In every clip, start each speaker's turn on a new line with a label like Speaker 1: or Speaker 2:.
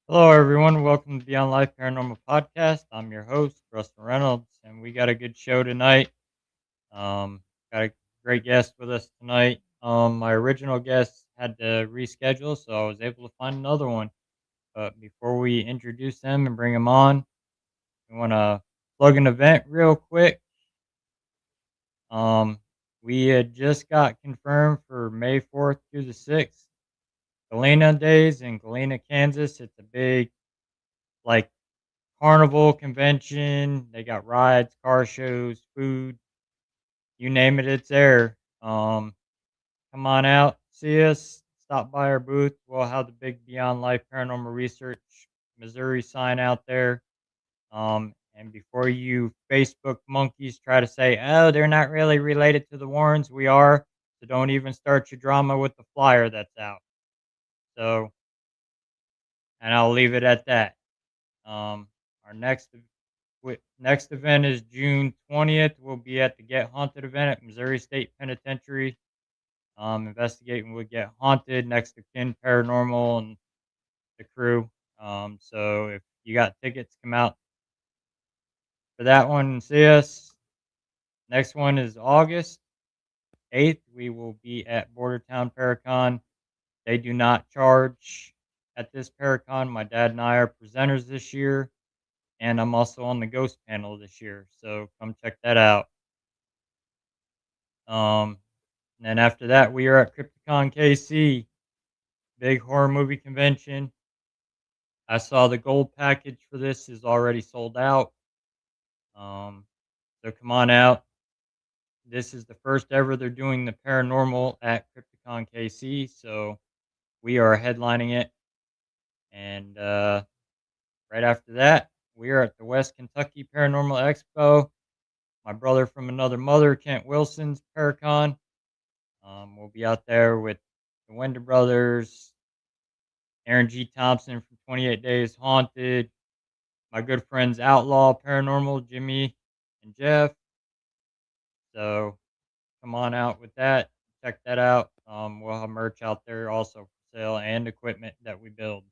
Speaker 1: Hello, everyone. Welcome to Beyond Life Paranormal Podcast. I'm your host, Rustin Reynolds, and we got a good show tonight. Got a great guest with us tonight. My original guest had to reschedule, so I was able to find another one. But before we introduce them and bring them on, we want to plug an event real quick. Um, we had just got confirmed for May 4th through the 6th, Galena Days in Galena, Kansas. It's a big, like, carnival convention. They got rides, car shows, food, you name it, it's there. Come on out, see us, stop by our booth. We'll have the big Beyond Life Paranormal Research Missouri sign out there. And before you Facebook monkeys try to say, oh, they're not really related to the Warrens, we are. So don't even start your drama with the flyer that's out. So, and I'll leave it at that. Our next event is June 20th. We'll be at the Get Haunted event at Missouri State Penitentiary. Investigating with Get Haunted next to Kin Paranormal and the crew. So if you got tickets, come out for that one and see us. Next one is August 8th. We will be at Bordertown Paracon. They do not charge at this Paracon. My dad and I are presenters this year, and I'm also on the ghost panel this year. So come check that out. Um, And then after that, we are at Crypticon KC, big horror movie convention. I saw the gold package for this is already sold out. Um, so come on out. This is the first ever they're doing the paranormal at Crypticon KC. So we are headlining it. And right after that, we are at the West Kentucky Paranormal Expo. My brother from another mother, Kent Wilson's Paracon. We'll be out there with the Wender Brothers, Aaron G. Thompson from 28 Days Haunted, my good friends Outlaw Paranormal, Jimmy and Jeff. So come on out with that. Check that out. We'll have merch out there also for sale and equipment that we build.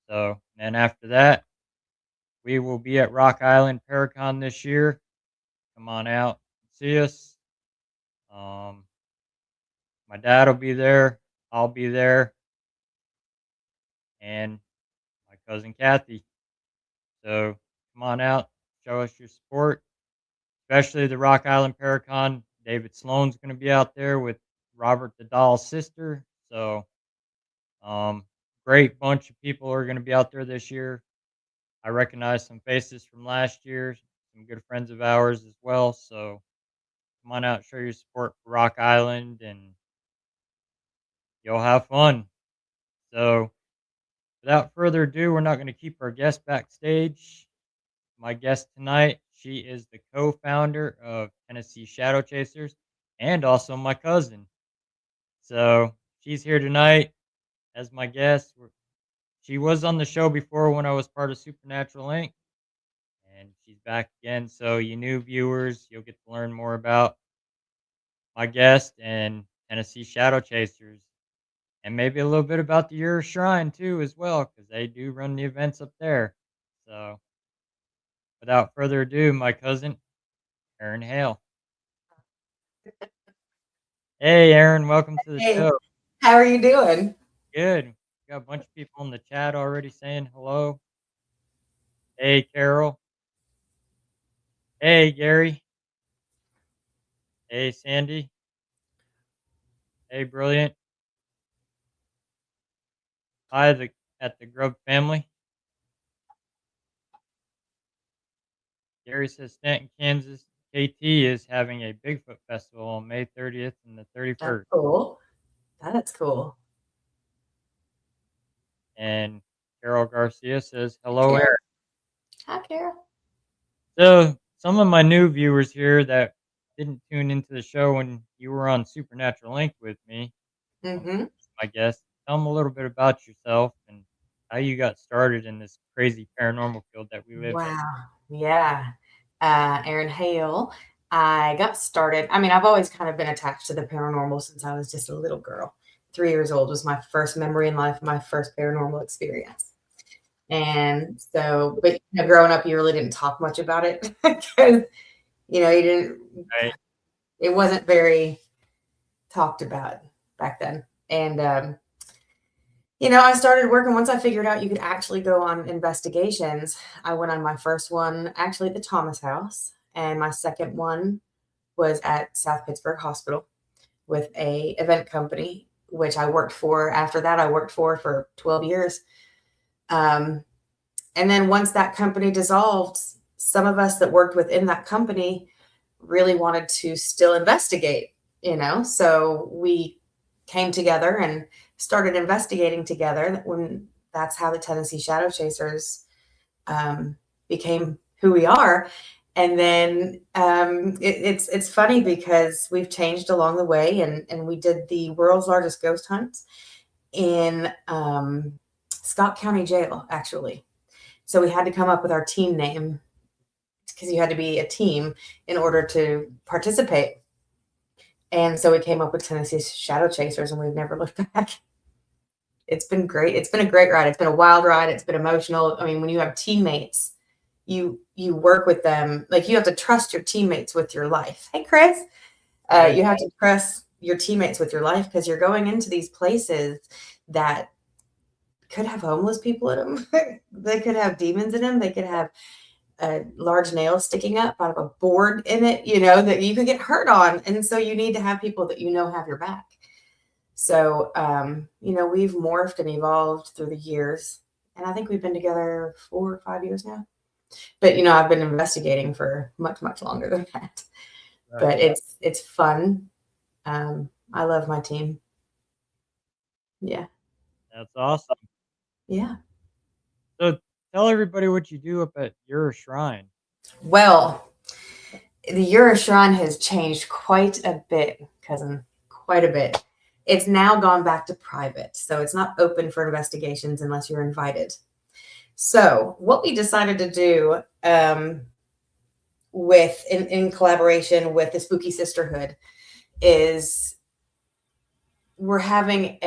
Speaker 1: So, and after that, we will be at Rock Island Paracon this year. Come on out, see us. Um, my dad will be there. I'll be there, and my cousin Kathy. So come on out, show us your support, especially the Rock Island Paracon. David Sloan's going to be out there with Robert the Doll's sister. So, um, great bunch of people are going to be out there this year. I recognize some faces from last year, some good friends of ours as well. So, come on out, show your support for Rock Island, and you'll have fun. So, without further ado, we're not going to keep our guest backstage. My guest tonight, she is the co-founder of Tennessee Shadow Chasers and also my cousin. So she's here tonight as my guest. She was on the show before when I was part of Supernatural Inc. And she's back again. So you new viewers, you'll get to learn more about my guest and Tennessee Shadow Chasers. And maybe a little bit about the Your Shrine too as well, because they do run the events up there. So without further ado, my cousin, Aaron Hale. Hey, Aaron, welcome to the
Speaker 2: Hey,
Speaker 1: show.
Speaker 2: how are you doing?
Speaker 1: Good. We got a bunch of people in the chat already saying hello. Hey, Carol. Hey, Gary. Hey, Sandy. Hey, Brilliant. Hi, at the Grub family. Gary says Stanton, Kansas. KT is having a Bigfoot festival on May 30th and the
Speaker 2: That's
Speaker 1: 31st.
Speaker 2: cool. That's cool.
Speaker 1: And Carol Garcia says hello,
Speaker 2: Carol.
Speaker 1: Aaron.
Speaker 2: Hi, Carol.
Speaker 1: So, some of my new viewers here that didn't tune into the show when you were on Supernatural Inc. with me, um,
Speaker 2: Mm-hmm.
Speaker 1: I guess. Tell them a little bit about yourself and how you got started in this crazy paranormal field that we live in.
Speaker 2: Wow. Yeah. Erin Hale. I got started. I mean, I've always kind of been attached to the paranormal since I was just a little girl. 3 years old was my first memory in life, my first paranormal experience. And so, but growing up, you really didn't talk much about it because you didn't.
Speaker 1: Right.
Speaker 2: It wasn't very talked about back then. And I started working once I figured out you could actually go on investigations. I went on my first one actually at the Thomas House, and my second one was at South Pittsburgh Hospital with a event company, which I worked for. After that, I worked for 12 years. Um, and then once that company dissolved, some of us that worked within that company really wanted to still investigate, so we came together and started investigating together. When That's how the Tennessee Shadow Chasers became who we are. And then it's funny because we've changed along the way, and we did the world's largest ghost hunt in Scott County Jail, actually. So we had to come up with our team name because you had to be a team in order to participate. And so we came up with Tennessee Shadow Chasers, and we've never looked back. It's been great. It's been a great ride. It's been a wild ride. It's been emotional. I mean, when you have teammates, you work with them. Like, you have to trust your teammates with your life. Hey, Chris.
Speaker 1: Right.
Speaker 2: You have to trust your teammates with your life because you're going into these places that could have homeless people in them. They could have demons in them. They could have a large nail sticking up out of a board in it, that you could get hurt on. And so you need to have people that have your back. So, we've morphed and evolved through the years. And I think we've been together 4 or 5 years now. But, I've been investigating for much, much longer than that.
Speaker 1: Right.
Speaker 2: But it's fun. I love my team. Yeah.
Speaker 1: That's awesome.
Speaker 2: Yeah.
Speaker 1: So tell everybody what you do up at your shrine.
Speaker 2: Well, the Euro Shrine has changed quite a bit, cousin, quite a bit. It's now gone back to private, so it's not open for investigations unless you're invited. So what we decided to do in collaboration with the Spooky Sisterhood is we're having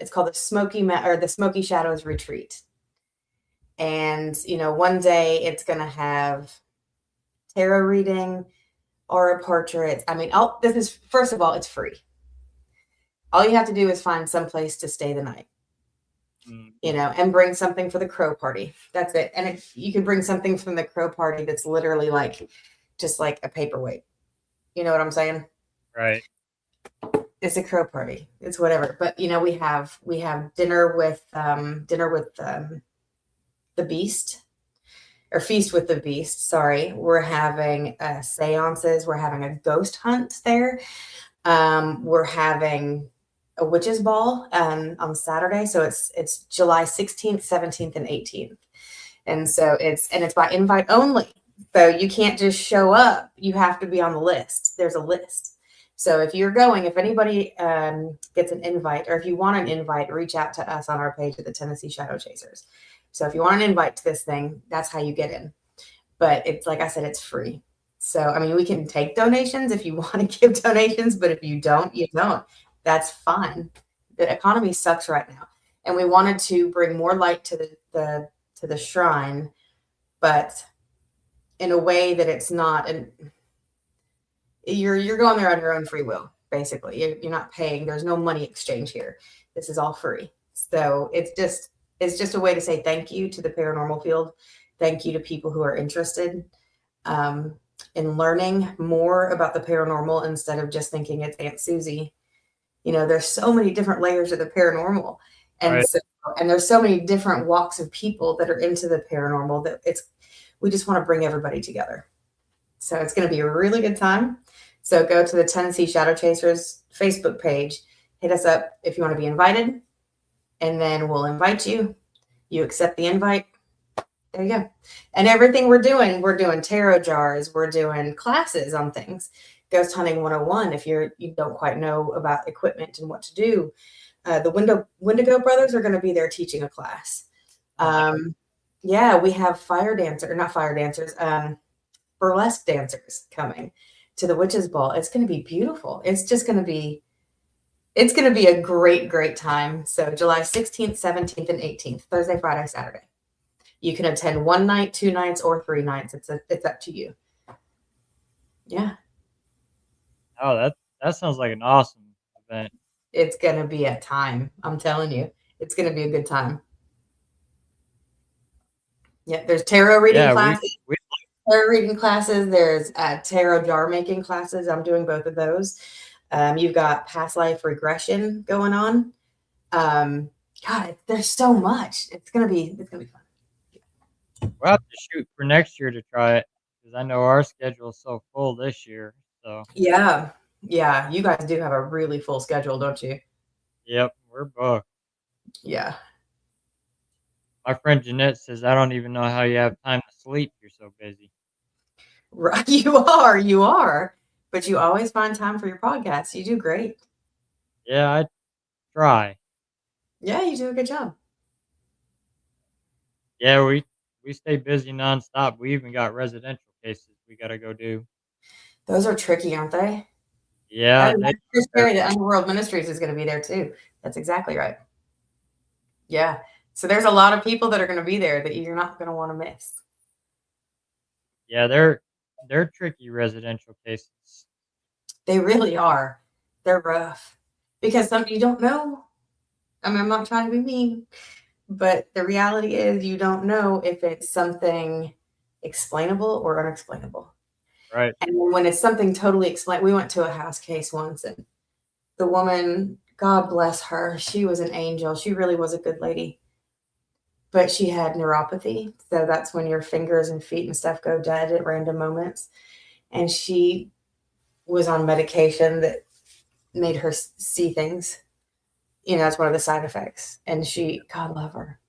Speaker 2: it's called the Smoky Shadows Retreat. And, one day it's going to have tarot reading, aura portraits. I mean, first of all, it's free. All you have to do is find some place to stay the night, and bring something for the crow party. That's it. And you can bring something from the crow party that's literally just like a paperweight. You know what I'm saying?
Speaker 1: Right.
Speaker 2: It's a crow party. It's whatever. But we have dinner with the beast, or feast with the beast. Sorry. We're having seances. We're having a ghost hunt there. We're having a witches ball on Saturday. So it's July 16th, 17th, and 18th. And so it's by invite only. So you can't just show up. You have to be on the list. There's a list. So if anybody gets an invite, or if you want an invite, reach out to us on our page at the Tennessee Shadow Chasers. So if you want an invite to this thing, that's how you get in. But it's, like I said, it's free. So, I mean, we can take donations if you want to give donations, but if you don't, you don't. That's fine. The economy sucks right now. And we wanted to bring more light to the shrine, but in a way that it's not you're going there on your own free will, basically. You're not paying. There's no money exchange here. This is all free. So it's just a way to say thank you to the paranormal field. Thank you to people who are interested in learning more about the paranormal instead of just thinking it's Aunt Susie. There's so many different layers of the paranormal. And
Speaker 1: Right.
Speaker 2: and there's so many different walks of people that are into the paranormal that we just want to bring everybody together. So it's going to be a really good time. So go to the Tennessee Shadow Chasers Facebook page, hit us up if you want to be invited, and then we'll invite you. You accept the invite. There you go. And everything we're doing tarot jars, we're doing classes on things. Ghost Hunting 101, if you don't quite know about equipment and what to do. The Wendigo brothers are going to be there teaching a class. Yeah, we have burlesque dancers coming to the witches ball. It's going to be beautiful. It's going to be a great, great time. So July 16th, 17th, and 18th, Thursday, Friday, Saturday. You can attend one night, 2 nights, or 3 nights. It's up to you. Yeah,
Speaker 1: Oh, that sounds like an awesome event.
Speaker 2: it's gonna be a time. I'm telling you, it's gonna be a good time. Yeah, there's tarot reading
Speaker 1: Yeah,
Speaker 2: classes.
Speaker 1: we
Speaker 2: Tarot reading classes. There's tarot jar making classes. I'm doing both of those. You've got past life regression going on. Um, God, there's so much. It's gonna be fun.
Speaker 1: we'll have to shoot for next year to try it because I know our schedule is so full this year. So,
Speaker 2: Yeah, yeah. You guys do have a really full schedule, don't you?
Speaker 1: yep, we're booked.
Speaker 2: Yeah.
Speaker 1: My friend Jeanette says, "I don't even know how you have time to sleep. You're so busy."
Speaker 2: Right. You are. But you always find time for your podcast. You do great.
Speaker 1: Yeah, I try.
Speaker 2: Yeah, you do a good job.
Speaker 1: Yeah, we stay busy nonstop. We even got residential cases we gotta go do.
Speaker 2: Those are tricky, aren't they?
Speaker 1: Yeah,
Speaker 2: And
Speaker 1: they
Speaker 2: that's Chris Perry, the Underworld Ministries is going to be there too. That's exactly right. Yeah. So there's a lot of people that are going to be there that you're not going to want to miss.
Speaker 1: yeah, they're tricky residential cases.
Speaker 2: They really are. They're rough because some you don't know. I mean, I'm not trying to be mean, but the reality is you don't know if it's something explainable or unexplainable.
Speaker 1: Right.
Speaker 2: And when it's something totally explained, we went to a house case once and the woman, God bless her, she was an angel. She really was a good lady. But she had neuropathy. So that's when your fingers and feet and stuff go dead at random moments. And she was on medication that made her see things. You know, that's one of the side effects. And she, God love her,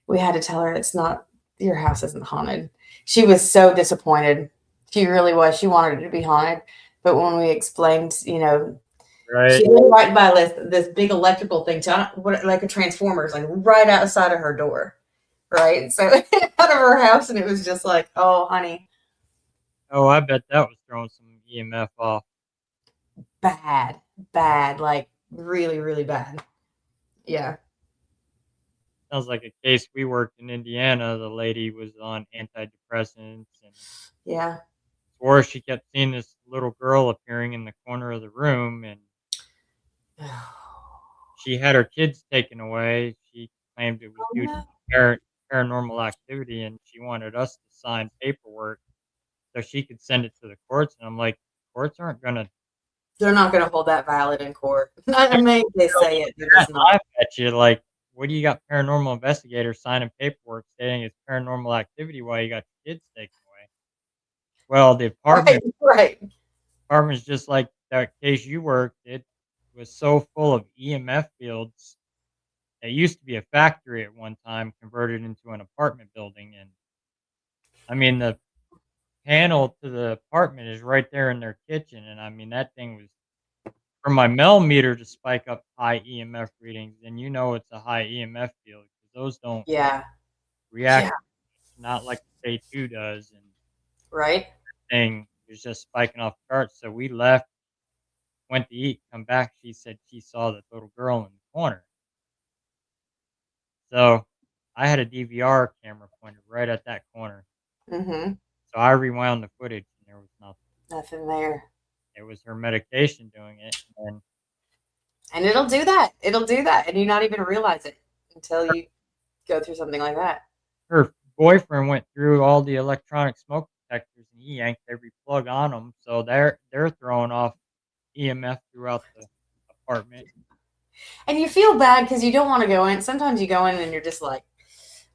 Speaker 2: we had to tell her it's not, your house isn't haunted. She was so disappointed. She really was. She wanted it to be haunted. But when we explained, you know,
Speaker 1: Right.
Speaker 2: she lived right by this big electrical thing, like a transformer's, like right outside of her door. Right. So out of her house. And it was just like, oh, honey,
Speaker 1: Oh, I bet that was throwing some EMF off.
Speaker 2: bad, bad, like really, really bad. Yeah.
Speaker 1: Sounds like a case we worked in Indiana. The lady was on antidepressants and
Speaker 2: Yeah.
Speaker 1: swore she kept seeing this little girl appearing in the corner of the room, and she had her kids taken away. She claimed it was
Speaker 2: Oh,
Speaker 1: due to
Speaker 2: no.
Speaker 1: paranormal activity, and she wanted us to sign paperwork so she could send it to the courts. And I'm like, courts aren't gonna
Speaker 2: They're not going to hold that valid in court. I mean, they say it, but it's not.
Speaker 1: laugh at you. Like, what do you got paranormal investigators signing paperwork stating it's paranormal activity while you got your kids taken away? Well, the
Speaker 2: Right. Right.
Speaker 1: apartment's just like that case you worked. It was so full of EMF fields. It used to be a factory at one time, converted into an apartment building, and I mean the panel to the apartment is right there in their kitchen, and I mean that thing was for my Mel meter to spike up high EMF readings, and you know it's a high EMF field because those don't
Speaker 2: Yeah. Yeah.
Speaker 1: react not like the K2 does, and
Speaker 2: Right.
Speaker 1: thing was just spiking off charts. So we left, went to eat, come back. She said she saw the little girl in the corner. So I had a DVR camera pointed right at that corner.
Speaker 2: Mm-hmm.
Speaker 1: So I rewound the footage, and there was nothing.
Speaker 2: Nothing there.
Speaker 1: It was her medication doing it, and
Speaker 2: And it'll do that. It'll do that. And you not even realize it until you go through something like that.
Speaker 1: her boyfriend went through all the electronic smoke detectors, and he yanked every plug on them. So they're throwing off EMF throughout the apartment.
Speaker 2: And you feel bad because you don't want to go in. Sometimes you go in and you're just like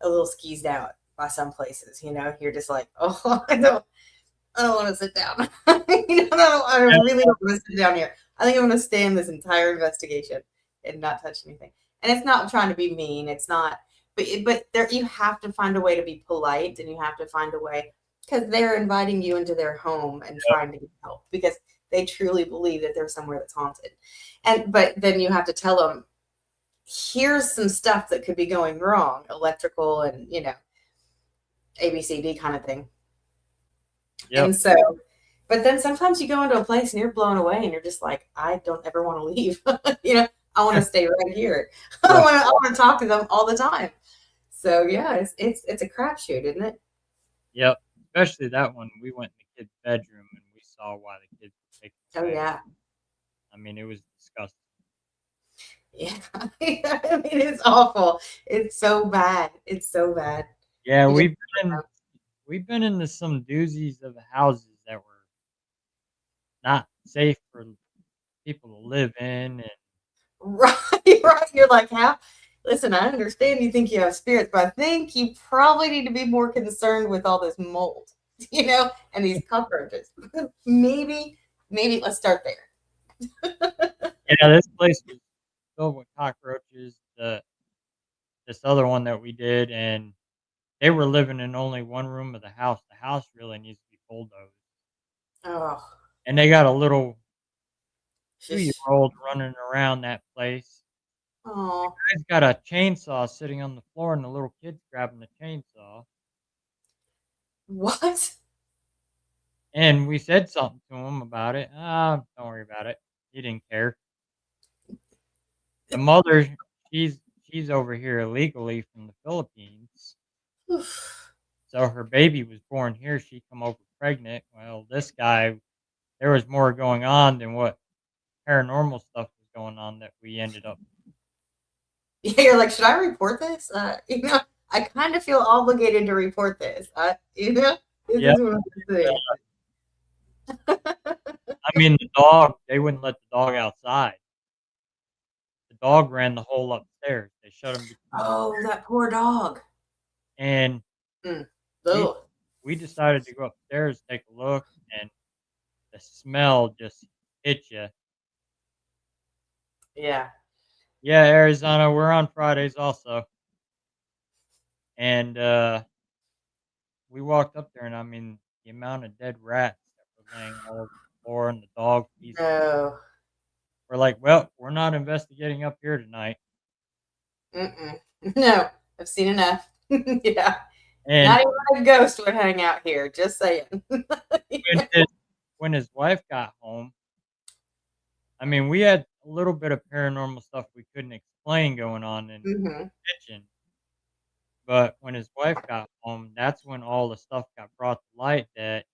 Speaker 2: a little skeezed out by some places, you know, you're just like, oh, I don't want to sit down. I really don't want to sit down here. I think I'm going to stay in this entire investigation and not touch anything. And it's not trying to be mean. It's not, but there, you have to find a way to be polite, and you have to find a way because they're inviting you into their home and trying to get help because they truly believe that there's somewhere that's haunted. But then you have to tell them, here's some stuff that could be going wrong, electrical and, ABCD kind of thing.
Speaker 1: Yep.
Speaker 2: And so, but then sometimes you go into a place and you're blown away and you're just like, I don't ever want to leave. I want to stay right here. I want to talk to them all the time. So yeah, it's a crapshoot, isn't it?
Speaker 1: Yep, especially that one. We went in the kid's bedroom and we saw why the kids were taken
Speaker 2: Oh
Speaker 1: away.
Speaker 2: yeah.
Speaker 1: I mean, it was disgusting.
Speaker 2: Yeah. I mean, it's awful. It's so bad. It's so bad.
Speaker 1: Yeah,
Speaker 2: You just
Speaker 1: we've been into some doozies of houses that were not safe for people to live in, and
Speaker 2: right, right. You're like, how? Listen, I understand you think you have spirits, but I think you probably need to be more concerned with all this mold, and these cockroaches. maybe, maybe let's start there.
Speaker 1: yeah, this place was filled with cockroaches. This other one that we did, and they were living in only one room of the house. The house really needs to be bulldozed,
Speaker 2: Oh,
Speaker 1: and they got a little two-year
Speaker 2: shush.
Speaker 1: old running around that place.
Speaker 2: Oh,
Speaker 1: Guy's got a chainsaw sitting on the floor, and the little kid's grabbing the chainsaw.
Speaker 2: what?
Speaker 1: And we said something to him about it. Don't worry about it. He didn't care. The mother, she's over here illegally from the Philippines. So her baby was born here. She come over pregnant. Well, this guy, there was more going on than what paranormal stuff was going on that we ended up.
Speaker 2: Yeah, you're like, should I report this? I kind of feel obligated to report this. This
Speaker 1: Yeah,
Speaker 2: is one of the things.
Speaker 1: I mean the dog. They wouldn't let the dog outside. The dog ran the whole upstairs. They shut him between the
Speaker 2: Oh, that poor dog.
Speaker 1: and
Speaker 2: Mm.
Speaker 1: we
Speaker 2: Ugh.
Speaker 1: we decided to go upstairs, take a look, and the smell just hit you.
Speaker 2: Yeah.
Speaker 1: Yeah, Arizona, we're on Fridays also. And we walked up there and I mean the amount of dead rats that were laying all over the floor and the dog pieces.
Speaker 2: No.
Speaker 1: We're like, well, we're not investigating up here tonight.
Speaker 2: Mm-mm. No. I've seen enough. Yeah.
Speaker 1: And
Speaker 2: Not even a ghost would hang out here. Just saying.
Speaker 1: when his wife got home, I mean, we had a little bit of paranormal stuff we couldn't explain going on in
Speaker 2: Hmm.
Speaker 1: the kitchen. But when his wife got home, that's when all the stuff got brought to light that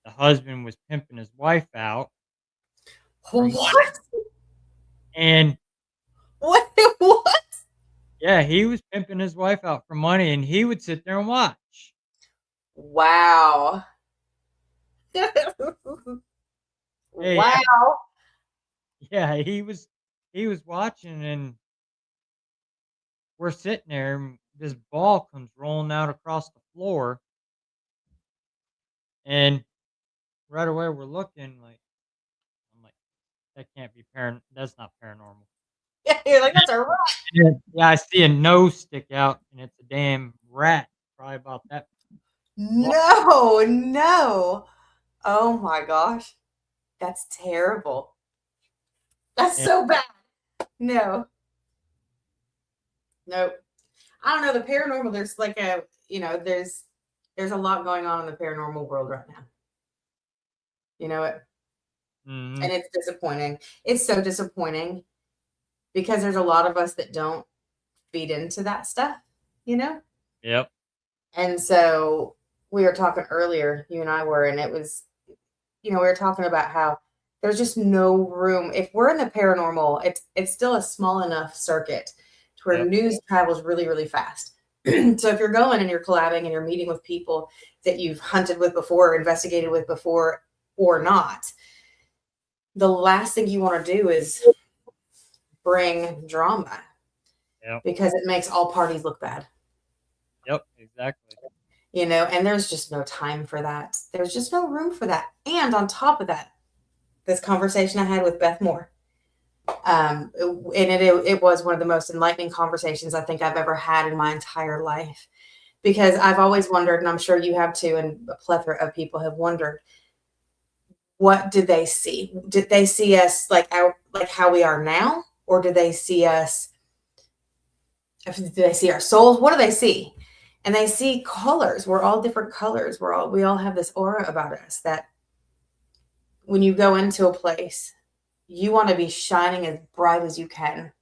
Speaker 1: the husband was pimping his wife out for money,
Speaker 2: What?
Speaker 1: and
Speaker 2: What? What?
Speaker 1: yeah, he was pimping his wife out for money, and he would sit there and watch.
Speaker 2: Wow.
Speaker 1: Hey,
Speaker 2: Wow.
Speaker 1: yeah, he was watching, and we're sitting there, and this ball comes rolling out across the floor, and right away we're looking like I'm like, that can't be that's not paranormal.
Speaker 2: Yeah, you're like, that's a rat.
Speaker 1: Yeah, yeah, I see a nose stick out, and it's a damn rat, probably about that.
Speaker 2: No, no. Oh my gosh. That's terrible. That's
Speaker 1: And
Speaker 2: so bad. No, no. I don't know. The paranormal, there's like there's a lot going on in the paranormal world right now. You know it?
Speaker 1: mhm,
Speaker 2: And it's disappointing. It's so disappointing because there's a lot of us that don't feed into that stuff, you know?
Speaker 1: yep,
Speaker 2: And so we were talking earlier, you and I were, and it was, we were talking about how there's just no room. If we're in the paranormal, it's still a small enough circuit to where
Speaker 1: yep,
Speaker 2: news travels really, really fast. So if you're going and you're collabing and you're meeting with people that you've hunted with before, or investigated with before, or not, the last thing you want to do is bring drama
Speaker 1: yep,
Speaker 2: because it makes all parties look bad.
Speaker 1: yep, exactly.
Speaker 2: And there's just no time for that. There's just no room for that. And on top of that, this conversation I had with Beth Moore, and it was one of the most enlightening conversations I think I've ever had in my entire life, because I've always wondered, and I'm sure you have too, and a plethora of people have wondered, what did they see? Did they see us like how we are now, or did they see us? Did they see our souls? What do they see? And they see colors. We're all different colors. We all have this aura about us that when you go into a place, you want to be shining as bright as you can.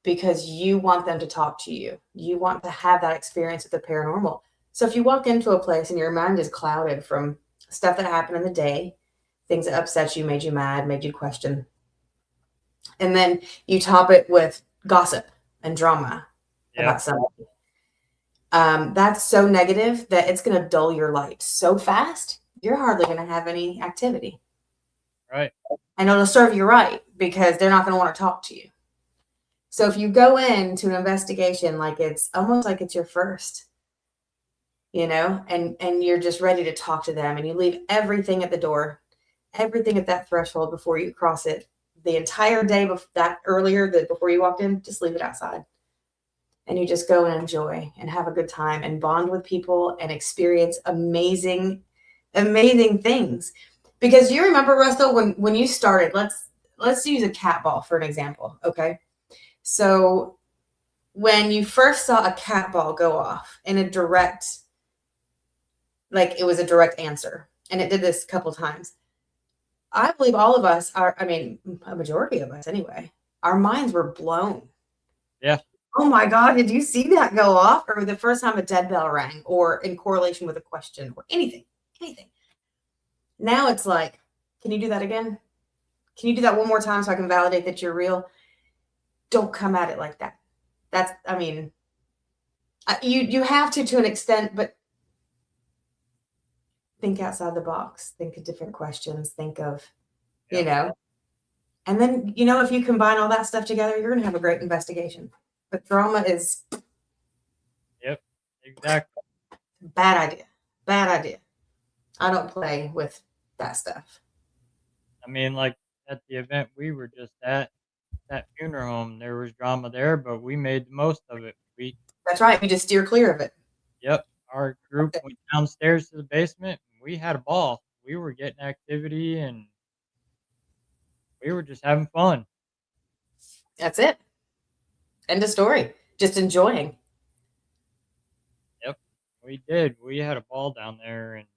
Speaker 2: because you want them to talk to you. You want to have that experience with the paranormal. So if you walk into a place and your mind is clouded from stuff that happened in the day, things that upset you, made you mad, made you question, and then you top it with gossip and drama
Speaker 1: Yep.
Speaker 2: about somebody, that's so negative that it's going to dull your light so fast, you're hardly going to have any activity.
Speaker 1: Right.
Speaker 2: And it'll serve you right because they're not going to want to talk to you. So if you go into an investigation like it's almost like it's your first, and you're just ready to talk to them and you leave everything at the door, everything at that threshold before you cross it, the entire day before you walked in, just leave it outside. And you just go and enjoy and have a good time and bond with people and experience amazing, amazing things. Because you remember, Russell, when you started, let's use a cat ball for an example. Okay. So when you first saw a cat ball go off in a direct, like it was a direct answer, and it did this a couple times, I believe all of us a majority of us anyway, our minds were blown.
Speaker 1: Yeah.
Speaker 2: Oh my God, did you see that go off? Or the first time a dead bell rang, or in correlation with a question, or anything. Now it's like, can you do that again? Can you do that one more time so I can validate that you're real? Don't come at it like that. You have to an extent, but think outside the box. Think of different questions. Think of,
Speaker 1: Yep.
Speaker 2: and then, if you combine all that stuff together, you're going to have a great investigation. But drama is
Speaker 1: Yep. Exactly.
Speaker 2: bad idea. I don't play with that stuff.
Speaker 1: I mean, like at the event we were just at, that funeral home, there was drama there, but we made the most of it.
Speaker 2: That's right. You just steer clear of it.
Speaker 1: Yep, our group went downstairs to the basement, and we had a ball. We were getting activity, and we were just having fun.
Speaker 2: That's it. End of story. Just enjoying.
Speaker 1: Yep, we did. We had a ball down there, and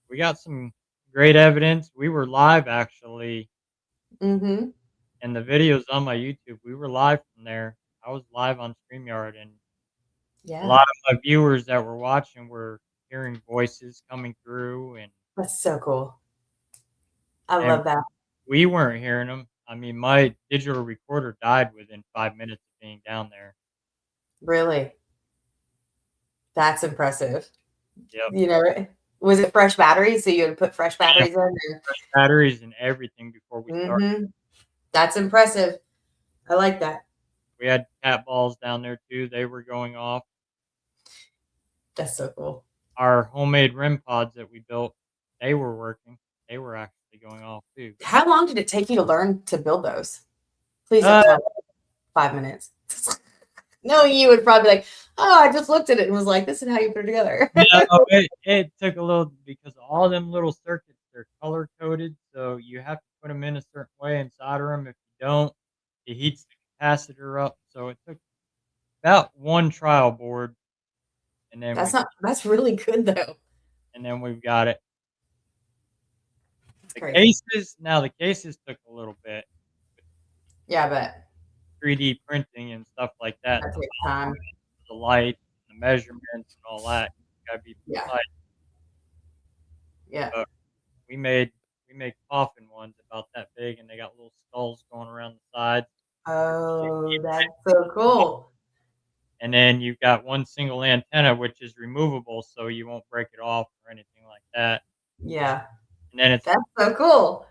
Speaker 1: we got some great evidence. We were live, actually,
Speaker 2: Mm-hmm.
Speaker 1: and the video's on my YouTube. We were live from there. I was live on StreamYard, and a
Speaker 2: Yeah.
Speaker 1: lot of my viewers that were watching were hearing voices coming through,
Speaker 2: That's so cool. I
Speaker 1: and
Speaker 2: love that.
Speaker 1: we weren't hearing them. I mean, my digital recorder died within 5 minutes of being down there.
Speaker 2: Really. That's impressive.
Speaker 1: Yep.
Speaker 2: Was it fresh batteries? So you had to put fresh
Speaker 1: Yeah,
Speaker 2: batteries in?
Speaker 1: fresh batteries and everything before we started.
Speaker 2: Mm-hmm. That's impressive. I like that.
Speaker 1: We had cat balls down there too, they were going off.
Speaker 2: That's so cool.
Speaker 1: Our homemade REM pods that we built, they were working. They were actually going off too.
Speaker 2: How long did it take you to learn to build those? Please don't
Speaker 1: Uh,
Speaker 2: tell me 5 minutes. No, you would probably be like, oh, I just looked at it and was like, this is how you put it together.
Speaker 1: no, it took a little because all them little circuits, they're color coded, so you have to put them in a certain way and solder them. If you don't, it heats the capacitor up. So it took about one trial board, and then
Speaker 2: That's really good though.
Speaker 1: we've got it.
Speaker 2: That's
Speaker 1: The
Speaker 2: crazy.
Speaker 1: cases took a little bit,
Speaker 2: Yeah, I bet
Speaker 1: 3D printing and stuff like that,
Speaker 2: that takes time.
Speaker 1: the light, the measurements, and all that. Gotta be
Speaker 2: Yeah.
Speaker 1: precise.
Speaker 2: Yeah.
Speaker 1: But we made coffin ones about that big, and they got little skulls going around the sides.
Speaker 2: Oh, that's so cool.
Speaker 1: And then you've got one single antenna, which is removable, so you won't break it off or anything like that.
Speaker 2: Yeah,
Speaker 1: And then
Speaker 2: that's so cool.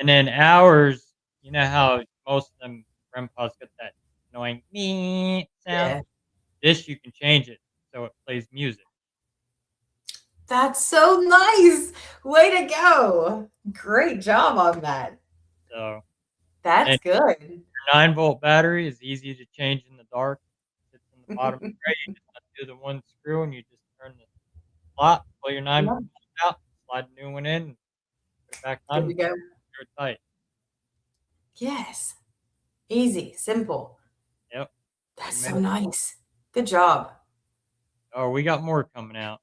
Speaker 1: ours, you know how most of them REM pods get that annoying me sound.
Speaker 2: Yeah.
Speaker 1: This you can change it so it plays music.
Speaker 2: That's so nice. Way to go. Great job on that.
Speaker 1: So
Speaker 2: That's
Speaker 1: and
Speaker 2: good.
Speaker 1: your 9-volt battery is easy to change in the dark. It sits in the bottom of the tray. You just undo the one screw and you just turn the slot, pull your 9-volt out, slide a new one in, put it back
Speaker 2: Good
Speaker 1: on,
Speaker 2: to go.
Speaker 1: screw it tight.
Speaker 2: Yes. Easy, simple.
Speaker 1: Yep.
Speaker 2: That's so nice. Good job.
Speaker 1: Oh, we got more coming out.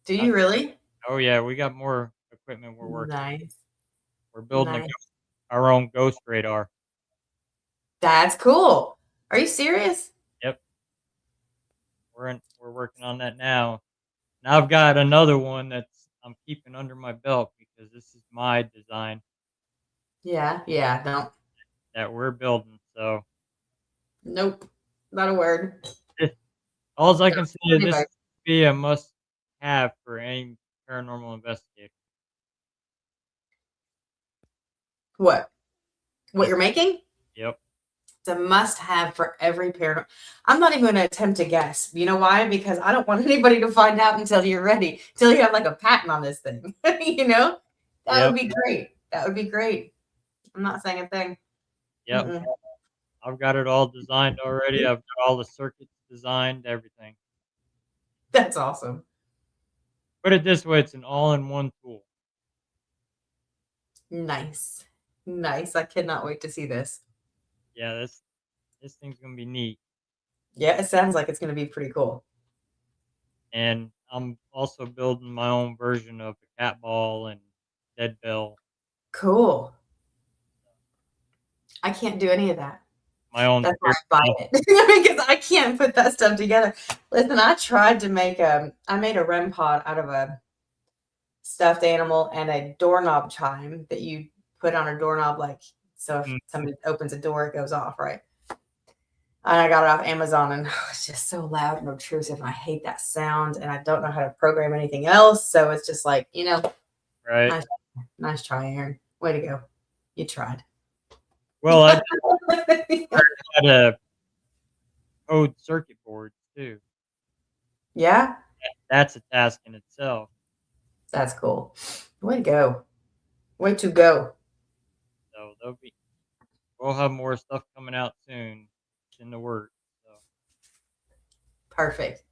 Speaker 2: Do you really?
Speaker 1: Oh yeah, we got more equipment we're working.
Speaker 2: Nice.
Speaker 1: We're building
Speaker 2: Nice.
Speaker 1: our own ghost radar.
Speaker 2: That's cool. Are you serious?
Speaker 1: Yep, we're working on that now. And I've got another one that's I'm keeping under my belt because this is my design
Speaker 2: Yeah, yeah, no.
Speaker 1: that we're building. So
Speaker 2: Nope. Not a word.
Speaker 1: this, all I
Speaker 2: Don't
Speaker 1: can say
Speaker 2: tell
Speaker 1: is this
Speaker 2: anybody.
Speaker 1: be a must have for any paranormal investigator.
Speaker 2: What? What
Speaker 1: This,
Speaker 2: you're making?
Speaker 1: yep,
Speaker 2: It's a must have for every parent. I'm not even going to attempt to guess. You know why? Because I don't want anybody to find out until you're ready, until you have like a patent on this thing. You know, that would
Speaker 1: yep,
Speaker 2: be great. That would be great. I'm not saying a thing.
Speaker 1: yep.
Speaker 2: Mm-mm.
Speaker 1: I've got it all designed already. I've got all the circuits designed, everything.
Speaker 2: That's awesome.
Speaker 1: Put it this way, it's an all-in-one tool.
Speaker 2: Nice. Nice. I cannot wait to see this.
Speaker 1: Yeah, this thing's gonna be neat.
Speaker 2: Yeah, it sounds like it's going to be pretty cool.
Speaker 1: And I'm also building my own version of a cat ball and dead bell,
Speaker 2: Cool. I can't do any of that.
Speaker 1: my own
Speaker 2: That's why
Speaker 1: spirit
Speaker 2: I buy
Speaker 1: ball.
Speaker 2: it because I can't put that stuff together. Listen, I tried to make I made a REM pod out of a stuffed animal and a doorknob chime that you put on a doorknob, like so if
Speaker 1: Mm,
Speaker 2: somebody opens a door, it goes off, right? And I got it off Amazon, and it's just so loud and obtrusive. And I hate that sound, and I don't know how to program anything else. So it's just like,
Speaker 1: right.
Speaker 2: nice, nice try, Aaron. Way to go. You tried.
Speaker 1: Well, I just had a code circuit board too.
Speaker 2: Yeah,
Speaker 1: That's a task in itself.
Speaker 2: that's cool. Way to go. Way to go.
Speaker 1: So we'll have more stuff coming out soon. It's in the works. So
Speaker 2: Perfect.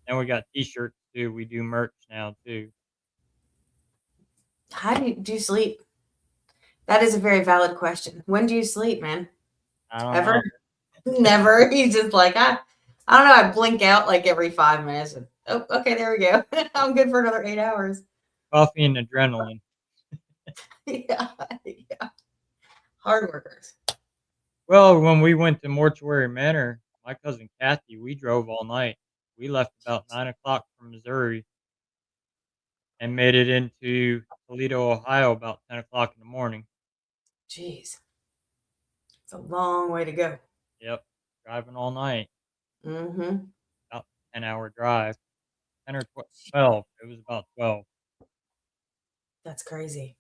Speaker 1: and we got t-shirts too. We do merch now too.
Speaker 2: How do you sleep? That is a very valid question. When do you sleep, man?
Speaker 1: I don't
Speaker 2: Ever?
Speaker 1: know.
Speaker 2: Never. He's just like, I don't know. I blink out like every 5 minutes. And, oh, okay, there we go. I'm good for another 8 hours.
Speaker 1: Coffee and adrenaline.
Speaker 2: Yeah, yeah. Hard workers.
Speaker 1: Well, when we went to Mortuary Manor, my cousin Kathy, we drove all night. We left about 9 o'clock from Missouri and made it into Toledo, Ohio about 10 o'clock in the morning.
Speaker 2: Jeez, it's a long way to go.
Speaker 1: Yep, driving all night,
Speaker 2: Mm-hmm.
Speaker 1: about 10-hour drive, 10 or 12. It was about 12.
Speaker 2: That's crazy.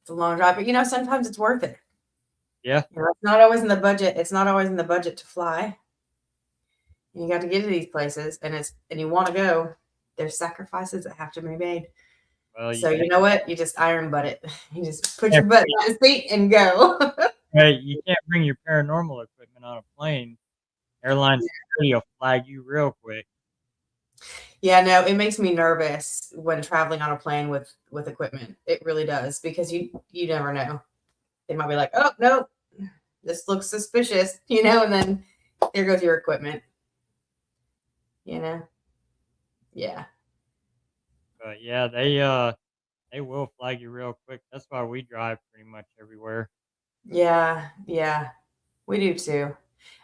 Speaker 2: It's a long drive, but sometimes it's worth it.
Speaker 1: Yeah,
Speaker 2: It's not always in the budget. It's not always in the budget to fly. You got to get to these places, and you want to go. There's sacrifices that have to be made.
Speaker 1: well,
Speaker 2: So you know what? You just iron butt it. You just put your
Speaker 1: can't,
Speaker 2: butt in the seat and go.
Speaker 1: you can't bring your paranormal equipment on a plane. Airline security will flag you real quick.
Speaker 2: Yeah, no, it makes me nervous when traveling on a plane with equipment. It really does because you never know. They might be like, "Oh, no, this looks suspicious," and then there goes your equipment. You know? Yeah.
Speaker 1: But yeah, they will flag you real quick. That's why we drive pretty much everywhere.
Speaker 2: Yeah, yeah. We do too.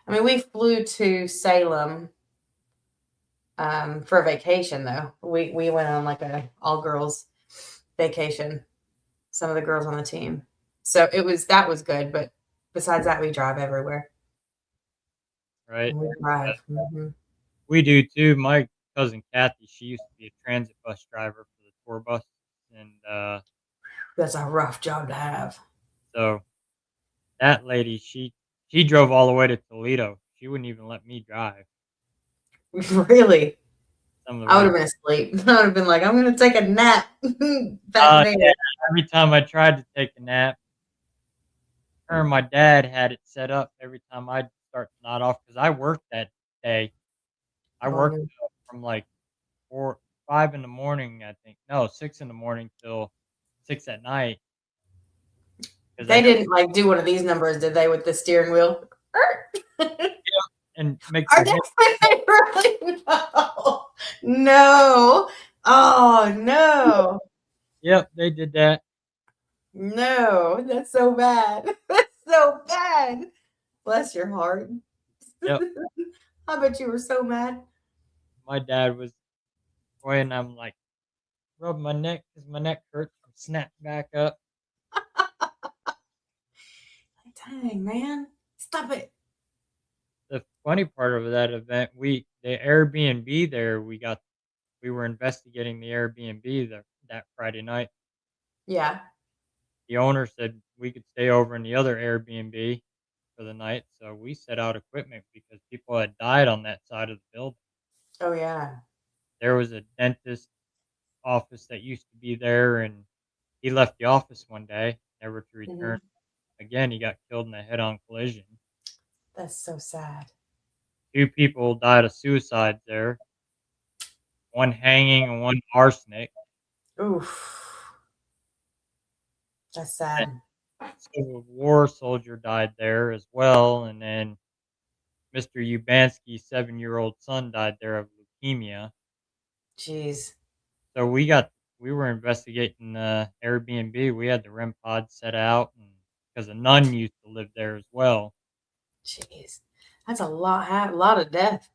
Speaker 2: I mean, we flew to Salem for a vacation though. We went on like a all girls vacation. Some of the girls on the team. So that was good, but besides that, we drive everywhere.
Speaker 1: Right?
Speaker 2: We drive. Mhm.
Speaker 1: We do too. My cousin Kathy, she used to be a transit bus driver for the tour bus, and
Speaker 2: That's a rough job to have.
Speaker 1: so that lady, she drove all the way to Toledo. She wouldn't even let me drive
Speaker 2: Really?
Speaker 1: some of the
Speaker 2: I would
Speaker 1: roads.
Speaker 2: have been asleep. I would have been like, I'm going to take a nap back there.
Speaker 1: Yeah, every time I tried to take a nap, her and my dad had it set up every time I'd start to nod off because I worked that day. I
Speaker 2: Oh,
Speaker 1: worked
Speaker 2: no.
Speaker 1: from like 5 in the morning, I think. No, 6 in the morning till 6 at night because I
Speaker 2: They
Speaker 1: got
Speaker 2: didn't like do one of these numbers, did they, with the steering wheel?
Speaker 1: and make
Speaker 2: Are
Speaker 1: your
Speaker 2: they
Speaker 1: head.
Speaker 2: really? No. No. Oh, no.
Speaker 1: Yep, they did that.
Speaker 2: No. That's so bad. so bad. Bless your heart.
Speaker 1: Yep.
Speaker 2: I bet you were so mad.
Speaker 1: My dad was away, and I'm like, rubbing my neck because my neck hurts from snap back up.
Speaker 2: Dang, man. Stop it.
Speaker 1: The funny part of that event, the Airbnb there, we were investigating the Airbnb that Friday night.
Speaker 2: Yeah.
Speaker 1: The owner said we could stay over in the other Airbnb for the night, so we set out equipment because people had died on that side of the building.
Speaker 2: Oh, yeah.
Speaker 1: There was a dentist office that used to be there, and he left the office one day, never to return.
Speaker 2: Mhm.
Speaker 1: Again, he got killed in a head-on collision.
Speaker 2: That's so sad.
Speaker 1: 2 people died of suicides there, one hanging and one arsenic.
Speaker 2: Oof. That's
Speaker 1: A
Speaker 2: sad.
Speaker 1: Civil War soldier died there as well, and then Mr. Ubansky's 7-year-old son died there of leukemia.
Speaker 2: Jeez.
Speaker 1: So we were investigating the Airbnb. We had the REM pod set out, and because a nun used to live there as well.
Speaker 2: Jeez. That's a lot of death.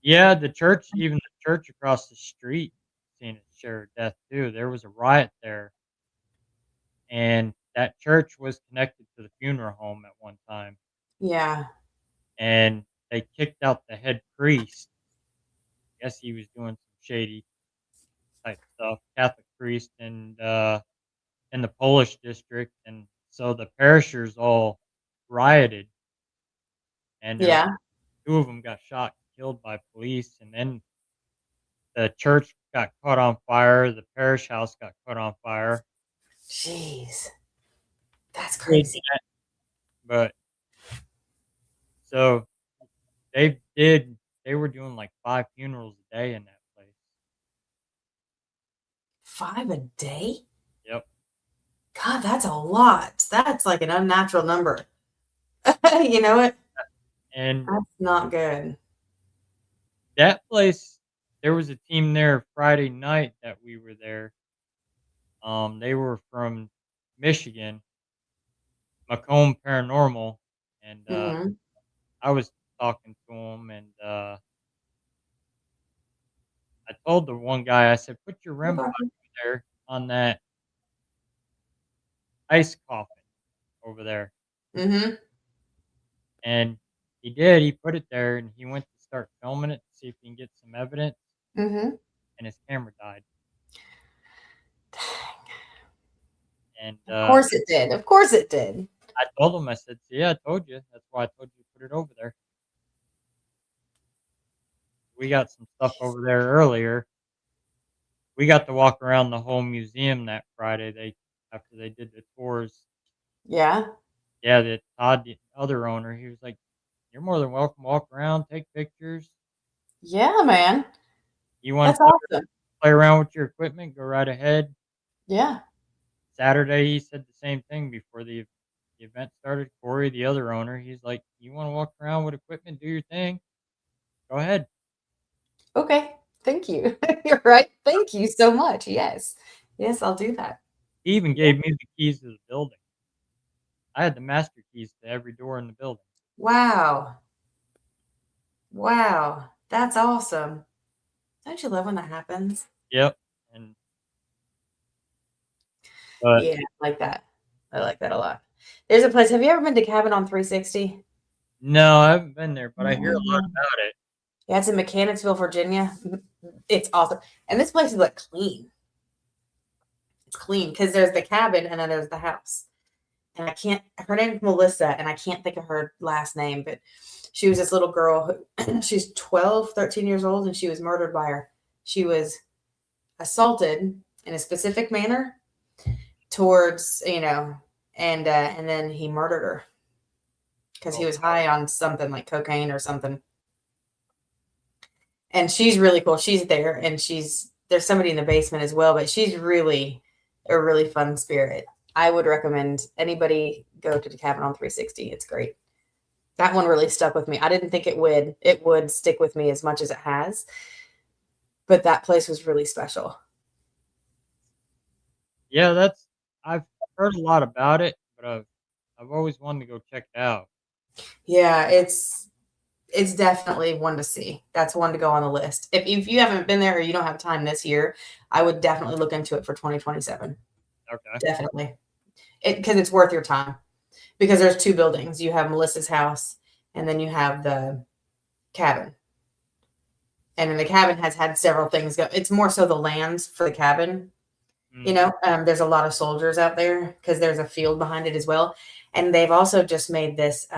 Speaker 1: Yeah, even the church across the street seen its share of death too. There was a riot there, and that church was connected to the funeral home at one time,
Speaker 2: Yeah.
Speaker 1: and they kicked out the head priest. Guess he was doing some shady type stuff, Catholic priest, and in the Polish district, and so the parishioners all rioted, and there
Speaker 2: Yeah.
Speaker 1: 2 of them got shot and killed by police, and then the church got caught on fire, the parish house got caught on fire.
Speaker 2: Jeez. That's
Speaker 1: Good,
Speaker 2: crazy.
Speaker 1: but so they were doing, like, 5 funerals a day in that place.
Speaker 2: 5 a day?
Speaker 1: Yep,
Speaker 2: God, that's a lot. That's like an unnatural number. You know what?
Speaker 1: and
Speaker 2: That's not good.
Speaker 1: that place there was a team there Friday night that we were there. They were from Michigan, Macomb Paranormal, and,
Speaker 2: Mhm.
Speaker 1: I was talking to him, and, I told the one guy, I said, "Put your REM pod
Speaker 2: Okay.
Speaker 1: over there on that ice coffin over there."
Speaker 2: Mhm.
Speaker 1: And he did, he put it there, and he went to start filming it to see if he can get some evidence,
Speaker 2: Mhm.
Speaker 1: and his camera died. And,
Speaker 2: Of course it did. Of course it did.
Speaker 1: I told him, I said, "See, I told you. That's why I told you to put it over there. We got some stuff over there earlier." We got to walk around the whole museum that Friday, after they did the tours.
Speaker 2: Yeah.
Speaker 1: Yeah, the Todd, the other owner, he was like, "You're more than welcome to walk around, take pictures.
Speaker 2: Yeah, man.
Speaker 1: You wanna
Speaker 2: That's awesome.
Speaker 1: play around with your equipment, go right ahead."
Speaker 2: Yeah.
Speaker 1: Saturday, he said the same thing before the event started. Corey, the other owner, he's like, "You wanna walk around with equipment, do your thing, go ahead."
Speaker 2: Okay. Thank you. You're right. Thank you so much. Yes. Yes, I'll do that.
Speaker 1: He even
Speaker 2: Yeah.
Speaker 1: gave me the keys to the building. I had the master keys to every door in the building.
Speaker 2: Wow. Wow. That's awesome. Don't you love when that happens?
Speaker 1: Yep, and but
Speaker 2: Yeah, I like that. I like that a lot. There's a place. Have you ever been to Cabin on 360?
Speaker 1: no, I haven't been there, but I hear a lot
Speaker 2: Mm.
Speaker 1: about it.
Speaker 2: Yeah, it's in Mechanicsville, Virginia. It's awesome. And this place is like clean. It's clean because there's the cabin and then there's the house. And I can't, her name's Melissa, and I can't think of her last name, but she was this little girl who, she's 12, 13 years old, and she was murdered by her. She was assaulted in a specific manner towards, and then he murdered her because he
Speaker 1: Oh,
Speaker 2: was high on something like cocaine or something. And she's really cool. She's there, and there's somebody in the basement as well, but she's really a really fun spirit. I would recommend anybody go to the Cabin on 360. It's great. That one really stuck with me. I didn't think it would stick with me as much as it has, but that place was really special.
Speaker 1: yeah, I've heard a lot about it, but I've I've always wanted to go check it out.
Speaker 2: Yeah, it's definitely one to see. That's one to go on the list. If you haven't been there or you don't have time this year, I would definitely look into it for 2027.
Speaker 1: Okay.
Speaker 2: Definitely. Because it's worth your time. Because there's two buildings. You have Melissa's house and then you have the cabin. And then the cabin has had several things go. It's more so the lands for the cabin.
Speaker 1: Mhm.
Speaker 2: There's a lot of soldiers out there because there's a field behind it as well. And they've also just made this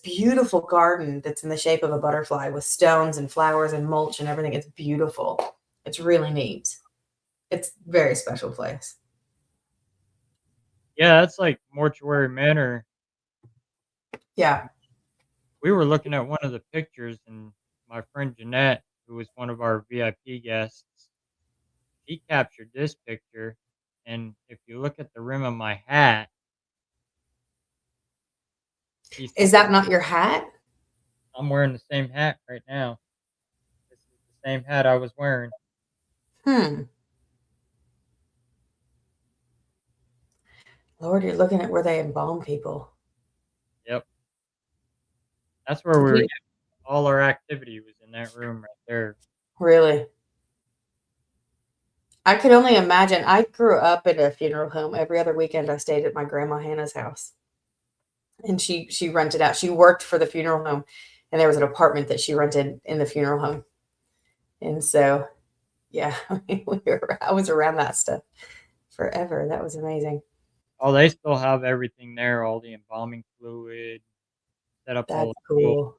Speaker 2: beautiful garden that's in the shape of a butterfly with stones and flowers and mulch and everything. It's beautiful. It's really neat. It's a very special place.
Speaker 1: Yeah, that's like Mortuary Manor.
Speaker 2: Yeah.
Speaker 1: We were looking at one of the pictures, and my friend Jeanette, who was one of our VIP guests, she captured this picture. And if you look at the rim of my hat, she
Speaker 2: Is
Speaker 1: said,
Speaker 2: that not your hat?
Speaker 1: I'm wearing the same hat right now. This is the same hat I was wearing.
Speaker 2: Hmm. Lord, you're looking at where they embalm people.
Speaker 1: Yep. That's where we were
Speaker 2: You-
Speaker 1: getting all our activity was in that room right there.
Speaker 2: Really? I could only imagine. I grew up in a funeral home. Every other weekend, I stayed at my grandma Hannah's house, and she rented out. She worked for the funeral home, and there was an apartment that she rented in the funeral home. And so, yeah, I mean, I was around that stuff forever. That was amazing.
Speaker 1: Oh, they still have everything there, all the embalming fluid, set up all
Speaker 2: That's
Speaker 1: the tools.
Speaker 2: cool.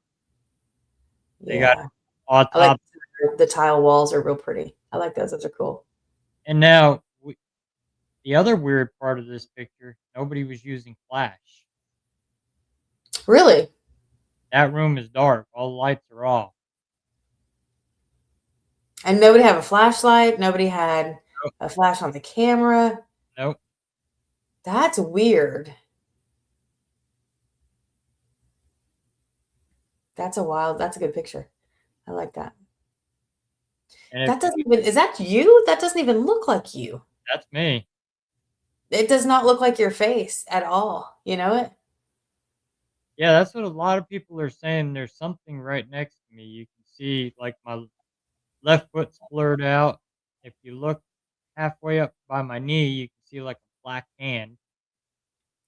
Speaker 1: They got
Speaker 2: Yeah, I like
Speaker 1: autopsy.
Speaker 2: the tile walls are real pretty. I like those. Those are cool.
Speaker 1: And now the other weird part of this picture, nobody was using flash.
Speaker 2: Really,
Speaker 1: That room is dark. All the lights are off.
Speaker 2: and nobody had a flashlight. Nobody had
Speaker 1: Nope.
Speaker 2: a flash on the camera.
Speaker 1: Nope.
Speaker 2: That's weird. That's a wild. That's a good picture. I like that.
Speaker 1: And if
Speaker 2: That doesn't even. Is that you? That doesn't even look like you.
Speaker 1: that's me.
Speaker 2: It does not look like your face at all. You know it?
Speaker 1: Yeah, that's what a lot of people are saying. There's something right next to me. You can see like my left foot's blurred out. If you look halfway up by my knee, you can see like a black hand.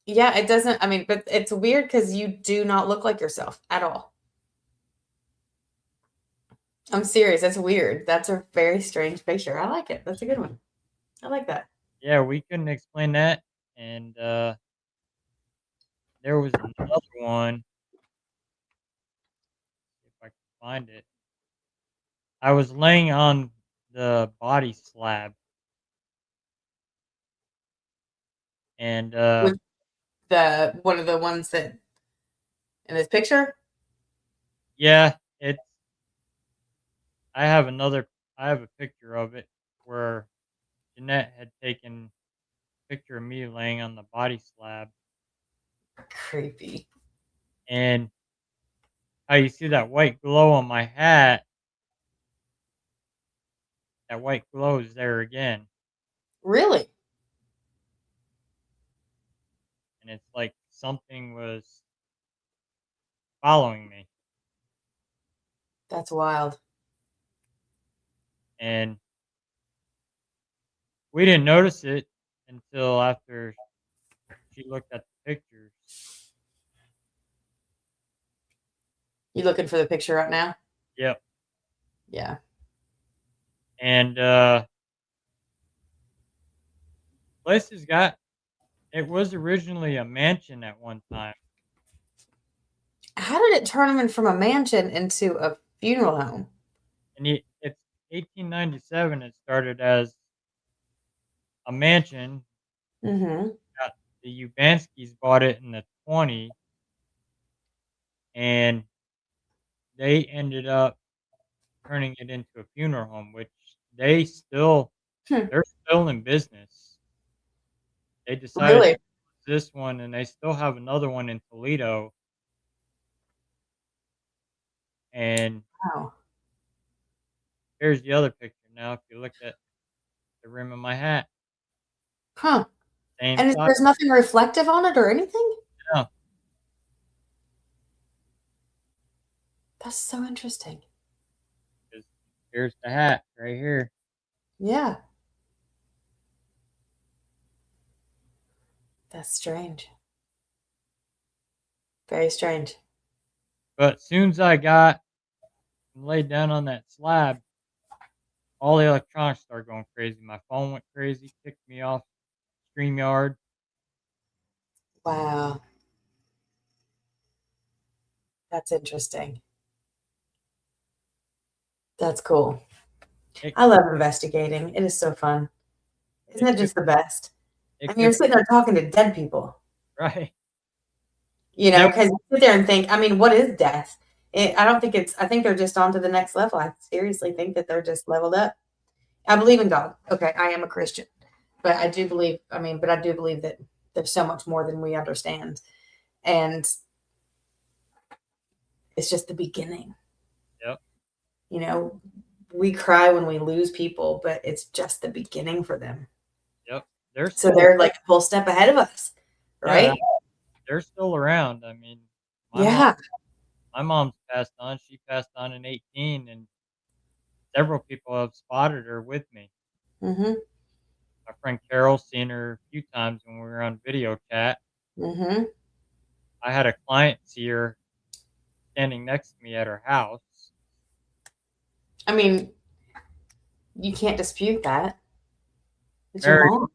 Speaker 2: Yeah, it doesn't. I mean, but it's weird because you do not look like yourself at all. I'm serious. That's weird. That's a very strange picture. I like it. That's a good one. I like that.
Speaker 1: Yeah, we couldn't explain that. And there was another one, if I can find it. I was laying on the body slab, and
Speaker 2: With the one of the ones that in this picture?
Speaker 1: yeah, it's. I have a picture of it where Jeanette had taken a picture of me laying on the body slab,
Speaker 2: Creepy.
Speaker 1: and how you see that white glow on my hat. That white glow is there again,
Speaker 2: Really?
Speaker 1: and it's like something was following me,
Speaker 2: That's wild.
Speaker 1: and we didn't notice it until after she looked at the pictures.
Speaker 2: You looking for the picture right now?
Speaker 1: Yep,
Speaker 2: Yeah.
Speaker 1: and place has got. It was originally a mansion at one time.
Speaker 2: How did it turn them from a mansion into a funeral home?
Speaker 1: And it's 1897. It started as a mansion.
Speaker 2: Mm-hmm.
Speaker 1: The Ubanskis bought it in the 20s, and they ended up turning it into a funeral home, which they still
Speaker 2: Hmm.
Speaker 1: they're still in business. They decided to
Speaker 2: Really?
Speaker 1: close this one, and they still have another one in Toledo. And
Speaker 2: Wow.
Speaker 1: here's the other picture. Now, if you look at the rim of my hat,
Speaker 2: Huh.
Speaker 1: same
Speaker 2: And
Speaker 1: thought.
Speaker 2: there's nothing reflective on it or anything?
Speaker 1: Yeah,
Speaker 2: That's so interesting.
Speaker 1: 'cause here's the hat right here.
Speaker 2: Yeah, that's strange. Very strange.
Speaker 1: But soon as I got and laid down on that slab, all the electronics started going crazy. My phone went crazy, kicked me off StreamYard.
Speaker 2: Wow, that's interesting. That's cool.
Speaker 1: It
Speaker 2: I love investigating. It is so fun. Isn't
Speaker 1: it
Speaker 2: it
Speaker 1: could
Speaker 2: just the best? I
Speaker 1: it
Speaker 2: mean, you're
Speaker 1: could
Speaker 2: sitting there talking to dead people,
Speaker 1: right.
Speaker 2: you
Speaker 1: And
Speaker 2: know,
Speaker 1: then
Speaker 2: because you sit there and think, I mean, what is death? I don't think I think they're just on to the next level. I seriously think that they're just leveled up. I believe in God. Okay, I am a Christian, but I do believe, I mean, but I do believe that there's so much more than we understand. And it's just the beginning.
Speaker 1: yep,
Speaker 2: You know, we cry when we lose people, but it's just the beginning for them.
Speaker 1: yep. They're
Speaker 2: So
Speaker 1: still
Speaker 2: they're like a full step ahead of us,
Speaker 1: yeah,
Speaker 2: right?
Speaker 1: they're still around. I mean, my mom
Speaker 2: Yeah.
Speaker 1: my mom's passed on. She passed on in 18, and several people have spotted her with me.
Speaker 2: Mhm.
Speaker 1: My friend Carol's seen her a few times when we were on video chat.
Speaker 2: Mhm.
Speaker 1: I had a client see her standing next to me at her house.
Speaker 2: I mean, you can't dispute that. It's your
Speaker 1: Mary
Speaker 2: mom.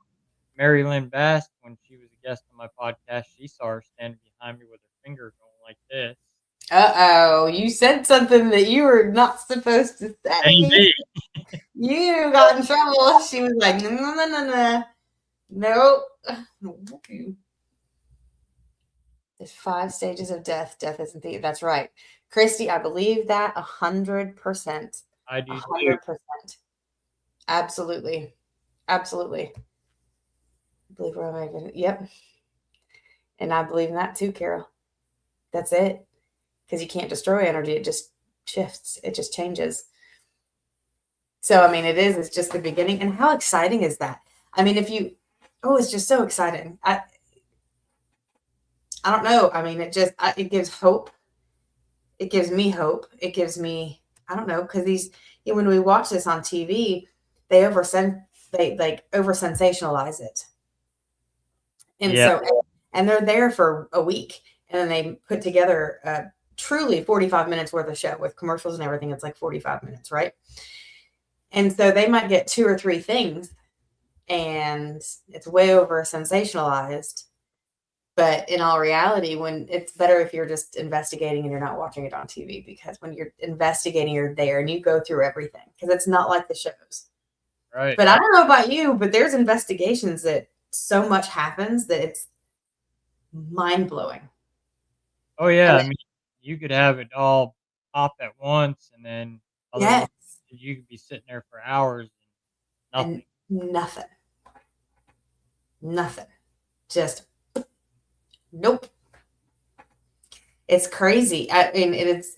Speaker 1: Mary Lynn Bass, when she was a guest on my podcast, she saw her standing behind me with her finger going like this.
Speaker 2: Uh-oh, you said something that you were not supposed to say.
Speaker 1: Maybe.
Speaker 2: You got in trouble. She was like, no, no, no, no, no. Nope. There's 5 stages of death. Death isn't the, that's right. Christy, I believe that 100%.
Speaker 1: I do too.
Speaker 2: 100%. Absolutely. Absolutely. I believe we're even, yep. And I believe in that too, Carol. That's it. Because you can't destroy energy. It just shifts. It just changes. So, I mean, it's just the beginning. And how exciting is that? I mean, it's just so exciting. I don't know. I mean, it gives hope. It gives me hope. It gives me, I don't know, because when we watch this on TV, they like over sensationalize it. And
Speaker 1: Yeah,
Speaker 2: so, and they're there for a week and then they put together truly 45 minutes worth of show with commercials and everything. It's like 45 minutes, right? And so they might get 2 or 3 things and it's way over sensationalized. But in all reality, when it's better if you're just investigating and you're not watching it on TV, because when you're investigating, you're there and you go through everything because it's not like the shows.
Speaker 1: right.
Speaker 2: But I don't know about you, but there's investigations that so much happens that it's mind blowing.
Speaker 1: Oh yeah, I mean, you could have it all pop at once, and then other
Speaker 2: Yes,
Speaker 1: ones you could be sitting there for hours and
Speaker 2: and
Speaker 1: nothing.
Speaker 2: nothing, nothing, just nope. It's crazy. I mean, it's.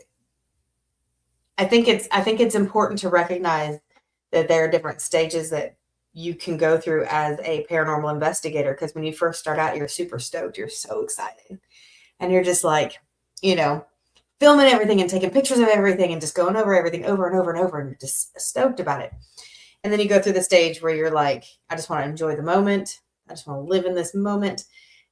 Speaker 2: I think it's important to recognize that there are different stages that you can go through as a paranormal investigator. Because when you first start out, you're super stoked. You're so excited, and you're just like, you know, filming everything and taking pictures of everything and just going over everything over and over and over, and you're just stoked about it. And then you go through the stage where you're like, I just want to enjoy the moment. I just want to live in this moment.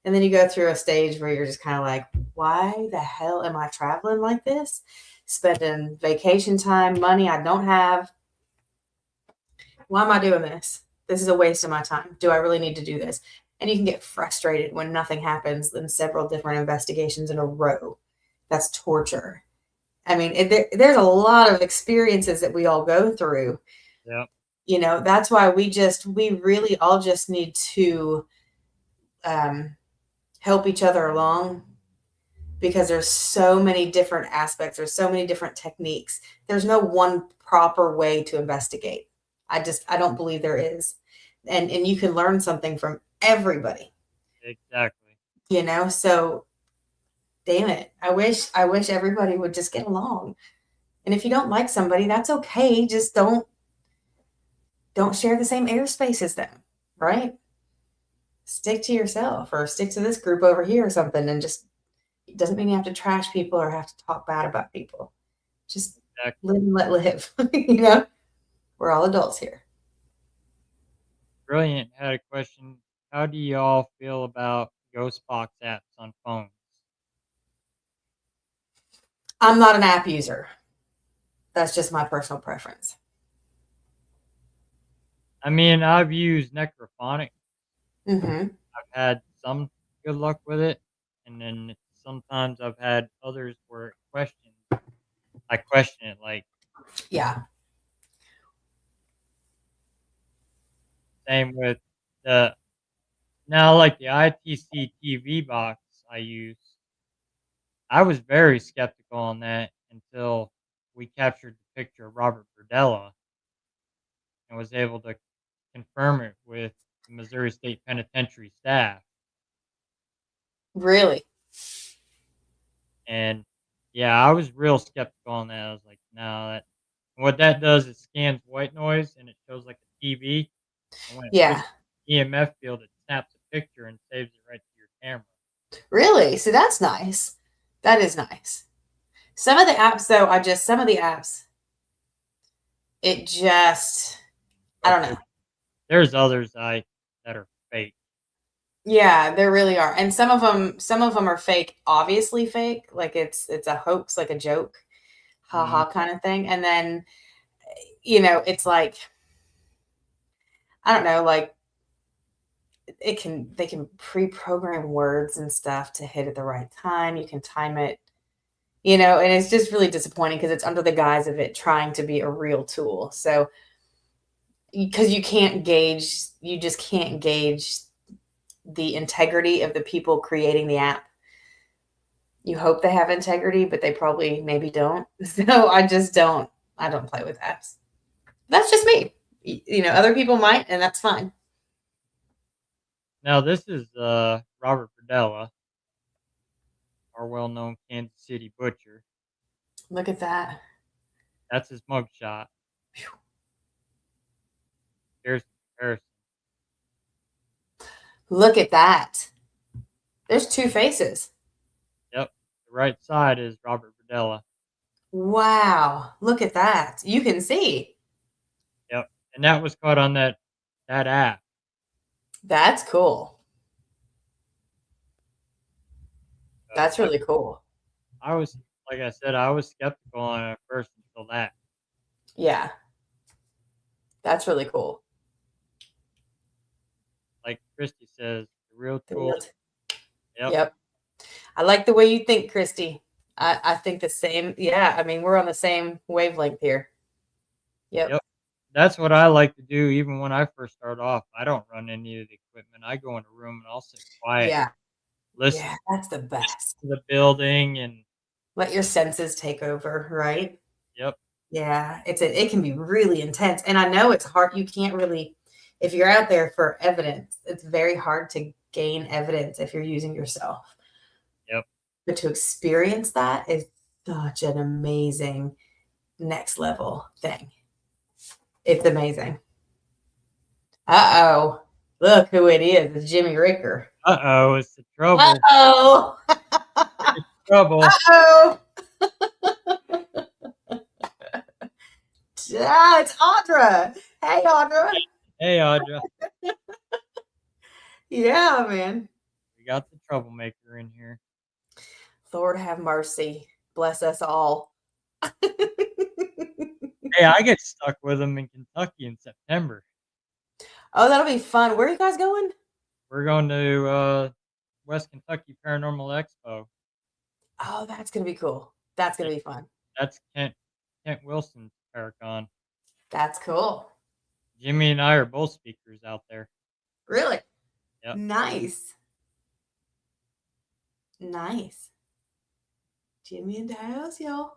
Speaker 2: And then you go through a stage where you're just kind of like, why the hell am I traveling like this? Spending vacation time, money I don't have. Why am I doing this? This is a waste of my time. Do I really need to do this? And you can get frustrated when nothing happens in several different investigations in a row. That's torture. I mean, there's a lot of experiences that we all go through.
Speaker 1: Yeah,
Speaker 2: That's why we really all just need to help each other along because there's so many different aspects. There's so many different techniques. There's no one proper way to investigate. I don't believe there is. And you can learn something from everybody,
Speaker 1: exactly.
Speaker 2: so damn it. I wish everybody would just get along. And if you don't like somebody, that's okay. Just don't share the same airspace as them, right? stick to yourself or stick to this group over here or something, and just it doesn't mean you have to trash people or have to talk bad about people. Just
Speaker 1: Exactly.
Speaker 2: live and let live. You know, we're all adults here.
Speaker 1: Brilliant had a question. How do y'all feel about ghost box apps on phones?
Speaker 2: I'm not an app user. That's just my personal preference.
Speaker 1: I mean, I've used Necrophonic.
Speaker 2: Hmm.
Speaker 1: I've had some good luck with it, and then sometimes I've had others where I question it. Like
Speaker 2: Yeah.
Speaker 1: same with the now, like the ITC TV box I use. I was very skeptical on that until we captured the picture of Robert Burdella and was able to confirm it with the Missouri State Penitentiary staff.
Speaker 2: Really?
Speaker 1: And yeah, I was real skeptical on that. I was like, no, that what that does is scans white noise and it shows like a TV. And when it
Speaker 2: Yeah.
Speaker 1: puts EMF field, it snaps a picture and saves it right to your camera.
Speaker 2: Really? So that's nice. That is nice. Some of the apps, though, some of the apps, it just, I
Speaker 1: But
Speaker 2: don't know.
Speaker 1: there's others that are fake.
Speaker 2: Yeah, there really are. And some of them are fake, obviously fake, like it's a hoax, like a joke,
Speaker 1: Mm,
Speaker 2: haha kind of thing. And then, it's like, I don't know, like they can pre-program words and stuff to hit at the right time. You can time it, and it's just really disappointing because it's under the guise of it trying to be a real tool. So because you just can't gauge the integrity of the people creating the app. You hope they have integrity, but they probably maybe don't. So I don't play with apps. That's just me. Other people might, and that's fine.
Speaker 1: Now this is Robert Burdella, our well-known Kansas City butcher.
Speaker 2: Look at that.
Speaker 1: That's his mugshot. Here's the comparison.
Speaker 2: Look at that. There's two faces.
Speaker 1: Yep, the right side is Robert Burdella.
Speaker 2: Wow. Look at that. You can see.
Speaker 1: Yep, and that was caught on that app.
Speaker 2: That's cool.
Speaker 1: So
Speaker 2: That's really cool.
Speaker 1: I was like I said, I was skeptical on it at first until that.
Speaker 2: Yeah. That's really cool.
Speaker 1: Like Christy says, the real
Speaker 2: The
Speaker 1: tool.
Speaker 2: real
Speaker 1: Yep,
Speaker 2: Yep. I like the way you think, Christy. I think the same. Yeah. I mean, we're on the same wavelength here. Yep.
Speaker 1: yep. That's what I like to do. Even when I first start off, I don't run any of the equipment. I go in a room and I'll sit quiet,
Speaker 2: Yeah.
Speaker 1: listen,
Speaker 2: Yeah. That's the
Speaker 1: listen
Speaker 2: best.
Speaker 1: to the building, and
Speaker 2: Let your senses take over, right?
Speaker 1: yep,
Speaker 2: Yeah, it can be really intense, and I know it's hard. You can't really, if you're out there for evidence, it's very hard to gain evidence if you're using yourself.
Speaker 1: yep.
Speaker 2: But to experience that is such an amazing next level thing. It's amazing. Uh-oh. Look who it is. It's Jimmy Ricker.
Speaker 1: Uh-oh, it's the trouble.
Speaker 2: Uh-oh.
Speaker 1: Trouble.
Speaker 2: Uh-oh. Yeah, it's Audra. Hey, Audra.
Speaker 1: Hey, Audra,
Speaker 2: Yeah, man.
Speaker 1: we got the troublemaker in here.
Speaker 2: Lord have mercy. Bless us all.
Speaker 1: Hey, I get stuck with him in Kentucky in September.
Speaker 2: Oh, that'll be fun. Where are you guys going?
Speaker 1: We're going to West Kentucky Paranormal Expo.
Speaker 2: Oh, that's gonna be cool. That's
Speaker 1: Yeah,
Speaker 2: gonna be fun.
Speaker 1: that's Kent Wilson's Paracon.
Speaker 2: That's cool.
Speaker 1: Jimmy and I are both speakers out there.
Speaker 2: Really?
Speaker 1: Yep.
Speaker 2: Nice. Nice. Jimmy in the house, y'all.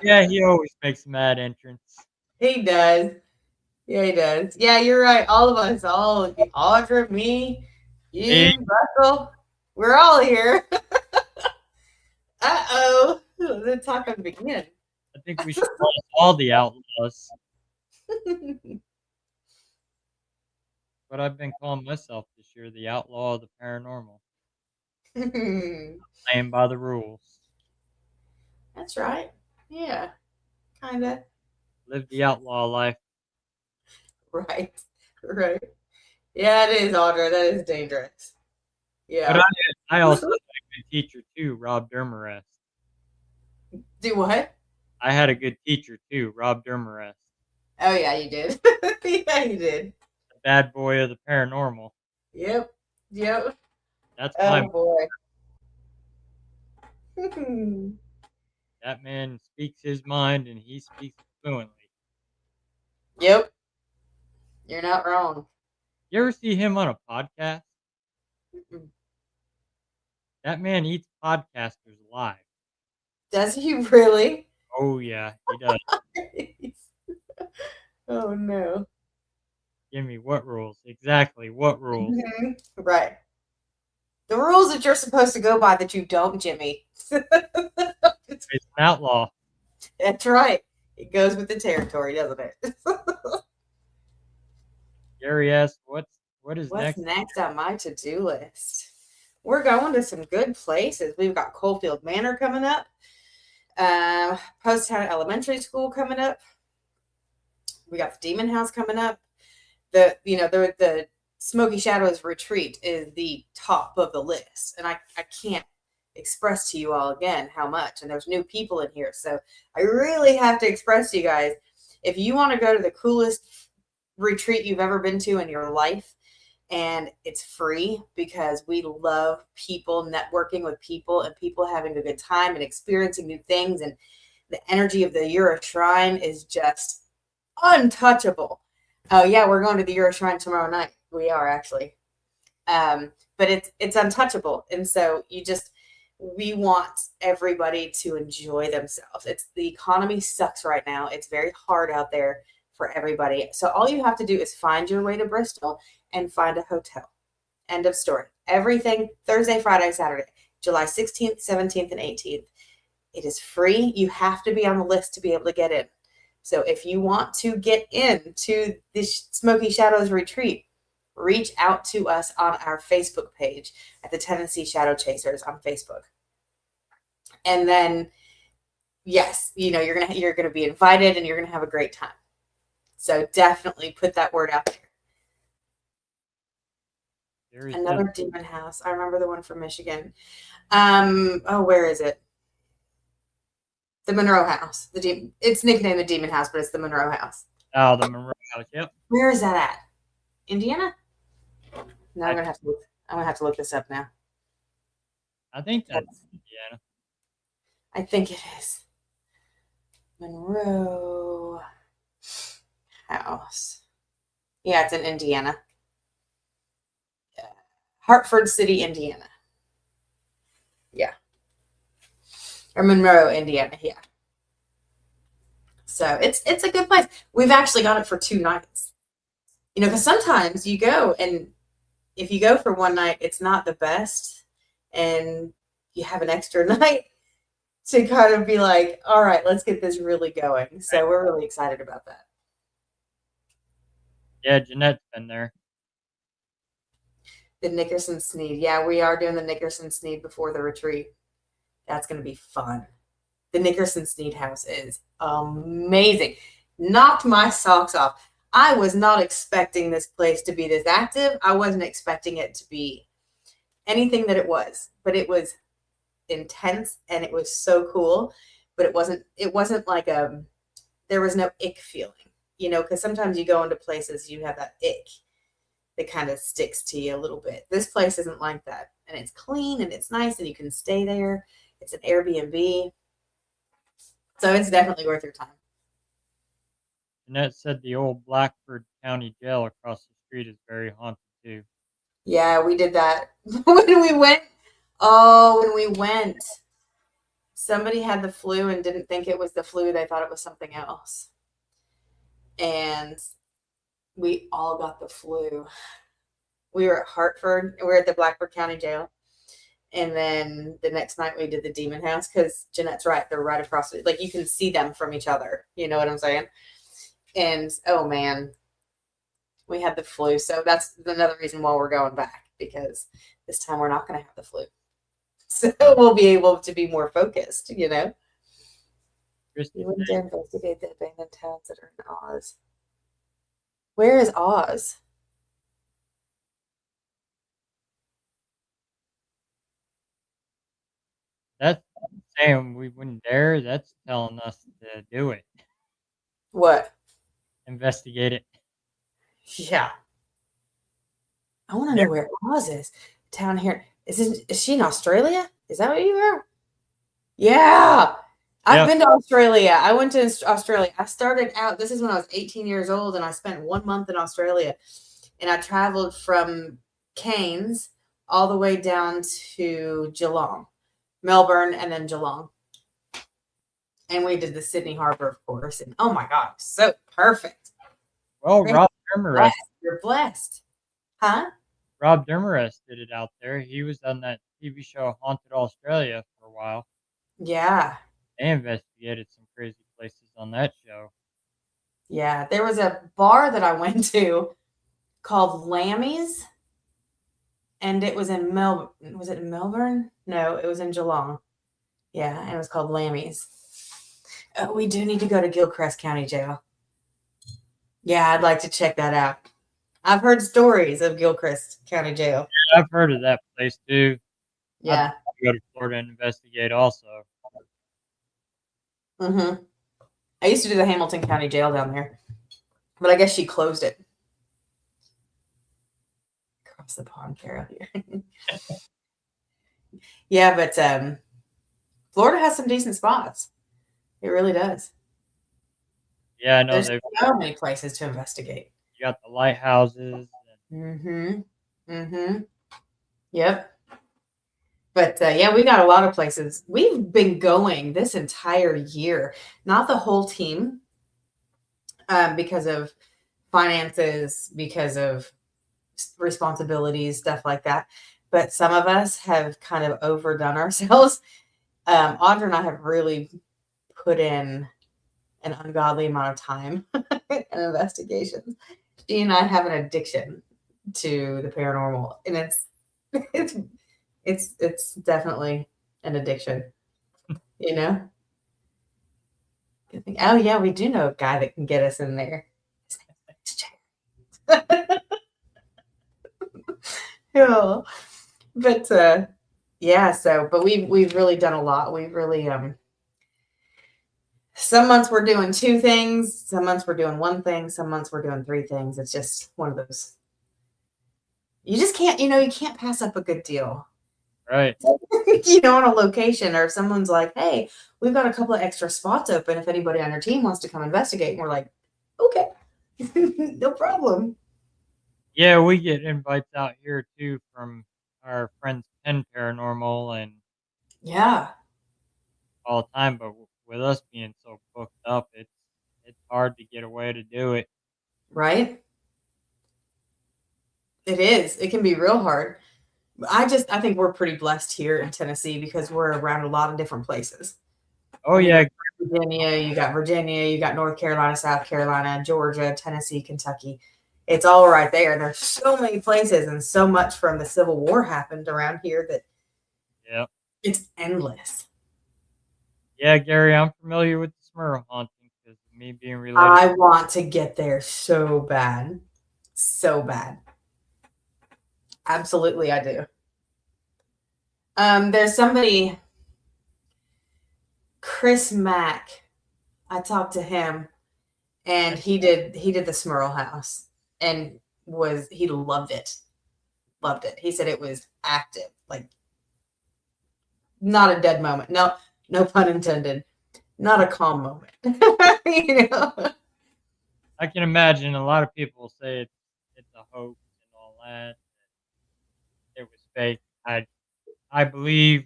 Speaker 1: Yeah, he always makes a mad entrance.
Speaker 2: He does. Yeah, he does. Yeah, you're right. All of us, all Audra, me,
Speaker 1: Hey,
Speaker 2: you, Russell, we're all here. Uh-oh. The talk on begin.
Speaker 1: I think we should call us all the Outlaws. what I've been calling myself this year, the outlaw of the paranormal. Playing by the rules.
Speaker 2: That's right. Yeah, kind of.
Speaker 1: Live the outlaw life.
Speaker 2: Right. Right. Yeah, it is, Audra. That is dangerous.
Speaker 1: But
Speaker 2: Yeah.
Speaker 1: I also had a good teacher too, Rob Dermarest.
Speaker 2: Do what?
Speaker 1: I had a good teacher too, Rob Dermarest.
Speaker 2: Oh, yeah, you did. Yeah, you did.
Speaker 1: The bad boy of the paranormal.
Speaker 2: Yep. Yep.
Speaker 1: That's my
Speaker 2: Oh, boy.
Speaker 1: that man speaks his mind and he speaks fluently.
Speaker 2: Yep. You're not wrong.
Speaker 1: You ever see him on a podcast?
Speaker 2: Mm-mm.
Speaker 1: That man eats podcasters alive.
Speaker 2: Does he really?
Speaker 1: Oh yeah, he does.
Speaker 2: Oh, no.
Speaker 1: Give me what rules? Exactly, what rules?
Speaker 2: Mhm. Right. The rules that you're supposed to go by that you don't, Jimmy.
Speaker 1: It's an outlaw.
Speaker 2: That's right. It goes with the territory, doesn't it?
Speaker 1: Gary asks, what is
Speaker 2: What's
Speaker 1: next?
Speaker 2: next on my to-do list? We're going to some good places. We've got Coalfield Manor coming up. Post Town Elementary School coming up. We got the Demon House coming up. The Smoky Shadows Retreat is the top of the list, and I can't express to you all again how much. And there's new people in here, so I really have to express to you guys, if you want to go to the coolest retreat you've ever been to in your life, and it's free because we love people, networking with people, and people having a good time and experiencing new things, and the energy of the Euro Shrine is just untouchable. Oh yeah, we're going to the Euro Shrine tomorrow night. We are actually, but it's untouchable, and so we want everybody to enjoy themselves. The economy sucks right now. It's very hard out there for everybody. So all you have to do is find your way to Bristol and find a hotel. End of story. Everything Thursday, Friday, Saturday, July 16th, 17th, and 18th. It is free. You have to be on the list to be able to get in. So if you want to get into this Smoky Shadows retreat, reach out to us on our Facebook page at the Tennessee Shadow Chasers on Facebook. And then, yes, you're gonna be invited and you're gonna have a great time. So definitely put that word out there. Another demon house. I remember the one from Michigan. Where is it? The Monroe House. It's nicknamed the Demon House, but it's the Monroe House.
Speaker 1: Oh, the Monroe House. Yep.
Speaker 2: Where is that at? Indiana? No, I'm gonna have to look this up now.
Speaker 1: I think that's Indiana.
Speaker 2: I think it is. Monroe House. Yeah, it's in Indiana. Hartford City, Indiana. Yeah. Or Monroe, Indiana. Yeah. So it's a good place. We've actually got it for 2 nights. Because sometimes you go, and if you go for 1 night, it's not the best, and you have an extra night to kind of be like, all right, let's get this really going. So we're really excited about that.
Speaker 1: Yeah, Jeanette's been there.
Speaker 2: The Nickerson Sneed. Yeah, we are doing the Nickerson Sneed before the retreat. That's going to be fun. The Nickerson Sneed house is amazing. Knocked my socks off. I was not expecting this place to be this active. I wasn't expecting it to be anything that it was, but it was intense and it was so cool. But it wasn't like there was no ick feeling, because sometimes you go into places, you have that ick that kind of sticks to you a little bit. This place isn't like that, and it's clean and it's nice and you can stay there. It's an Airbnb, so it's definitely worth your time.
Speaker 1: Jeanette said the old Blackford County Jail across the street is very haunted too.
Speaker 2: Yeah, we did that when we went. Oh, when we went, somebody had the flu and didn't think it was the flu. They thought it was something else. And we all got the flu. We were at Hartford. We were at the Blackford County Jail. And then the next night we did the Demon House, because Jeanette's right. They're right across. Like, you can see them from each other. You know what I'm saying? And, oh, man. We had the flu. So that's another reason why we're going back, because this time we're not going to have the flu. So we'll be able to be more focused, you know?
Speaker 1: Christy,
Speaker 2: You wouldn't dare investigate the abandoned towns that are in Oz. Where is Oz?
Speaker 1: that's saying we wouldn't dare. That's telling us to do it.
Speaker 2: What?
Speaker 1: Investigate it.
Speaker 2: Yeah. I want to know where Oz is. Town here. Is she in Australia? Is that what you are? Yeah. I've
Speaker 1: Yep.
Speaker 2: been to Australia. I went to Australia. I started out, this is when I was 18 years old, and I spent 1 month in Australia. And I traveled from Cairns all the way down to Geelong, Melbourne, and then Geelong. And we did the Sydney Harbor, of course. And oh my God, so perfect.
Speaker 1: Well,
Speaker 2: Great. You're blessed. Huh?
Speaker 1: Rob Demarest did it out there. He was on that TV show Haunted Australia for a while.
Speaker 2: Yeah.
Speaker 1: They investigated some crazy places on that show.
Speaker 2: Yeah. There was a bar that I went to called Lammy's, and it was in Melbourne. Was it in Melbourne? No, it was in Geelong. Yeah, and it was called Lammy's. We do need to go to Gilchrist County Jail. Yeah, I'd like to check that out. I've heard stories of Gilchrist County Jail.
Speaker 1: I've heard of that place too.
Speaker 2: Yeah.
Speaker 1: I'd go to Florida and investigate also.
Speaker 2: Mm-hmm. I used to do the Hamilton County Jail down there, but I guess she closed it. Across the pond, Carol. Here. Yeah, but Florida has some decent spots. It really does.
Speaker 1: Yeah, I know
Speaker 2: There's
Speaker 1: they've
Speaker 2: so many places to investigate.
Speaker 1: you got the lighthouses.
Speaker 2: Mm-hmm. Mm-hmm. Yep. But yeah, we got a lot of places. We've been going this entire year, not the whole team, because of finances, because of responsibilities, stuff like that. But some of us have kind of overdone ourselves. Audra and I have really put in an ungodly amount of time and investigations. She and I have an addiction to the paranormal, and it's definitely an addiction, you know. You think, oh yeah, we do know a guy that can get us in there. Yeah. But yeah, so but we've really done a lot. We've really some months we're doing 2 things, some months we're doing 1 thing, some months we're doing 3 things. It's just one of those. You just can't, you can't pass up a good deal.
Speaker 1: Right.
Speaker 2: On a location, or if someone's like, hey, we've got a couple of extra spots open if anybody on your team wants to come investigate. And we're like, okay, no problem.
Speaker 1: Yeah, we get invites out here too from our friends Penn Paranormal and
Speaker 2: Yeah.
Speaker 1: all the time, but with us being so booked up, it's hard to get away to do it.
Speaker 2: Right. It is. It can be real hard. I think we're pretty blessed here in Tennessee because we're around a lot of different places.
Speaker 1: Oh yeah,
Speaker 2: Virginia, you got North Carolina, South Carolina, Georgia, Tennessee, Kentucky. It's all right there. There's so many places, and so much from the Civil War happened around here that
Speaker 1: yeah,
Speaker 2: it's endless.
Speaker 1: yeah, Gary, I'm familiar with the Smurl haunting because me being related.
Speaker 2: I want to get there so bad. So bad. Absolutely, I do. There's somebody, Chris Mack. I talked to him, and he did the Smurl house, and he loved it. Loved it. He said it was active, like not a dead moment. No pun intended. Not a calm moment.
Speaker 1: I can imagine a lot of people say it's a hoax and all that. It was fake. I believe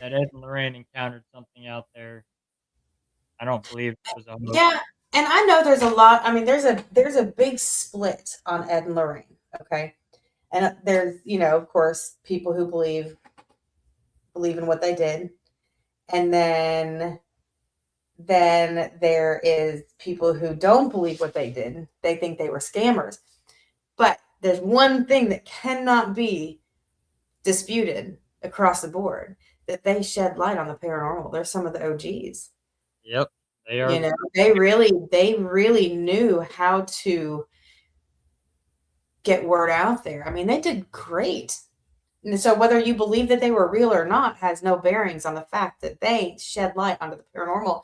Speaker 1: that Ed and Lorraine encountered something out there. I don't believe it was a hoax.
Speaker 2: Yeah, and I know there's a lot. I mean, there's a big split on Ed and Lorraine. Okay, and there's of course people who believe in what they did, and then there is people who don't believe what they did. They think they were scammers. But there's one thing that cannot be disputed across the board, that they shed light on the paranormal. They're some of the OGs.
Speaker 1: Yep, they are
Speaker 2: You
Speaker 1: the
Speaker 2: know, they really knew how to get word out there. I mean, they did great. And so whether you believe that they were real or not has no bearings on the fact that they shed light onto the paranormal,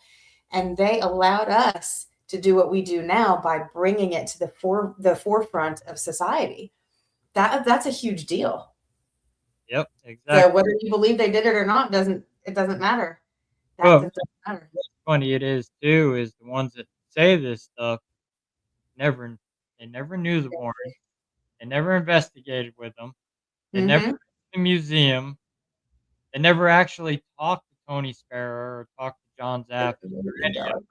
Speaker 2: and they allowed us to do what we do now by bringing it to the forefront of society. That's a huge deal.
Speaker 1: Yep,
Speaker 2: So
Speaker 1: exactly.
Speaker 2: whether you believe they did it or not doesn't matter. That
Speaker 1: But
Speaker 2: doesn't matter.
Speaker 1: what's funny it is too is the ones that say this stuff never they never knew the warrant. They never investigated with them. They never
Speaker 2: Mm-hmm.
Speaker 1: went to the museum. They never actually talked to Tony Sparrow or talked to John Zapp or
Speaker 2: $1 million.
Speaker 1: any of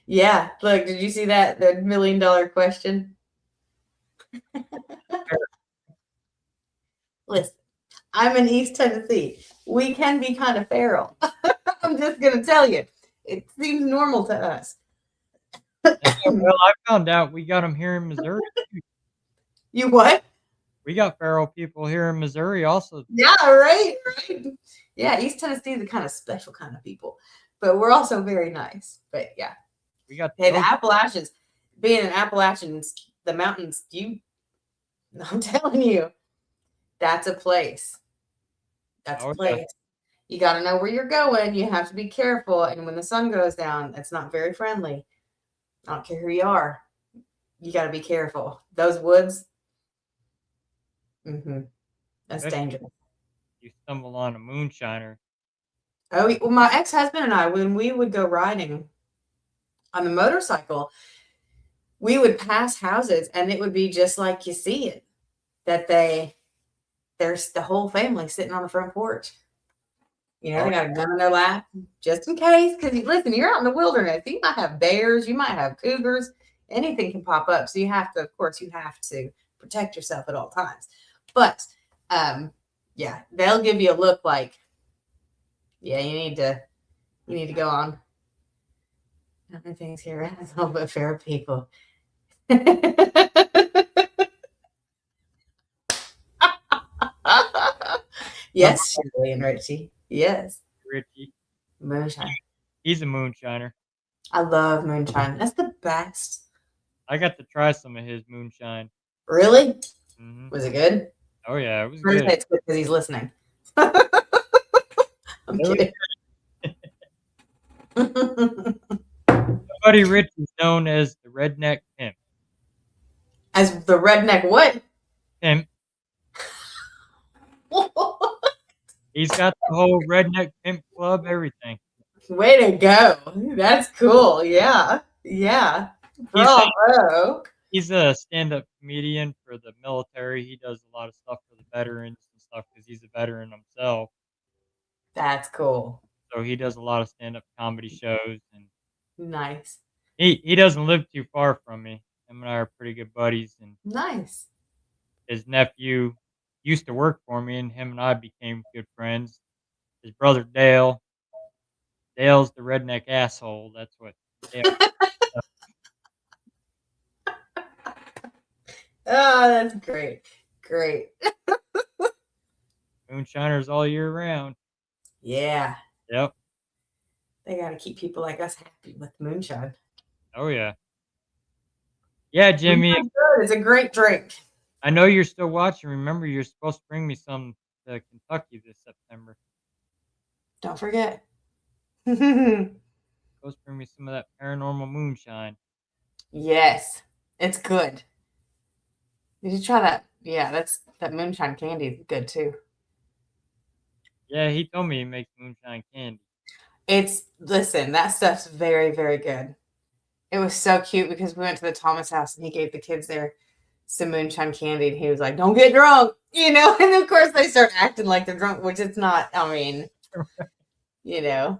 Speaker 2: Yeah, look, did you see that? The $1 million question?
Speaker 1: them.
Speaker 2: Listen, I'm in East Tennessee. We can be kind of feral. I'm just going to tell you. It seems normal to us.
Speaker 1: Well, I found out we got them here in Missouri.
Speaker 2: You what?
Speaker 1: We got feral people here in Missouri also.
Speaker 2: Yeah, right, right. Yeah, East Tennessee is a kind of special kind of people, but we're also very nice. But yeah,
Speaker 1: We got
Speaker 2: hey,
Speaker 1: the
Speaker 2: the
Speaker 1: OG.
Speaker 2: Appalachians, being an Appalachians, the mountains, I'm telling you, that's a place. That's a
Speaker 1: Oh, yeah.
Speaker 2: place. You got to know where you're going. You have to be careful. And when the sun goes down, it's not very friendly. I don't care who you are. You got to be careful. Those woods, that's
Speaker 1: Especially
Speaker 2: dangerous.
Speaker 1: if you stumble on a moonshiner.
Speaker 2: Oh, well, my ex-husband and I, when we would go riding on the motorcycle, we would pass houses and it would be just like you see it, that there's the whole family sitting on the front porch. You know,
Speaker 1: Oh,
Speaker 2: they got a gun in their lap just in case. Because listen, you're out in the wilderness. You might have bears, you might have cougars, anything can pop up. So you have to, of course, you have to protect yourself at all times. But yeah, they'll give you a look like, yeah, you need to go on. Nothing things here as all but fair people.
Speaker 1: number
Speaker 2: Yes, Shirley and Richie. Yes,
Speaker 1: Richie.
Speaker 2: moonshine.
Speaker 1: He's a moonshiner.
Speaker 2: I love moonshine. That's the best.
Speaker 1: I got to try some of his moonshine.
Speaker 2: Really?
Speaker 1: Mhm.
Speaker 2: Was it good?
Speaker 1: Oh, yeah, it was
Speaker 2: I'm gonna
Speaker 1: good.
Speaker 2: say it's good because he's listening. I'm
Speaker 1: It was
Speaker 2: kidding.
Speaker 1: Buddy Rich is known as the redneck pimp.
Speaker 2: As the redneck what?
Speaker 1: Pimp. He's got the whole redneck pimp club, everything.
Speaker 2: Way to go. That's cool. Yeah. Yeah.
Speaker 1: He's a
Speaker 2: Bravo.
Speaker 1: he's a stand-up comedian for the military. He does a lot of stuff for the veterans and stuff because he's a veteran himself.
Speaker 2: That's cool.
Speaker 1: So he does a lot of stand-up comedy shows, and
Speaker 2: Nice.
Speaker 1: he doesn't live too far from me. Him and I are pretty good buddies, and
Speaker 2: Nice.
Speaker 1: his nephew used to work for me, and him and I became good friends. His brother Dale's the redneck asshole. That's what Dale.
Speaker 2: Oh, that's great. Great.
Speaker 1: Moonshiners all year round.
Speaker 2: Yeah.
Speaker 1: Yep.
Speaker 2: They got to keep people like us happy with moonshine.
Speaker 1: Oh yeah. Yeah, Jimmy.
Speaker 2: Moonshine's good. It's a great drink.
Speaker 1: I know you're still watching. Remember, you're supposed to bring me some to Kentucky this September.
Speaker 2: Don't forget. Yes.
Speaker 1: Supposed to bring me some of that paranormal moonshine.
Speaker 2: It's good. Did you try that? Yeah, that moonshine candy is good too.
Speaker 1: Yeah, he told me he makes moonshine candy.
Speaker 2: Listen, that stuff's very, very good. It was so cute because we went to the Thomas house and he gave the kids there some moonshine candy and he was like, "Don't get drunk," and of course they start acting like they're drunk, which it's not. I mean,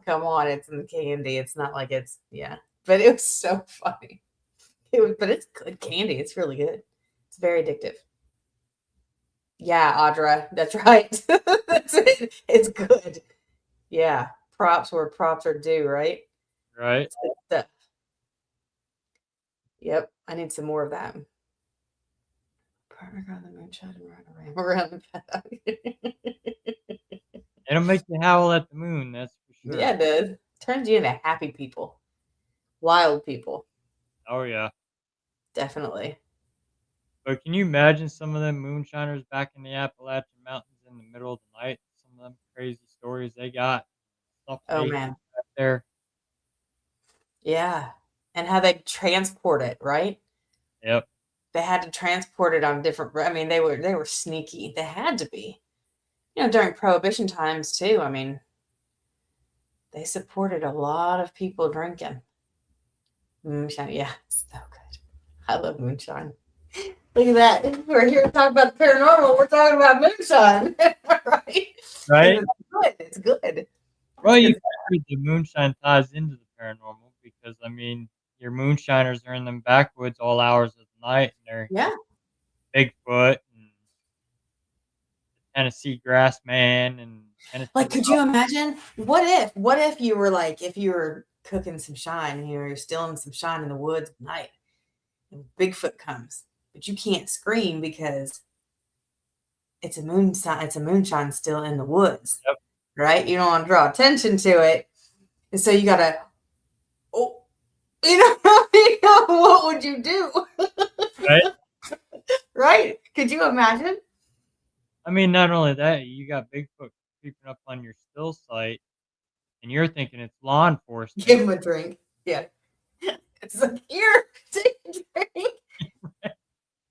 Speaker 2: come on, it's in the candy. It's not like yeah. But it was so funny. But it's good candy. It's really good. It's very addictive. Yeah, Audra, that's right. That's it. It's good. Yeah, props where props are due, right?
Speaker 1: Right?
Speaker 2: It's good stuff. Yep, I need some more of that. Partner got the moonshine and run around the
Speaker 1: It'll make you howl at the moon, that's for
Speaker 2: Yeah,
Speaker 1: sure.
Speaker 2: it does. Turns you into happy people, wild people,
Speaker 1: Oh, yeah.
Speaker 2: definitely.
Speaker 1: But can you imagine some of them moonshiners back in the Appalachian Mountains in the middle of the night? Some of them crazy stories they got, stuff
Speaker 2: Oh
Speaker 1: they hear
Speaker 2: man,
Speaker 1: back there.
Speaker 2: yeah, and how they transport it, right?
Speaker 1: Yep,
Speaker 2: They had to transport it on different. I mean, they were sneaky. They had to be. During Prohibition times too. I mean, they supported a lot of people drinking moonshine. Yeah, it's so good. I love moonshine. Look at that. We're here to talk about the paranormal. We're talking about moonshine, right?
Speaker 1: right?
Speaker 2: Because it's good. It's good.
Speaker 1: Well,
Speaker 2: It's
Speaker 1: you
Speaker 2: good.
Speaker 1: figure the moonshine ties into the paranormal because, I mean, your moonshiners are in them backwoods all hours of the night, and they're
Speaker 2: Yeah.
Speaker 1: Bigfoot and Tennessee Grass Man and
Speaker 2: Like,
Speaker 1: Tennessee
Speaker 2: could you imagine? What if you were like, if you were cooking some shine, you're stealing some shine in the woods at night, and Bigfoot comes, but you can't scream because it's a moonshine still in the woods,
Speaker 1: Yep,
Speaker 2: right? You don't want to draw attention to it. And so you gotta, oh, you know, what would you do?
Speaker 1: right?
Speaker 2: Right? Could you imagine?
Speaker 1: I mean, not only that, you got Bigfoot creeping up on your still site, and you're thinking it's law
Speaker 2: Give
Speaker 1: enforcement,
Speaker 2: him a drink. Yeah. It's like, here, take a drink.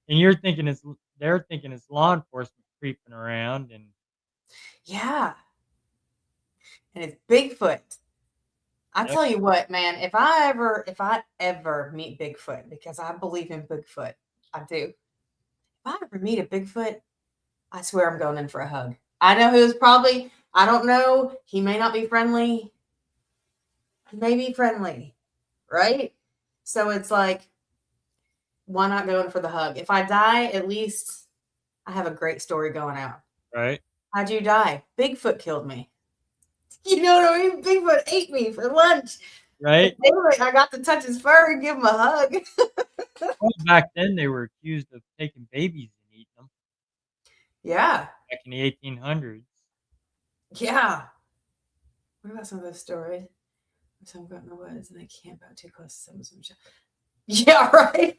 Speaker 1: and you're thinking they're thinking it's law enforcement creeping around, and
Speaker 2: Yeah. And it's Bigfoot. I
Speaker 1: yep,
Speaker 2: tell you what, man, if I ever meet Bigfoot, because I believe in Bigfoot, I do. If I ever meet a Bigfoot, I swear I'm going in for a hug. I know who's probably, I don't know, he may not be friendly. He may be friendly, right? So it's like, why not go in for the hug? If I die, at least I have a great story going out.
Speaker 1: right,
Speaker 2: How'd you die? Bigfoot killed me. You know what I mean? Bigfoot ate me for lunch.
Speaker 1: right.
Speaker 2: Anyway, I got to touch his fur and give him a hug.
Speaker 1: Well, back then they were accused of taking babies and eating them
Speaker 2: Yeah.
Speaker 1: back in the 1800s.
Speaker 2: Yeah. What about some of those stories? Some got in the woods and they camp out too close to someone's moonshine. Yeah, right.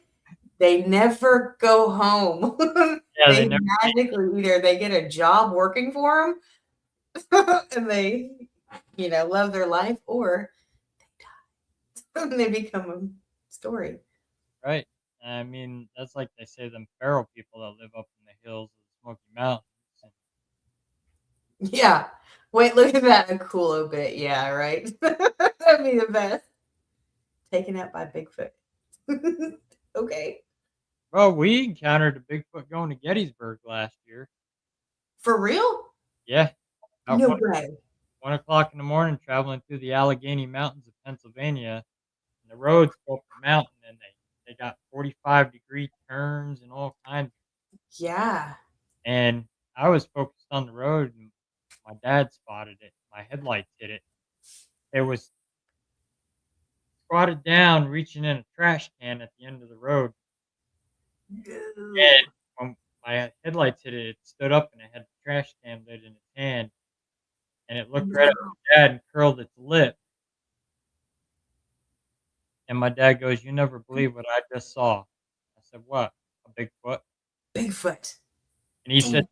Speaker 2: They never go home.
Speaker 1: Yeah, they
Speaker 2: They
Speaker 1: never.
Speaker 2: magically either they get a job working for them and they, love their life, or they become a story.
Speaker 1: Right. I mean, that's like they say them feral people that live up in the hills of the Smoky Mountains. And
Speaker 2: Yeah. Wait, look at that. A cool obit. Yeah, right. That'd be the best. Taken out by Bigfoot. Okay.
Speaker 1: well, we encountered a Bigfoot going to Gettysburg last year.
Speaker 2: For real?
Speaker 1: Yeah, about
Speaker 2: No way.
Speaker 1: 1 o'clock in the morning, traveling through the Allegheny Mountains of Pennsylvania. And the roads go up the mountain, and they got 45-degree turns and all kinds.
Speaker 2: Yeah.
Speaker 1: And I was focused on the road, and my dad spotted it. My headlights hit it. It was squatted down, reaching in a trash can at the end of the road. And
Speaker 2: No.
Speaker 1: when my headlights hit it, it stood up and it had the trash can lid in its hand. And it looked right at
Speaker 2: No.
Speaker 1: my dad and curled its lip. And my dad goes, "You never believe what I just saw." I said, "What? A Bigfoot?"
Speaker 2: Bigfoot.
Speaker 1: And he said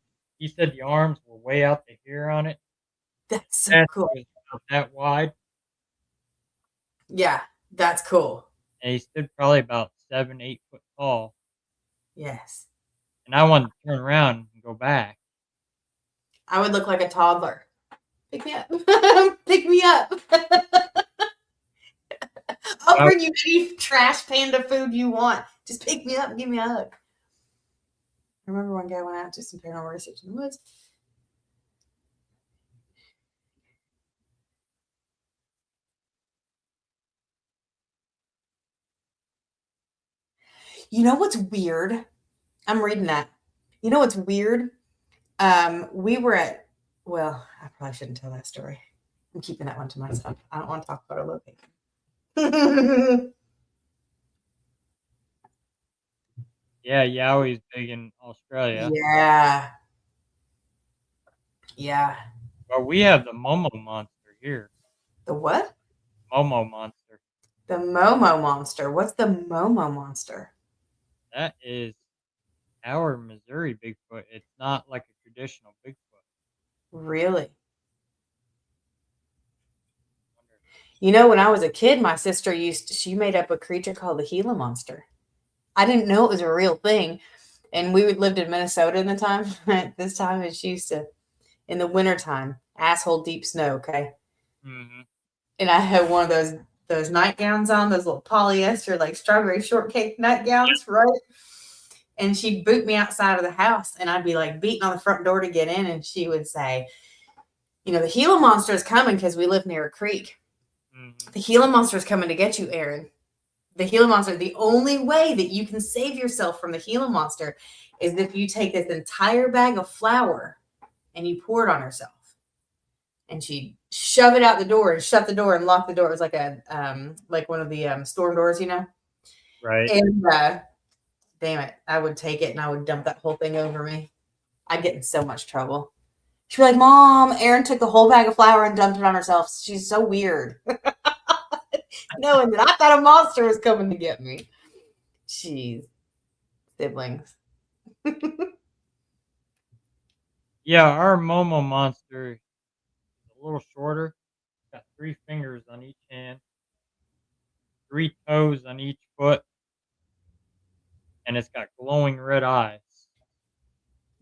Speaker 2: Damn.
Speaker 1: the arms were way out to here on it.
Speaker 2: That's so
Speaker 1: Chest
Speaker 2: cool.
Speaker 1: was about that wide,
Speaker 2: Yeah. That's cool.
Speaker 1: and he stood probably about 7, 8 foot tall.
Speaker 2: Yes.
Speaker 1: And I wanted to turn around and go back.
Speaker 2: I would look like a toddler. Pick me up. Pick me up. I'll
Speaker 1: I
Speaker 2: bring you any trash panda food you want. Just pick me up and give me a hug. I remember one guy went out to some paranormal research in the woods. You know what's weird? I'm reading that. You know what's weird? We were at, well, I probably shouldn't tell that story. I'm keeping that one to myself. I don't want to talk about our location.
Speaker 1: yeah, Yeah, Yowie's big in Australia.
Speaker 2: Yeah. Yeah.
Speaker 1: Well, we have the Momo monster here.
Speaker 2: The what?
Speaker 1: Momo monster.
Speaker 2: The Momo monster. What's the Momo monster?
Speaker 1: That is our Missouri Bigfoot. It's not like a traditional Bigfoot.
Speaker 2: Really?
Speaker 1: Wonder-
Speaker 2: You know, when I was a kid, my sister she made up a creature called the Gila monster. I didn't know it was a real thing. And we lived in Minnesota in the time at this time, and she used to in the wintertime, asshole deep snow, okay?
Speaker 1: Mhm.
Speaker 2: And I had one of those nightgowns on, those little polyester like strawberry shortcake nightgowns, right? And she'd boot me outside of the house, and I'd be like beating on the front door to get in, and she would say, "You know, the Gila monster is coming because we live near a creek.
Speaker 1: Mhm.
Speaker 2: The Gila monster is coming to get you, Aaron. The Gila monster. The only way that you can save yourself from the Gila monster is if you take this entire bag of flour and you pour it on yourself." And she'd shove it out the door and shut the door and lock the door. It was like a like one of the storm doors, you know.
Speaker 1: Right.
Speaker 2: And damn it, I would take it and I would dump that whole thing over me. I'd get in so much trouble. She'd be like, "Mom, Erin took the whole bag of flour and dumped it on herself. She's so weird." Knowing that I thought a monster was coming to get me. Jeez, siblings.
Speaker 1: Yeah, our Momo monster is a little shorter. Got 3 fingers on each hand, 3 toes on each foot, and it's got glowing red eyes.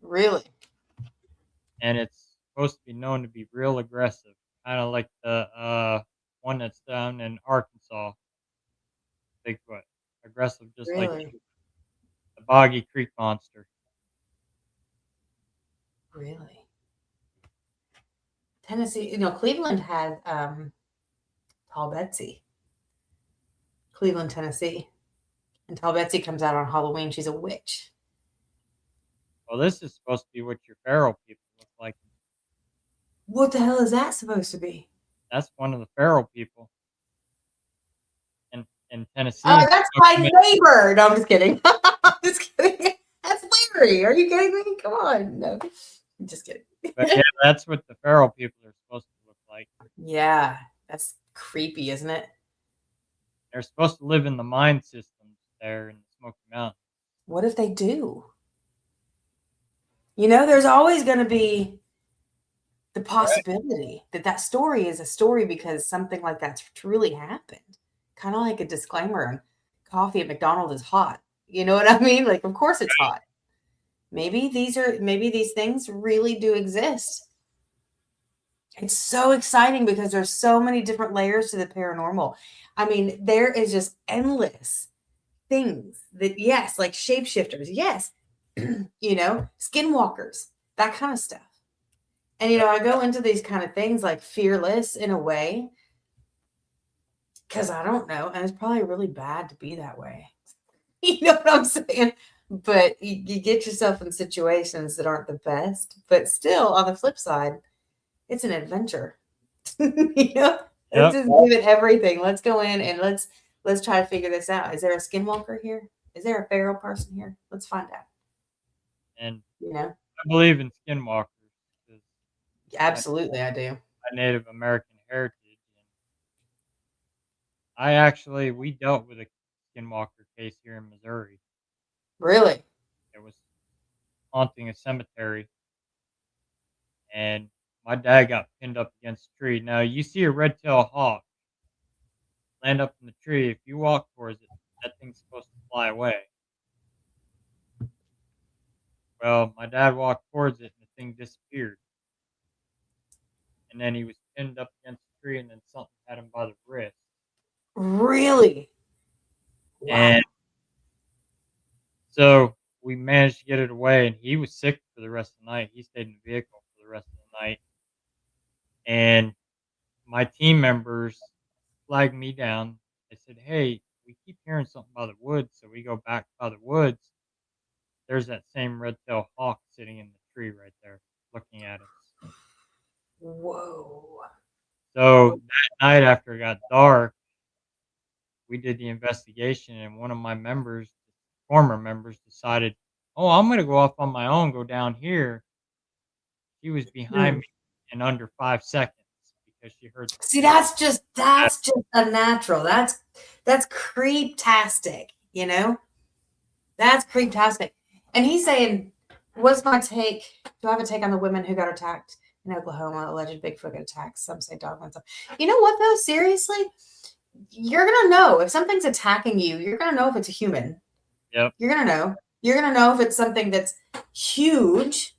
Speaker 2: Really?
Speaker 1: And it's supposed to be known to be real aggressive, kinda like the, one that's down in Arkansas, Bigfoot. Aggressive just like
Speaker 2: Really?
Speaker 1: the Boggy Creek monster.
Speaker 2: Really? Tennessee, you know, Cleveland had Tall Betsy. Cleveland, Tennessee. And Tall Betsy comes out on Halloween. She's a witch.
Speaker 1: Well, this is supposed to be what your feral people look like.
Speaker 2: What the hell is that supposed to be?
Speaker 1: That's one of the feral people in Tennessee,
Speaker 2: Oh,
Speaker 1: and
Speaker 2: that's
Speaker 1: they
Speaker 2: my
Speaker 1: document.
Speaker 2: neighbor. No, I'm just kidding. I'm just kidding. That's Larry. Are you kidding me? Come on. No, I'm just kidding.
Speaker 1: But, yeah, that's what the feral people are supposed to look like.
Speaker 2: Yeah, that's creepy, isn't it?
Speaker 1: They're supposed to live in the mine systems there in the Smoky Mountains.
Speaker 2: What if they do? You know, there's always going to be the
Speaker 1: Right.
Speaker 2: possibility that that story is a story because something like that's truly happened. Kind of like a disclaimer: coffee at McDonald's is hot. You know what I mean? Like, of course it's hot. Maybe these things really do exist. It's so exciting because there's so many different layers to the paranormal. I mean, there is just endless things that, yes, like shapeshifters, yes, you know, skinwalkers, that kind of stuff. And you
Speaker 1: Yep,
Speaker 2: know, I go into these kind of things like fearless in a way because I don't know, and it's probably really bad to be that way. You know what I'm saying? But you get yourself in situations that aren't the best, but still, on the flip side, it's an adventure. You know, let's
Speaker 1: yep,
Speaker 2: just give it everything. Let's go in and let's try to figure this out. Is there a skinwalker here? Is there a feral person here? Let's find out.
Speaker 1: and
Speaker 2: You know,
Speaker 1: I believe in skinwalkers because my
Speaker 2: absolutely, I do.
Speaker 1: my Native American heritage, and we dealt with a skinwalker case here in Missouri.
Speaker 2: Really,
Speaker 1: It was haunting a cemetery, and my dad got pinned up against a tree. Now, you see a red-tailed hawk land up in the tree, if you walk towards it, that thing's supposed to fly away. Well, my dad walked towards it, and the thing disappeared, and then he was pinned up against the tree, and then something had him by the wrist,
Speaker 2: really.
Speaker 1: and
Speaker 2: Wow.
Speaker 1: so we managed to get it away, and he was sick for the rest of the night. He stayed in the vehicle for the rest of the night, and my team members flagged me down. They said, "Hey, we keep hearing something by the woods," so we go back by the woods. There's that same red-tailed hawk sitting in the tree right there looking at us.
Speaker 2: Whoa.
Speaker 1: So that night after it got dark, we did the investigation, and one of my members former members decided, "Oh, I'm gonna go off on my own, go down here." She was behind
Speaker 2: Mm.
Speaker 1: me in under 5 seconds because she heard the
Speaker 2: See,
Speaker 1: sound.
Speaker 2: that's just unnatural. That's creep-tastic, you know? That's creep-tastic. And he's saying, what's my take? Do I have a take on the women who got attacked in Oklahoma, alleged Bigfoot attacks? Some say dogmen. You know what though? Seriously, you're gonna know if something's attacking you. You're gonna know if it's a human.
Speaker 1: Yep.
Speaker 2: You're gonna know. You're gonna know if it's something that's huge.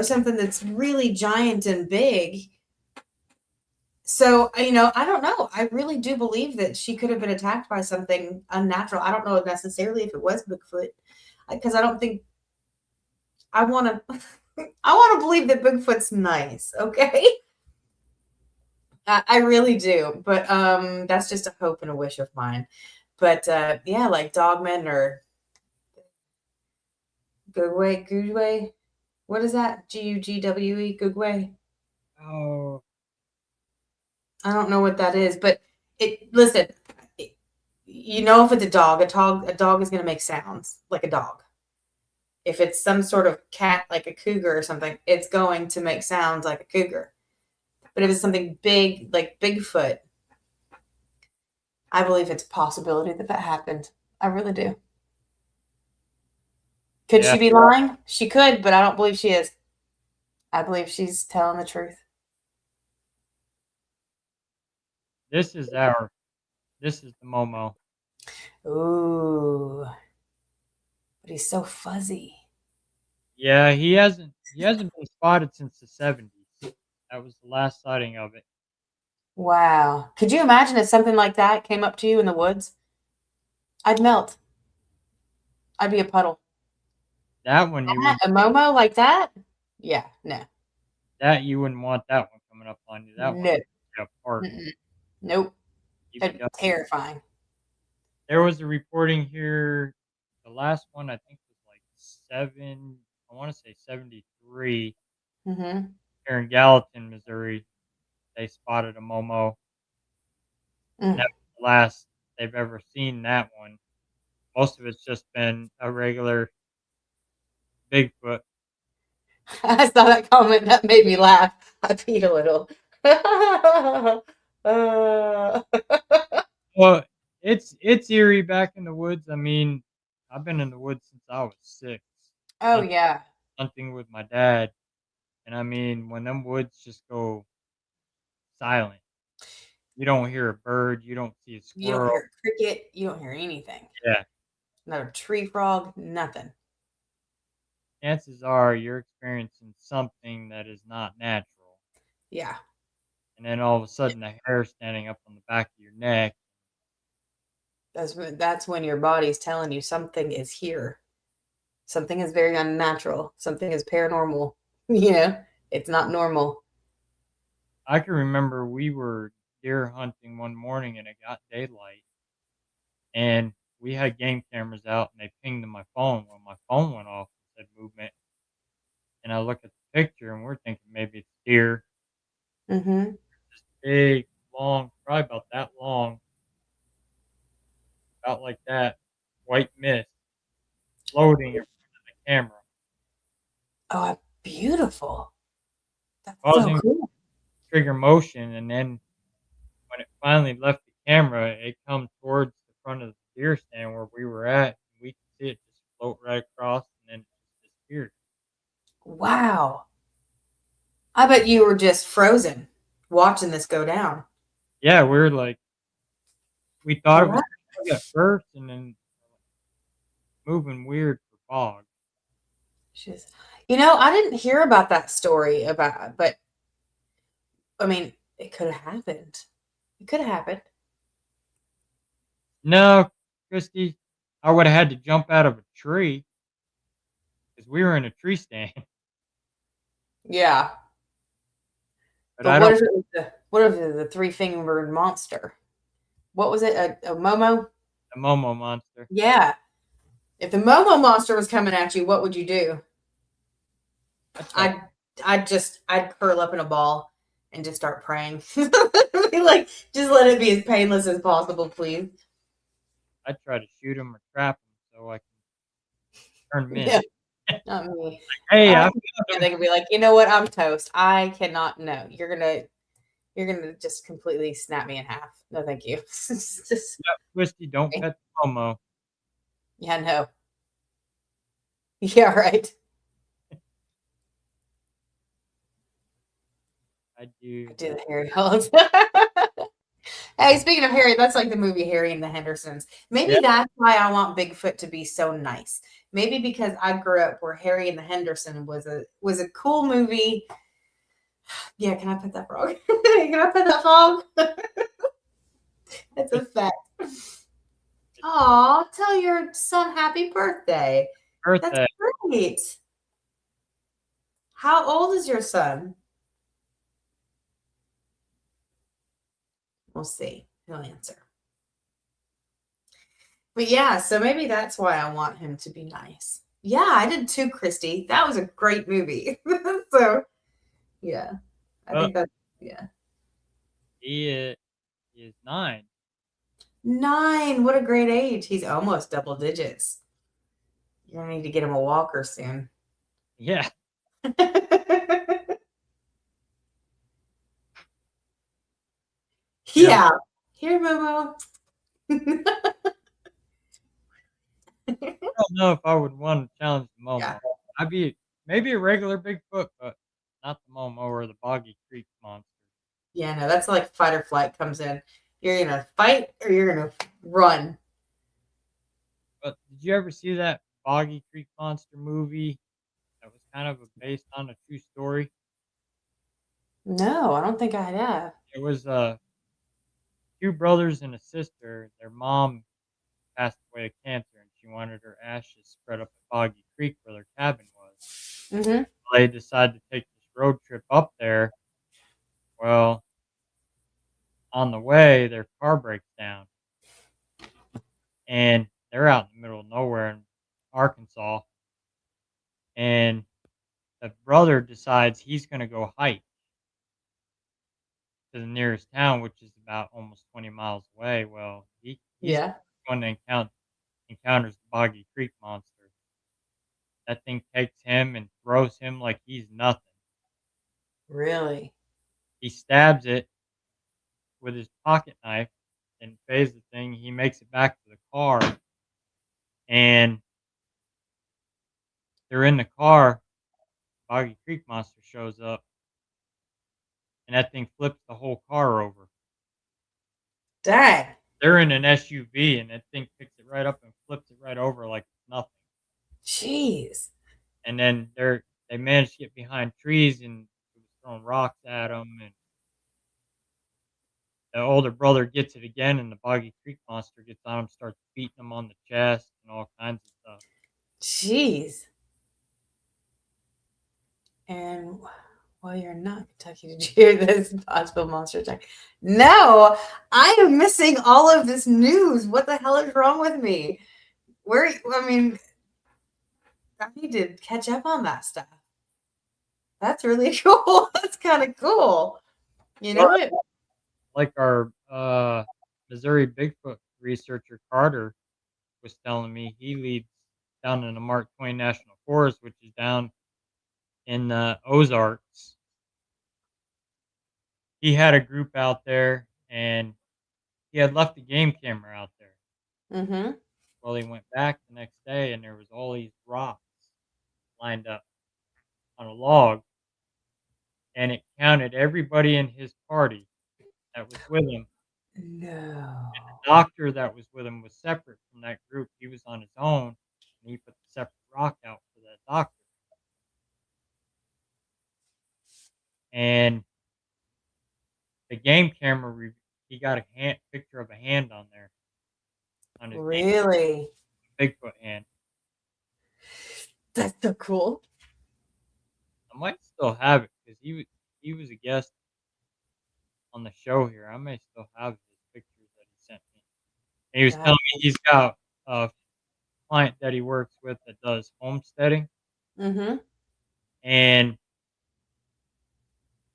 Speaker 2: Something that's really giant and big. So, I don't know. I really do believe that she could have been attacked by something unnatural. I don't know necessarily if it was Bigfoot, because I don't think I want to. I want to believe that Bigfoot's nice. Okay, I really do. But that's just a hope and a wish of mine. But yeah, like dogmen or Googway. What is that? Gugwe, Googway.
Speaker 1: Oh,
Speaker 2: I don't know what that is, but listen, if it's a dog is going to make sounds like a dog. If it's some sort of cat, like a cougar or something, it's going to make sounds like a cougar. But if it's something big, like Bigfoot, I believe it's a possibility that happened. I really do. Could
Speaker 1: yeah.
Speaker 2: she be lying? She could, but I don't believe she is. I believe she's telling the truth.
Speaker 1: This is the Momo.
Speaker 2: Ooh, but he's so fuzzy.
Speaker 1: Yeah, he hasn't been spotted since the 70s. That was the last sighting of it.
Speaker 2: Wow. Could you imagine if something like that came up to you in the woods? I'd melt. I'd be a puddle.
Speaker 1: That one you
Speaker 2: That,
Speaker 1: wouldn't
Speaker 2: a Momo like that? Yeah, no.
Speaker 1: you wouldn't want that one coming up on you. That one
Speaker 2: No.
Speaker 1: would tear you apart.
Speaker 2: Mm-mm. Nope.
Speaker 1: You'd be
Speaker 2: That'd be
Speaker 1: done.
Speaker 2: terrifying.
Speaker 1: There was a reporting here, the last one I think was like I wanna say 73
Speaker 2: Mm-hmm.
Speaker 1: here in Gallatin, Missouri. They spotted a Momo.
Speaker 2: Mm.
Speaker 1: That was the last they've ever seen that one. Most of it's just been a regular Bigfoot.
Speaker 2: I saw that comment. That made me laugh. I peed a little. Uh,
Speaker 1: Well, it's eerie back in the woods. I mean, I've been in the woods since I was 6,
Speaker 2: oh,
Speaker 1: hunt
Speaker 2: yeah.
Speaker 1: hunting with my dad, and I mean, when them woods just go silent, you don't hear a bird, you don't see a
Speaker 2: You don't
Speaker 1: squirrel.
Speaker 2: hear a cricket. You don't hear anything.
Speaker 1: Yeah,
Speaker 2: Not a tree frog. Nothing.
Speaker 1: chances are you're experiencing something that is not natural,
Speaker 2: Yeah.
Speaker 1: and then all of a sudden, the hair standing up on the back of your neck.
Speaker 2: That's when your body's telling you something is here. Something is very unnatural. Something is paranormal. You know, it's not normal.
Speaker 1: I can remember we were deer hunting one morning, and it got daylight, and we had game cameras out, and they pinged to my phone. Well, my phone went off and said movement, and I look at the picture, and we're thinking maybe it's deer.
Speaker 2: Mm-hmm.
Speaker 1: Big, long, probably about that long, about like that, white mist floating in front of the camera,
Speaker 2: Oh, beautiful. That's so
Speaker 1: causing
Speaker 2: cool.
Speaker 1: trigger motion, and then when it finally left the camera, it come towards the front of the deer stand where we were at, and we could see it just float right across, and then it just disappeared.
Speaker 2: Wow. I bet you were just frozen watching this go down.
Speaker 1: Yeah, we were like, we thought it was
Speaker 2: What?
Speaker 1: a bug at first, and then moving weird for fog.
Speaker 2: She's, I didn't hear about that story but I mean, it could have happened. It could have happened.
Speaker 1: No, Christy, I would have had to jump out of a tree because we were in a tree stand.
Speaker 2: Yeah.
Speaker 1: But
Speaker 2: But
Speaker 1: I
Speaker 2: what
Speaker 1: don't
Speaker 2: if it was the three-fingered monster? What was it? A Momo?
Speaker 1: the Momo monster.
Speaker 2: Yeah. If the Momo monster was coming at you, what would you do?
Speaker 1: I try to
Speaker 2: I'd curl up in a ball and just start praying. Be like, just let it be as painless as possible, please.
Speaker 1: I try to shoot him or trap him so I can turn them in.
Speaker 2: Yeah, not me.
Speaker 1: "Hey, I
Speaker 2: I
Speaker 1: found
Speaker 2: yeah,
Speaker 1: 'em."
Speaker 2: they could be like, "You know what? I'm toast. I cannot no. You're gonna just completely snap me in half. No, thank you." It's just
Speaker 1: "Yep, Twisty, don't
Speaker 2: me.
Speaker 1: pet the Momo."
Speaker 2: Yeah, no. Yeah, right.
Speaker 1: I do
Speaker 2: I do
Speaker 1: the
Speaker 2: the Harry Holds. Hey, speaking of Harry, that's like the movie Harry and the Hendersons.
Speaker 1: Yeah,
Speaker 2: Maybe that's why I want Bigfoot to be so nice. Maybe because I grew up where Harry and the Henderson was a cool movie. Yeah, can I pet that frog? Can I pet that frog? That's a fact. Aw, tell your son happy birthday. That's
Speaker 1: birthday.
Speaker 2: great. How old is your son? We'll see. He'll answer. But yeah, so maybe that's why I want him to be nice. Yeah, I did too, Christy. That was a great movie. So yeah, I
Speaker 1: Well,
Speaker 2: think that yeah.
Speaker 1: he is 9.
Speaker 2: 9, what a great age. He's almost double digits. You're gonna need to get him a walker soon.
Speaker 1: Yeah, you know,
Speaker 2: Yeah. Here, Momo.
Speaker 1: I don't know if I would wanna challenge the
Speaker 2: Yeah.
Speaker 1: Momo. I'd be maybe a regular Bigfoot, but not the Momo or the Boggy Creek monster.
Speaker 2: Yeah, no, that's like fight or flight comes in. You're gonna fight or you're gonna run.
Speaker 1: But did you ever see that Boggy Creek monster movie that was kind of based on a true story?
Speaker 2: No, I don't think I have.
Speaker 1: It was, 2 brothers and a sister. Their mom passed away of cancer, and she wanted her ashes spread up at Boggy Creek where their cabin was.
Speaker 2: Mhm.
Speaker 1: They decided to take this road trip up there. Well, on the way, their car breaks down, and they're out in the middle of nowhere in Arkansas, and the brother decides he's gonna go hike to the nearest town, which is about almost 20 miles away. Well, he's
Speaker 2: Yeah.
Speaker 1: going to encounters the Boggy Creek monster. That thing takes him and throws him like he's nothing.
Speaker 2: Really?
Speaker 1: He stabs it with his pocket knife and phase the thing. He makes it back to the car, and they're in the car. Boggy Creek monster shows up, and that thing flips the whole car over.
Speaker 2: Dang.
Speaker 1: They're in an SUV, and that thing picks it right up and flips it right over like it's nothing.
Speaker 2: Jeez.
Speaker 1: And then they managed to get behind trees, and it was throwing rocks at them. And the older brother gets it again, and the Boggy Creek monster gets on him, starts beating him on the chest and all kinds of stuff.
Speaker 2: Jeez. And while you're not in Kentucky, did you hear this possible monster attack? No, I am missing all of this news. What the hell is wrong with me? Where, I mean, I need to catch up on that stuff. That's really cool. That's kind of cool. You
Speaker 1: Well,
Speaker 2: know what?
Speaker 1: like our Missouri Bigfoot researcher Carter was telling me, he leads down in the Mark Twain National Forest, which is down in the Ozarks. He had a group out there, and he had left a game camera out there.
Speaker 2: Mm-hmm.
Speaker 1: Well, he went back the next day, and there was all these rocks lined up on a log, and it counted everybody in his party that was with him.
Speaker 2: No.
Speaker 1: The doctor that was with him was separate from that group. He was on his own, and he put the separate rock out for that doctor. And the game camera, he got a picture of a hand on there, on his game,
Speaker 2: Really?
Speaker 1: Bigfoot hand.
Speaker 2: That's so cool.
Speaker 1: I might still have it because he was a guest on the show here. I may still have his pictures that he sent me. And he was
Speaker 2: That.
Speaker 1: telling me he's got a client that he works with that does homesteading,
Speaker 2: Mm-hmm.
Speaker 1: and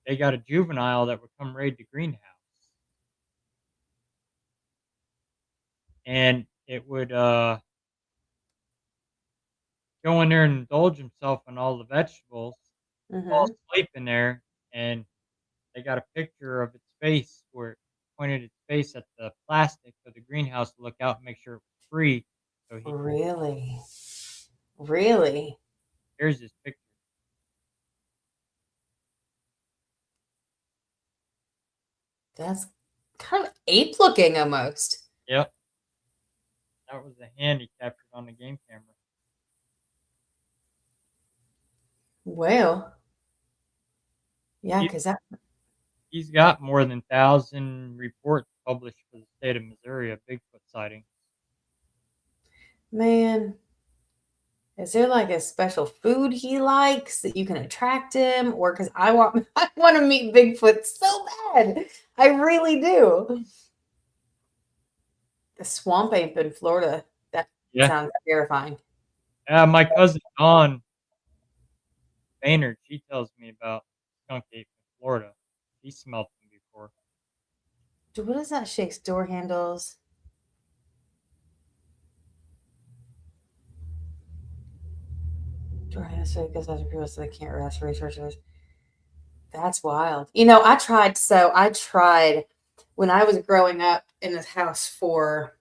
Speaker 1: they got a juvenile that would come raid the greenhouse, and it would, go in there and indulge himself on all the vegetables, fall
Speaker 2: Mhm.
Speaker 1: asleep in there, and they got a picture of its face where it pointed its face at the plastic of the greenhouse to look out and make sure it was free. So he
Speaker 2: Really? Really?
Speaker 1: here's his picture.
Speaker 2: That's kind of ape looking almost.
Speaker 1: Yep, that was the hand he captured on the game camera.
Speaker 2: Well, yeah,
Speaker 1: He,
Speaker 2: because that
Speaker 1: he's got more than 1,000 reports published for the state of Missouri of Bigfoot sightings.
Speaker 2: man, is there like a special food he likes that you can attract him? Or because I want I want to meet Bigfoot so bad. I really do. The swamp ape in Florida. That
Speaker 1: Yeah,
Speaker 2: sounds terrifying.
Speaker 1: my cousin Dawn Baynard, she tells me about skunk ape in Florida. She smelled them before.
Speaker 2: What is that? Shakes door handles. Door handles so because other people so they can't rest. Researchers. That's wild. I tried when I was growing up in this house for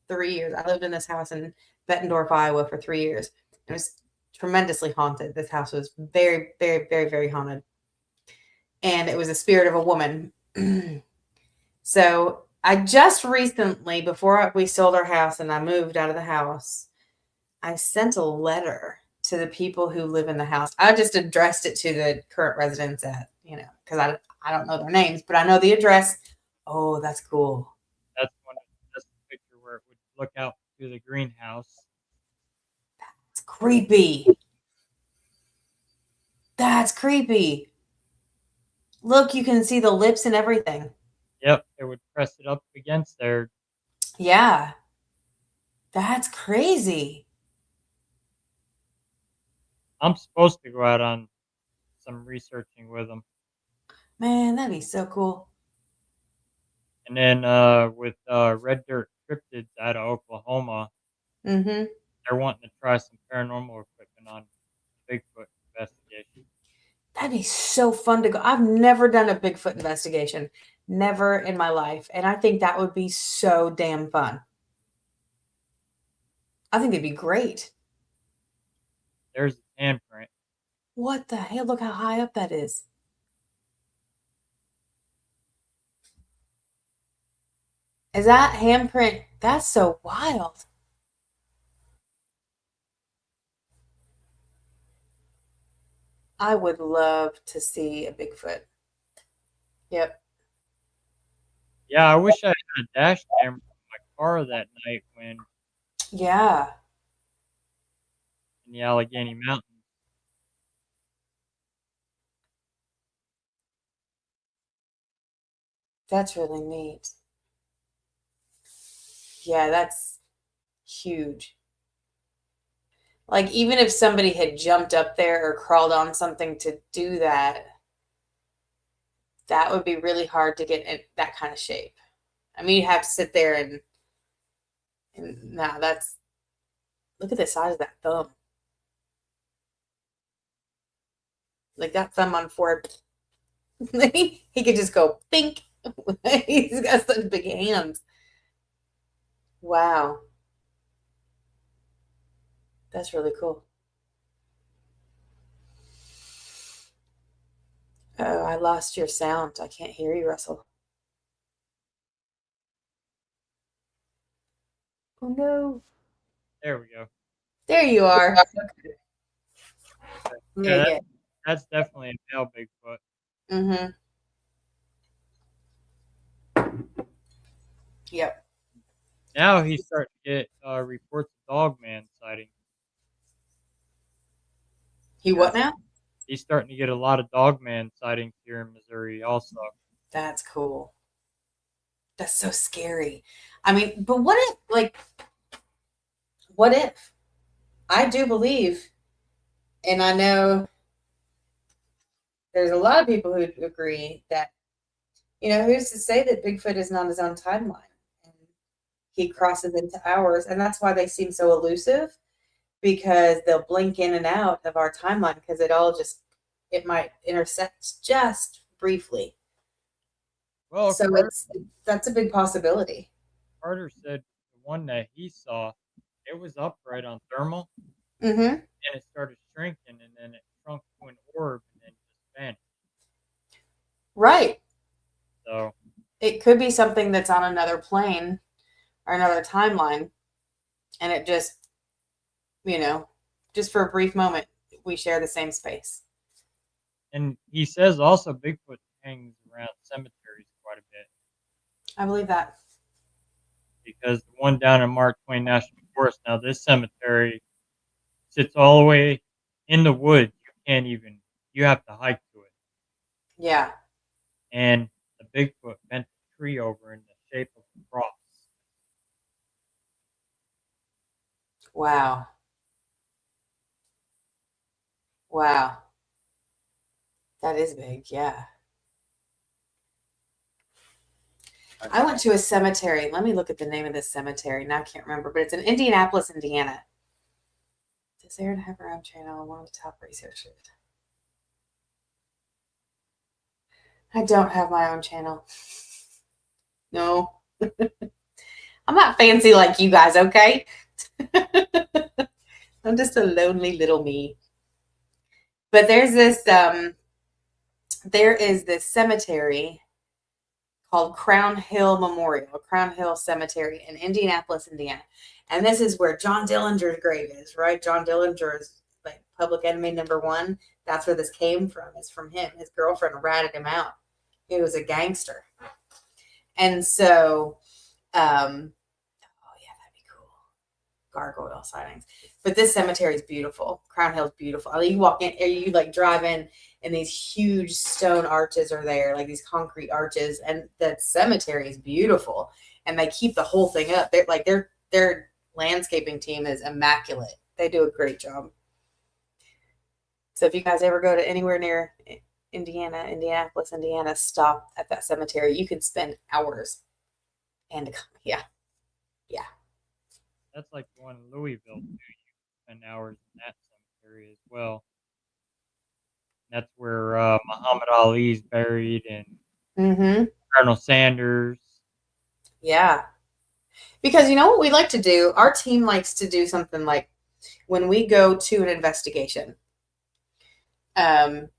Speaker 2: 3 years. I lived in this house in Bettendorf, Iowa for 3 years. It was tremendously haunted. This house was very, very, very, very haunted. And it was a spirit of a woman. So I just recently, before we sold our house and I moved out of the house, I sent a letter to the people who live in the house. I just addressed it to the current residents because I don't know their names, but I know the address. Oh, that's cool.
Speaker 1: That's the picture where it would look out through the greenhouse.
Speaker 2: It's creepy. That's creepy. Look, you can see the lips and everything.
Speaker 1: Yep, it would press it up against there.
Speaker 2: Yeah, that's crazy.
Speaker 1: I'm supposed to go out on some researching with them.
Speaker 2: Man, that'd be so cool.
Speaker 1: And then with red dirt cryptids out of Oklahoma,
Speaker 2: Mm-hmm.
Speaker 1: they're wanting to try some paranormal equipment on Bigfoot investigation.
Speaker 2: That'd be so fun to go. I've never done a Bigfoot investigation, never in my life. And I think that would be so damn fun. I think it'd be great.
Speaker 1: There's his handprint.
Speaker 2: What the hell? Look how high up that is. Is that handprint? That's so wild. I would love to see a Bigfoot. Yep.
Speaker 1: Yeah, I wish I had a dash camera in my car that night when
Speaker 2: Yeah,
Speaker 1: in the Allegheny Mountains.
Speaker 2: that's really neat. Yeah, that's huge. Like, even if somebody had jumped up there or crawled on something to do that, that would be really hard to get in that kind of shape. I mean, you have to sit there and no, that's look at the size of that thumb. Like that thumb on forehead, he could just go pink. He's got such big hands. Wow, that's really cool. Oh, I lost your sound. I can't hear you, Russell. Oh no.
Speaker 1: There we go.
Speaker 2: There you are.
Speaker 1: Yeah,
Speaker 2: Yeah, yeah.
Speaker 1: that's definitely a male Bigfoot.
Speaker 2: Mm-hmm. Yep.
Speaker 1: Now he's starting to get reports of Dogman sightings.
Speaker 2: He
Speaker 1: Yeah,
Speaker 2: what now?
Speaker 1: he's starting to get a lot of Dogman sightings here in Missouri also.
Speaker 2: That's cool. That's so scary. I mean, but what if I do believe, and I know there's a lot of people who agree that, who's to say that Bigfoot is not his own timeline and he crosses into ours, and that's why they seem so elusive. because they'll blink in and out of our timeline because it might intersect just briefly.
Speaker 1: Well,
Speaker 2: So that's a big possibility.
Speaker 1: Carter said the one that he saw, it was upright on thermal,
Speaker 2: Mm-hmm.
Speaker 1: and it started shrinking, and then it shrunk to an orb, and then just vanished.
Speaker 2: Right.
Speaker 1: So
Speaker 2: It could be something that's on another plane or another timeline, and it just, just for a brief moment, we share the same space.
Speaker 1: and he says also Bigfoot hangs around cemeteries quite a bit
Speaker 2: I believe that.
Speaker 1: because the one down in Mark Twain National Forest, now this cemetery sits all the way in the woods. You have to hike to it.
Speaker 2: Yeah.
Speaker 1: And the Bigfoot bent the tree over in the shape of a cross.
Speaker 2: Wow. Wow. That is big. Yeah. I went to a cemetery. Let me look at the name of this cemetery. Now I can't remember, but it's in Indianapolis, Indiana. Does Aaron have her own channel? One of the top researchers. I don't have my own channel. No. I'm not fancy like you guys, okay? I'm just a lonely little me. But there is this cemetery called Crown Hill Memorial, Crown Hill Cemetery in Indianapolis, Indiana. And this is where John Dillinger's grave is, right? John Dillinger is like public enemy number one. That's where this came from. It's from him. His girlfriend ratted him out. He was a gangster. And so, oh yeah, that'd be cool. Gargoyle sightings. But this cemetery is beautiful. Crown Hill is beautiful. I mean, you walk in, or you like drive in, and these huge stone arches are there, like these concrete arches, and that cemetery is beautiful. And they keep the whole thing up. Their landscaping team is immaculate. They do a great job. So if you guys ever go to anywhere near Indianapolis, Indiana, stop at that cemetery. You can spend hours. And yeah.
Speaker 1: That's like the one in Louisville too. You spend hours in that cemetery as well. That's where Muhammad Ali's buried and
Speaker 2: Mm-hmm.
Speaker 1: Colonel Sanders.
Speaker 2: Yeah. Because you know what we like to do? Our team likes to do something like when we go to an investigation, either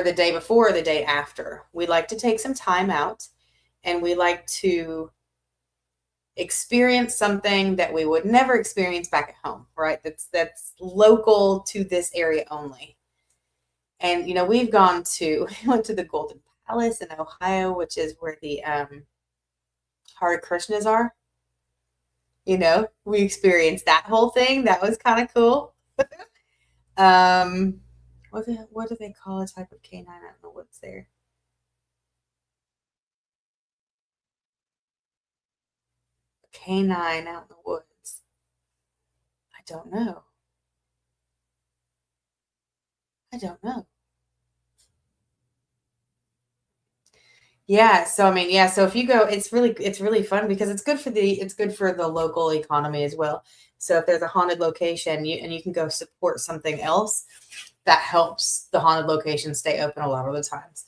Speaker 2: the day before or the day after, we like to take some time out and we like to experience something that we would never experience back at home, right? That's local to this area only. And we went to the Golden Palace in Ohio, which is where the Hare Krishnas are. We experienced that whole thing. That was kind of cool. What do they call a type of canine? I don't know what's there. Canine out in the woods. I don't know. Yeah, so I mean, yeah, so if you go, it's really fun because it's good for the local economy as well. So if there's a haunted location, you can go support something else that helps the haunted location stay open a lot of the times.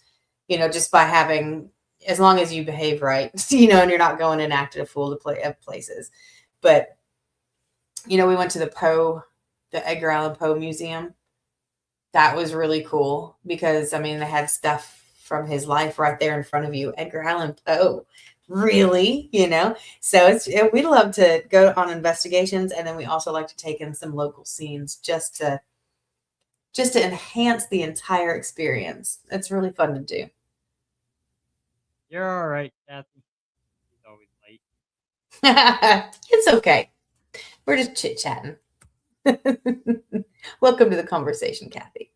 Speaker 2: Just by having, as long as you behave right, and you're not going and acting a fool to places. But we went to the Edgar Allan Poe Museum. That was really cool because I mean they had stuff from his life right there in front of you. Edgar Allan Poe, really, So we love to go on investigations, and then we also like to take in some local scenes just to enhance the entire experience. It's really fun to do.
Speaker 1: You're all right, Kathy. He's always late.
Speaker 2: It's okay. We're just chit chatting. Welcome to the conversation, Kathy.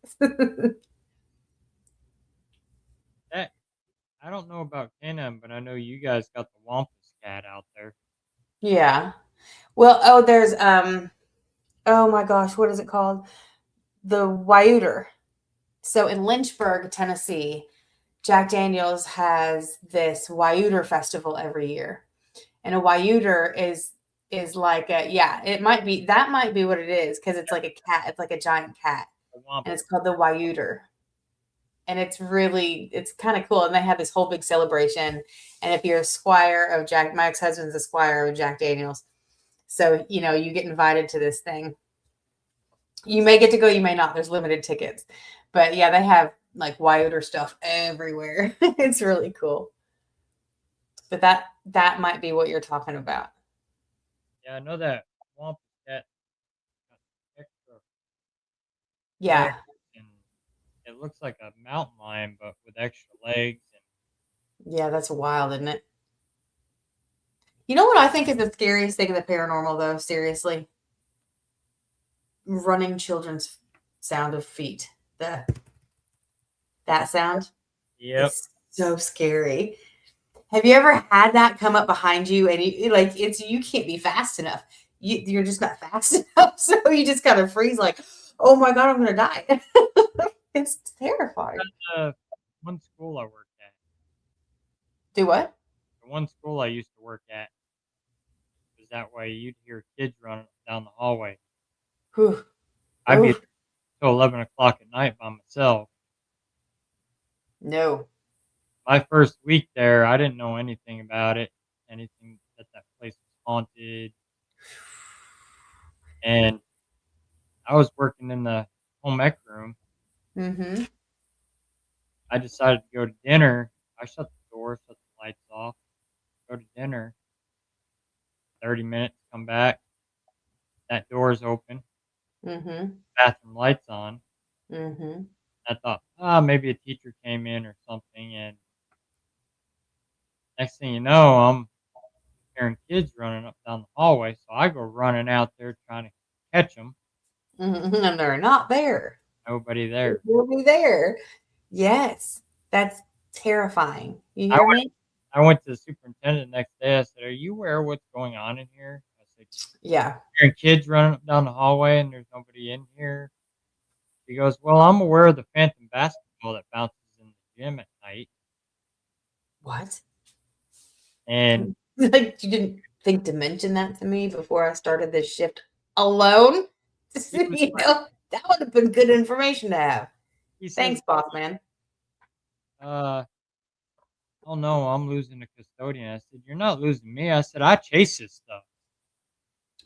Speaker 1: I don't know about Canon, but I know you guys got the Wampus cat out there.
Speaker 2: Yeah. Well, there's oh my gosh, what is it called? The Wyoder. So in Lynchburg, Tennessee, Jack Daniels has this Wyoder festival every year. And a Wyoder is like yeah, it might be that might be what it is because it's like a cat. It's like a giant cat,
Speaker 1: The Wampa.
Speaker 2: and it's called the Wyuter. And it's kind of cool. And they have this whole big celebration. And if you're a squire of Jack, my ex-husband's a squire of Jack Daniels. So, you get invited to this thing. You may get to go, you may not. There's limited tickets. But yeah, they have like Wyuter stuff everywhere. It's really cool. But that might be what you're talking about.
Speaker 1: Yeah, I know that Wampa cat got extra legs,
Speaker 2: Yeah.
Speaker 1: and it looks like a mountain lion, but with extra legs. And
Speaker 2: Yeah, that's wild, isn't it? You know what I think is the scariest thing in the paranormal, though? Seriously, running children's sound of feet. That sound
Speaker 1: yep,
Speaker 2: is so scary. Have you ever had that come up behind you and you can't be fast enough. You're just not fast enough, so you just kind of freeze like, oh my god, I'm gonna die. It's terrifying.
Speaker 1: uh, one school I worked at,
Speaker 2: Do what?
Speaker 1: the one school I used to work at was that way. You'd hear kids running down the hallway.
Speaker 2: Whew.
Speaker 1: I'd be
Speaker 2: Oof.
Speaker 1: there till 11 o'clock at night by myself.
Speaker 2: No.
Speaker 1: My first week there, I didn't know anything about it, anything that that place was haunted, and I was working in the home ec room.
Speaker 2: Mm-hmm.
Speaker 1: I decided to go to dinner. I shut the door, shut the lights off, go to dinner. 30 minutes, come back. That door's open,
Speaker 2: Mm-hmm.
Speaker 1: bathroom lights on.
Speaker 2: Mm-hmm.
Speaker 1: I thought, maybe a teacher came in or something. And next thing you know, I'm hearing kids running up down the hallway. So I go running out there trying to catch them.
Speaker 2: Mm-hmm. And they're not there.
Speaker 1: Nobody there.
Speaker 2: They'll be there. Yes. That's terrifying. You
Speaker 1: I
Speaker 2: hear
Speaker 1: went,
Speaker 2: me?
Speaker 1: I went to the superintendent the next day. I said, "Are you aware of what's going on in here?" I said,
Speaker 2: Yeah.
Speaker 1: "Hearing kids running up down the hallway and there's nobody in here." He goes, "Well, I'm aware of the phantom basketball that bounces in the gym at night."
Speaker 2: What?
Speaker 1: And
Speaker 2: Like, you didn't think to mention that to me before I started this shift alone?
Speaker 1: he was
Speaker 2: That would have been good information to have.
Speaker 1: he says,
Speaker 2: Thanks, boss man.
Speaker 1: uh, "Oh, no, I'm losing the custodian." I said, "You're not losing me." I said, "I chase this stuff.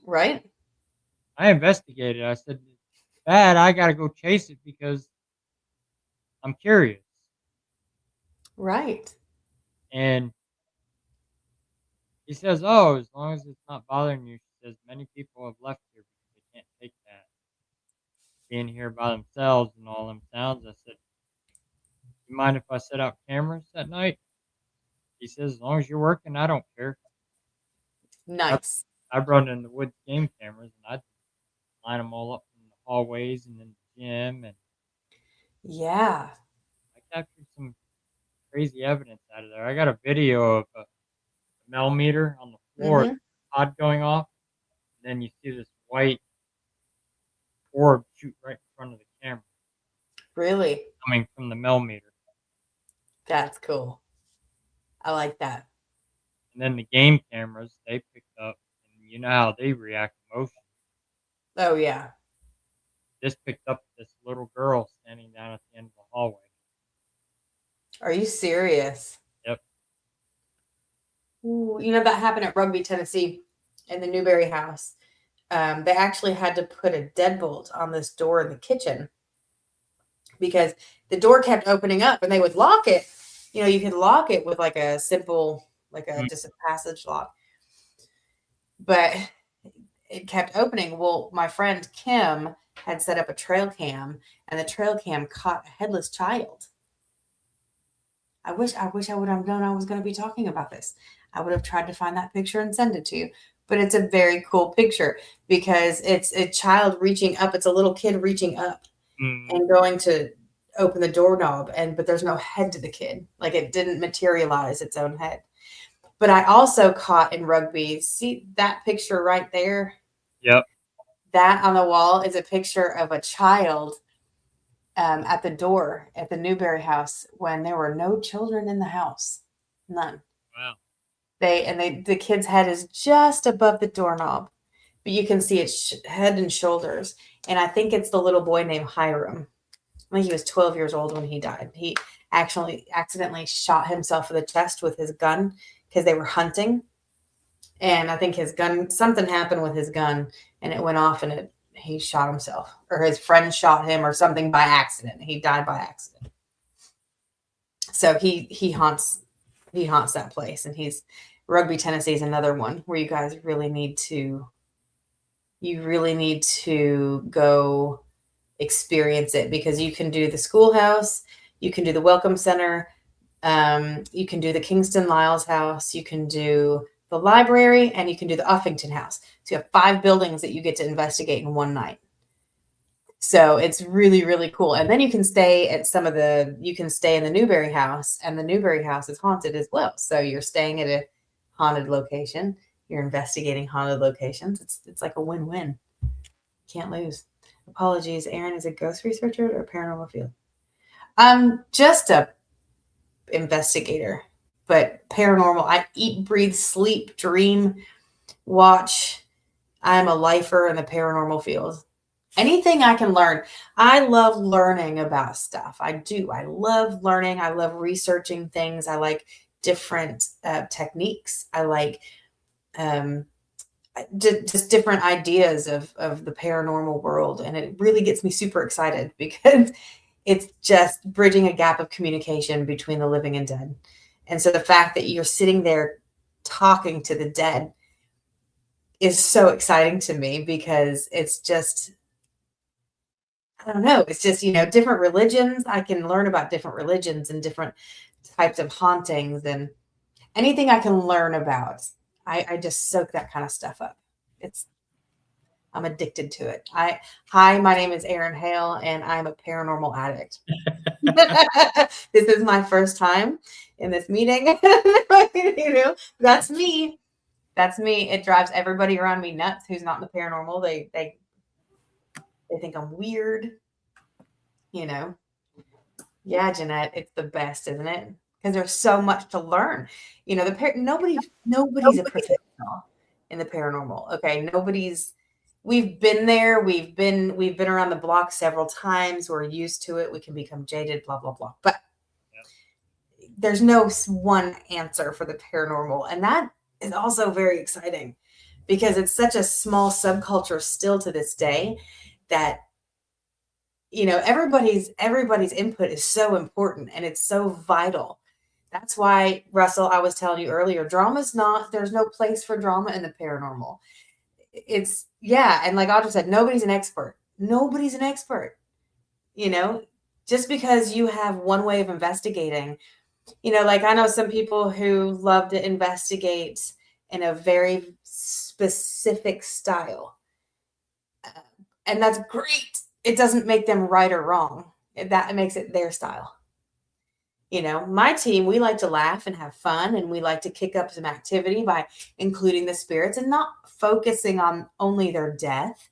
Speaker 2: Right?
Speaker 1: I investigated." I said, "It's bad. I gotta go chase it because I'm curious."
Speaker 2: Right.
Speaker 1: And he says, "Oh, as long as it's not bothering you," she says, "many people have left here because they can't take that. Being here by themselves and all them sounds." I said, "You mind if I set out cameras at night?" He says, "As long as you're working, I don't care." I
Speaker 2: Nice.
Speaker 1: I brought in the woods game cameras, and I'd line them all up in the hallways and in the gym, and
Speaker 2: Yeah.
Speaker 1: I captured some crazy evidence out of there. I got a video of a millimeter on the floor,
Speaker 2: Mhm.
Speaker 1: pod going off, and then you see this white orb shoot right in front of the camera
Speaker 2: Really?
Speaker 1: coming from the millimeter.
Speaker 2: That's cool. I like that.
Speaker 1: And then the game cameras, they picked up, and you know how they react to motion.
Speaker 2: Oh, yeah.
Speaker 1: This picked up this little girl standing down at the end of the hallway.
Speaker 2: Are you serious?
Speaker 1: Yep.
Speaker 2: Ooh, that happened at Rugby, Tennessee in the Newberry house. They actually had to put a deadbolt on this door in the kitchen because the door kept opening up and they would lock it. You could lock it with like a simple, like
Speaker 1: Mm,
Speaker 2: just a passage lock, but it kept opening. Well, my friend Kim had set up a trail cam and the trail cam caught a headless child. I wish I would have known I was going to be talking about this. I would have tried to find that picture and send it to you. But it's a very cool picture because it's a child reaching up. It's a little kid reaching up
Speaker 1: mm,
Speaker 2: and going to open the doorknob, but there's no head to the kid. Like it didn't materialize its own head. But I also caught in Rugby. See that picture right there?
Speaker 1: yep.
Speaker 2: That on the wall is a picture of a child at the door at the Newberry house when there were no children in the house. None.
Speaker 1: Wow.
Speaker 2: The kid's head is just above the doorknob, but you can see its head and shoulders. And I think it's the little boy named Hiram. I think he was 12 years old when he died. He actually accidentally shot himself in the chest with his gun because they were hunting. And I think his gun, something happened with his gun and it went off and he shot himself, or his friend shot him or something by accident. He died by accident. So he haunts that place, and Rugby, Tennessee is another one where you guys really need to go experience it, because you can do the schoolhouse, you can do the welcome center, you can do the Kingston Lyles house, you can do the library, and you can do the Uffington house. So you have 5 buildings that you get to investigate in one night. So it's really, really cool. And then you can stay in the Newberry house, and the Newberry house is haunted as well. So you're staying at a haunted location. You're investigating haunted locations. It's like a win-win. Can't lose. Apologies. Aaron is a ghost researcher or paranormal field? I'm just a investigator, but paranormal. I eat, breathe, sleep, dream, watch. I'm a lifer in the paranormal field. Anything I can learn. I love learning about stuff. I do. I love learning. I love researching things. I like different techniques. I like just different ideas of the paranormal world. And it really gets me super excited because it's just bridging a gap of communication between the living and dead. And so the fact that you're sitting there talking to the dead is so exciting to me, because it's just, I don't know. It's just, different religions. I can learn about different religions and different types of hauntings, and anything I can learn about. I just soak that kind of stuff up. I'm addicted to it. Hi, my name is Erin Hale, and I'm a paranormal addict. This is my first time in this meeting. That's me. That's me. It drives everybody around me nuts who's not in the paranormal. They think I'm weird. Yeah, Jeanette, it's the best, isn't it? Because there's so much to learn. Nobody's a professional in the paranormal. Okay, we've been there. We've been around the block several times. We're used to it. We can become jaded, blah, blah, blah. But there's no one answer for the paranormal. And that is also very exciting, because it's such a small subculture still to this day that, everybody's input is so important, and it's so vital. That's why, Russell, I was telling you earlier, there's no place for drama in the paranormal. And like Audra said, nobody's an expert. Nobody's an expert. Just because you have one way of investigating, like I know some people who love to investigate in a very specific style. And that's great. It doesn't make them right or wrong. That makes it their style. My team, we like to laugh and have fun, and we like to kick up some activity by including the spirits and not focusing on only their death.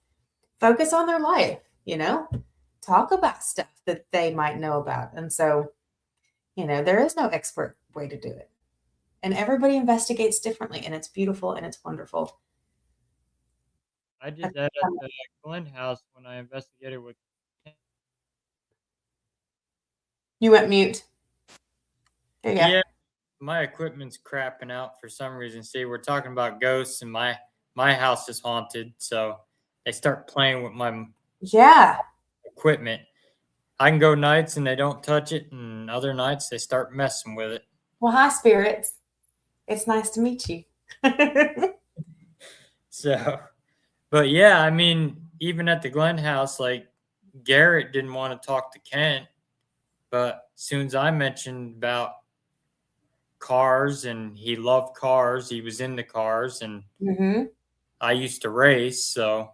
Speaker 2: Focus on their life, talk about stuff that they might know about. And so, there is no expert way to do it. And everybody investigates differently, and it's beautiful and it's wonderful.
Speaker 1: I did that at the Glen house when I investigated with.
Speaker 2: You went mute. There you go.
Speaker 1: Yeah, my equipment's crapping out for some reason. See, we're talking about ghosts, and my house is haunted, so they start playing with my equipment. I can go nights and they don't touch it, and other nights they start messing with it.
Speaker 2: Well, hi, spirits. It's nice to meet you.
Speaker 1: So, but yeah, I mean, even at the Glen house, like Garrett didn't want to talk to Kent, but as soon as I mentioned about cars, and he loved cars, he was into cars, and I used to race, so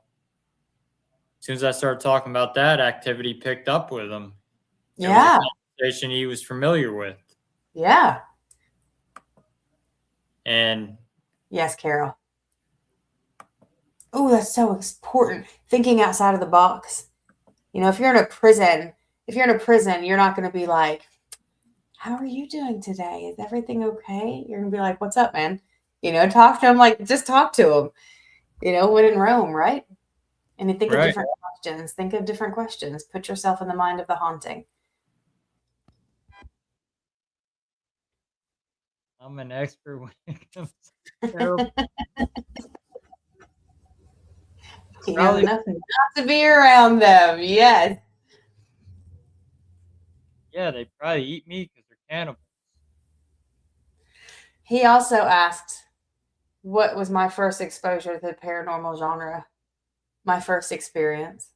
Speaker 1: as soon as I started talking about that, activity picked up with him. It was a conversation he was familiar with.
Speaker 2: Yeah.
Speaker 1: And
Speaker 2: yes, Carol. Oh, that's so important. Thinking outside of the box. If you're in a prison, you're not going to be like, how are you doing today? Is everything okay? You're going to be like, what's up, man? Talk to him like just talk to him. When in Rome, right? And you think of
Speaker 1: Right.
Speaker 2: different questions. Think of different questions. Put yourself in the mind of the haunting.
Speaker 1: I'm an expert when it comes to terrible.
Speaker 2: He knows
Speaker 1: Probably,
Speaker 2: enough not to be around them. Yes.
Speaker 1: yeah, they probably eat me because they're cannibals.
Speaker 2: He also asked, what was my first exposure to the paranormal genre? My first experience.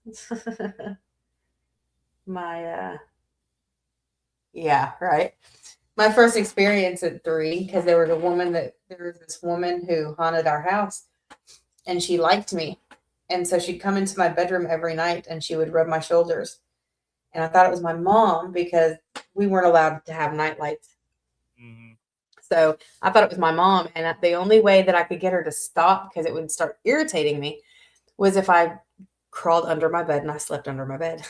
Speaker 2: my Yeah, right. My first experience at 3, because there was this woman who haunted our house, and she liked me. And so she'd come into my bedroom every night and she would rub my shoulders. And I thought it was my mom because we weren't allowed to have night lights.
Speaker 1: Hmm.
Speaker 2: So I thought it was my mom. And the only way that I could get her to stop, because it would start irritating me, was if I crawled under my bed and I slept under my bed.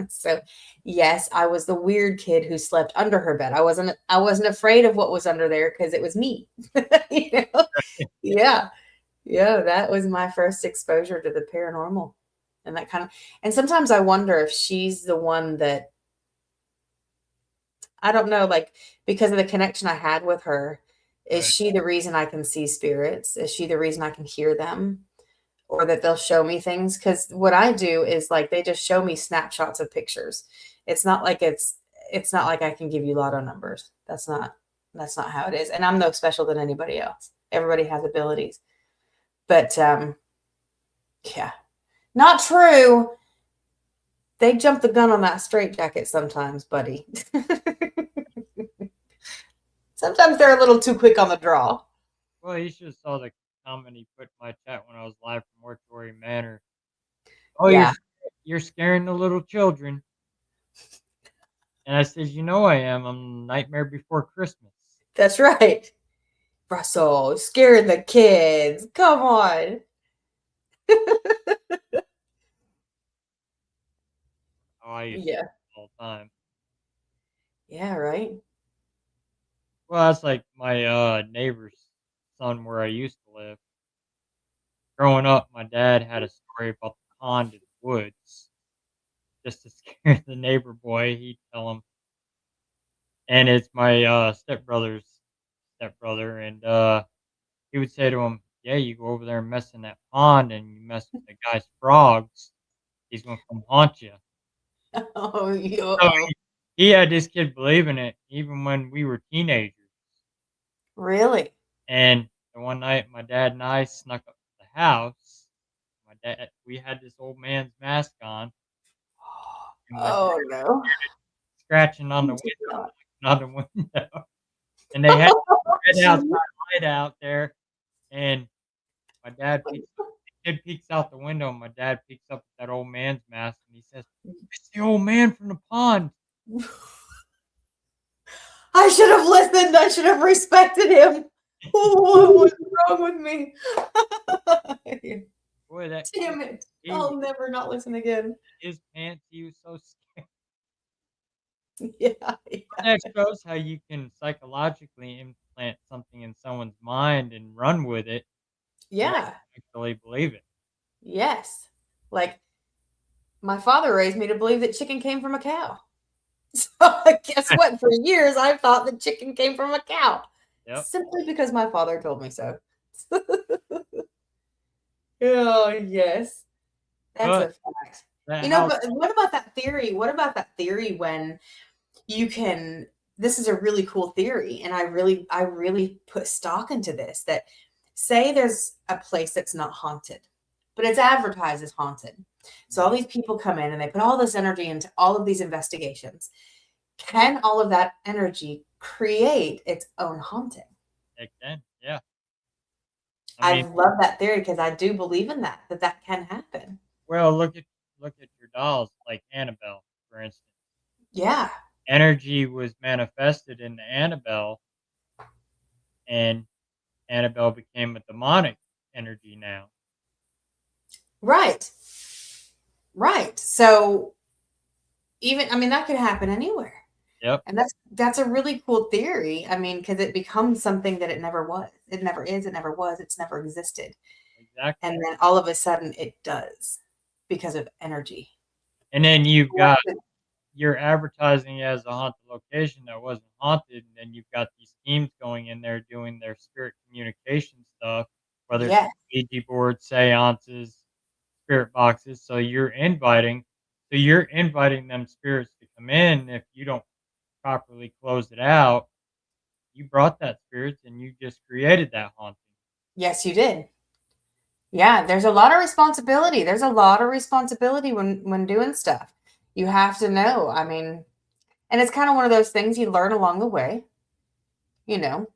Speaker 2: So yes, I was the weird kid who slept under her bed. I wasn't afraid of what was under there because it was me. you know? Yeah. Yeah, that was my first exposure to the paranormal. And sometimes I wonder if she's the one that, I don't know, like, because of the connection I had with her, is
Speaker 1: Right.
Speaker 2: she the reason I can see spirits? Is she the reason I can hear them? Or that they'll show me things? Because what I do is like they just show me snapshots of pictures. It's not like I can give you lotto numbers. That's not how it is. And I'm no special than anybody else. Everybody has abilities. But yeah. Not true. They jump the gun on that straitjacket sometimes, buddy. Sometimes they're a little too quick on the draw.
Speaker 1: Well, you should have saw the comment he put in my chat when I was live from Mortuary Manor. Oh,
Speaker 2: Yeah,
Speaker 1: you're scaring the little children. And I said, you know I am. I'm Nightmare Before Christmas.
Speaker 2: that's right. Russell, scaring the kids. Come on.
Speaker 1: Oh, I used to
Speaker 2: Yeah.
Speaker 1: all the time.
Speaker 2: Yeah, right.
Speaker 1: Well, that's like my neighbor's son where I used to live. Growing up, my dad had a story about the pond in the woods just to scare the neighbor boy. He'd tell him, and it's my stepbrother's stepbrother, and he would say to him, "Yeah, you go over there and mess in that pond, and you mess with the guy's frogs, he's gonna come haunt you."
Speaker 2: Oh,
Speaker 1: So
Speaker 2: yo.
Speaker 1: he had this kid believing it even when we were teenagers.
Speaker 2: Really?
Speaker 1: And the one night, my dad and I snuck up to the house. My dad, we had this old man's mask on, and my dad
Speaker 2: Oh, no.
Speaker 1: scratching on the
Speaker 2: Please
Speaker 1: window,
Speaker 2: not.
Speaker 1: on the window, and they had red outside light out there, and my dad peeks the kid peeks out the window, and my dad peeks up at that old man's mask, and he says, "It's the old man from the pond."
Speaker 2: I should have listened. I should have respected him. What was wrong with me?
Speaker 1: Boy, that kid,
Speaker 2: Damn it.
Speaker 1: he was
Speaker 2: I'll never not listen again.
Speaker 1: in his pants, he was so scared.
Speaker 2: Yeah.
Speaker 1: That shows how you can psychologically implant something in someone's mind and run with it to make
Speaker 2: Yeah.
Speaker 1: them actually believe it.
Speaker 2: Yes. Like my father raised me to believe that chicken came from a cow. So guess what? For years, I thought that chicken came from a cow
Speaker 1: Yep.
Speaker 2: simply because my father told me so. Oh, yes. That's a
Speaker 1: But
Speaker 2: fact.
Speaker 1: that house,
Speaker 2: But what about that theory? What about that theory when you can this is a really cool theory, and I really put stock into this, that say there's a place that's not haunted, but it's advertised as haunted. So all
Speaker 1: mhm,
Speaker 2: these people come in and they put all this energy into all of these investigations. Can all of that energy create its own haunting?
Speaker 1: it can, yeah. I
Speaker 2: I
Speaker 1: mean,
Speaker 2: love that theory because I do believe in that can happen.
Speaker 1: well, look at your dolls, like Annabelle, for instance.
Speaker 2: Yeah,
Speaker 1: Energy was manifested in Annabelle, and Annabelle became a demonic energy now.
Speaker 2: right. Right. So even I mean that could happen anywhere.
Speaker 1: Yep.
Speaker 2: And that's a really cool theory. I mean, because it becomes something that it never was. It never is, it never was, it's never existed.
Speaker 1: Exactly.
Speaker 2: And then all of a sudden it does because of energy.
Speaker 1: And then you've
Speaker 2: What
Speaker 1: got
Speaker 2: the
Speaker 1: you're advertising it as a haunted location that wasn't haunted, and then you've got these teams going in there doing their spirit communication stuff, whether it's
Speaker 2: Yeah.
Speaker 1: Ouija boards, seances, spirit boxes. So you're inviting them spirits to come in. If you don't properly close it out, you brought that spirit and you just created that haunting.
Speaker 2: Yes, you did. Yeah, there's a lot of responsibility. There's a lot of responsibility when doing stuff. You have to know. I mean, and it's kind of one of those things you learn along the way, you know.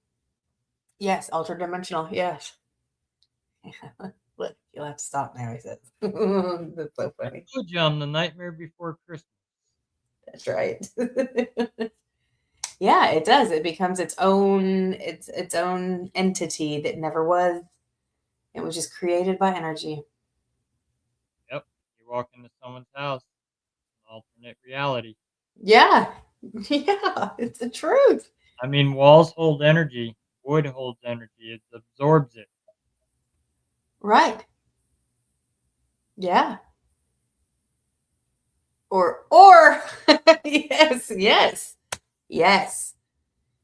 Speaker 2: Yes, ultra dimensional. Yes. Look, you'll have to stop now, he says. That's so
Speaker 1: I
Speaker 2: funny.
Speaker 1: told you I'm the nightmare before Christmas.
Speaker 2: That's right. Yeah, it does. It becomes its own entity that never was. It was just created by energy.
Speaker 1: Yep. You walk into someone's house, an alternate reality.
Speaker 2: Yeah. Yeah, it's the truth.
Speaker 1: I mean, walls hold energy. Wood holds energy. It absorbs it.
Speaker 2: Right. Yeah. Or yes, yes. Yes.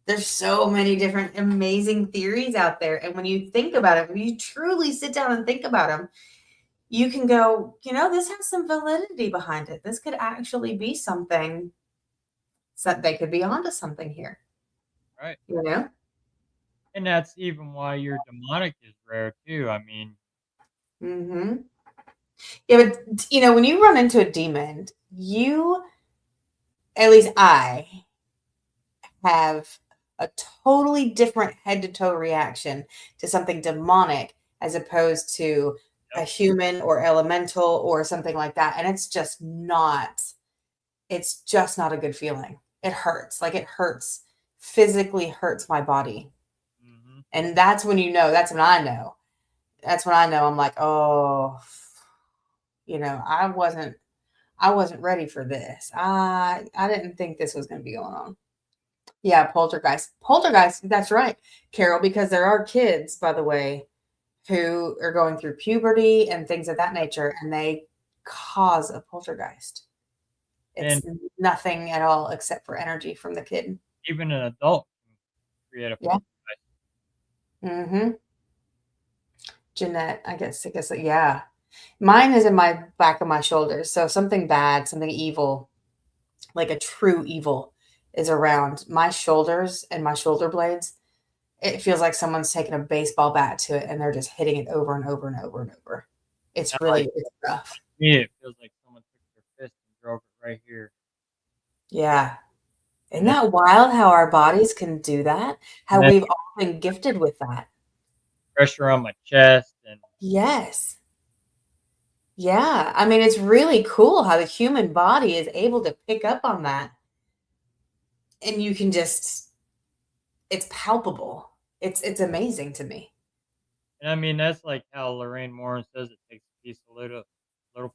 Speaker 2: There's so many different amazing theories out there. And when you think about it, when you truly sit down and think about them, you can go, this has some validity behind it. This could actually be something. So they could be onto something here,
Speaker 1: Right.
Speaker 2: you know?
Speaker 1: And that's even why your demonic is rare too. I mean,
Speaker 2: Hmm. Yeah, but when you run into a demon, at least I, have a totally different head to toe reaction to something demonic as opposed to a
Speaker 1: yep.
Speaker 2: human or elemental or something like that. And it's just not a good feeling. It hurts. Like it hurts, physically hurts my body.
Speaker 1: Hmm.
Speaker 2: And that's when I know. That's when I know I'm like, oh, I wasn't ready for this. I didn't think this was going to be going on. Yeah, poltergeist. Poltergeist, that's right, Carol, because there are kids, by the way, who are going through puberty and things of that nature, and they cause a poltergeist. It's
Speaker 1: And
Speaker 2: nothing at all except for energy from the kid.
Speaker 1: even an adult can create a
Speaker 2: Yeah.
Speaker 1: poltergeist.
Speaker 2: Mm-hmm. Jeanette, I guess, yeah. Mine is in my back of my shoulders. So something bad, something evil, like a true evil, is around my shoulders and my shoulder blades. It feels like someone's taken a baseball bat to it and they're just hitting it over and over and over and over.
Speaker 1: Now,
Speaker 2: It's rough.
Speaker 1: me, it feels like someone took their fist and drove it right here.
Speaker 2: Yeah. Isn't
Speaker 1: And then,
Speaker 2: that wild how our bodies can do that?
Speaker 1: and
Speaker 2: How
Speaker 1: then
Speaker 2: we've all been gifted with that.
Speaker 1: pressure on my chest. And
Speaker 2: Yes. Yeah. I mean, it's really cool how the human body is able to pick up on that. And you can it's palpable. It's amazing to me.
Speaker 1: I mean, that's like how Lorraine Warren says it takes a little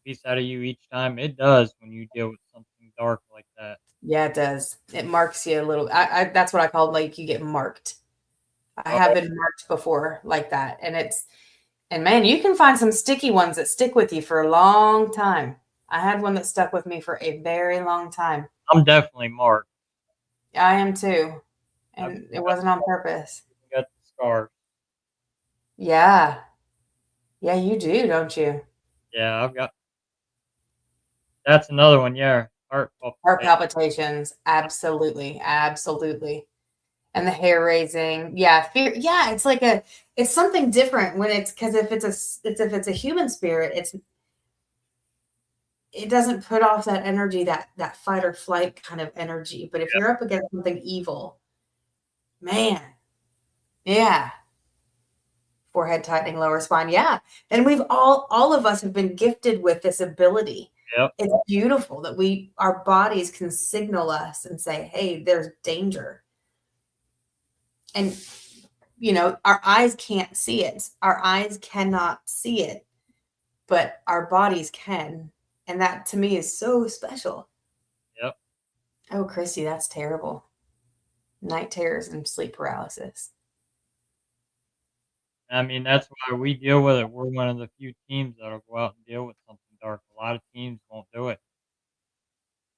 Speaker 1: piece out of you each time. It does when you deal with something dark like that.
Speaker 2: Yeah, it does. It marks you a little. That's what I call like you get marked. I
Speaker 1: Oh,
Speaker 2: have been marked before like that. And man, you can find some sticky ones that stick with you for a long time. I had one that stuck with me for a very long time.
Speaker 1: I'm definitely marked.
Speaker 2: I am too.
Speaker 1: I've
Speaker 2: And it wasn't on purpose.
Speaker 1: got the scars.
Speaker 2: Yeah. Yeah, you do, don't you?
Speaker 1: Yeah, I've got. That's another one. Yeah, heart
Speaker 2: Heart
Speaker 1: palpitation.
Speaker 2: palpitations. Absolutely. Absolutely. And the hair raising. Yeah, fear. Yeah, it's something different when it's because if it's a human spirit, it doesn't put off that energy, that fight or flight kind of energy. But if
Speaker 1: Yeah,
Speaker 2: you're up against something evil, man, yeah, forehead tightening, lower spine, yeah. And we've all of us have been gifted with this ability.
Speaker 1: yep,
Speaker 2: It's beautiful that our bodies can signal us and say, hey, there's danger. And our eyes can't see it. Our eyes cannot see it, but our bodies can. And that to me is so special.
Speaker 1: yep.
Speaker 2: Oh, Christy, that's terrible. Night terrors and sleep paralysis.
Speaker 1: I mean, that's why we deal with it. We're one of the few teams that'll go out and deal with something dark. A lot of teams won't do it.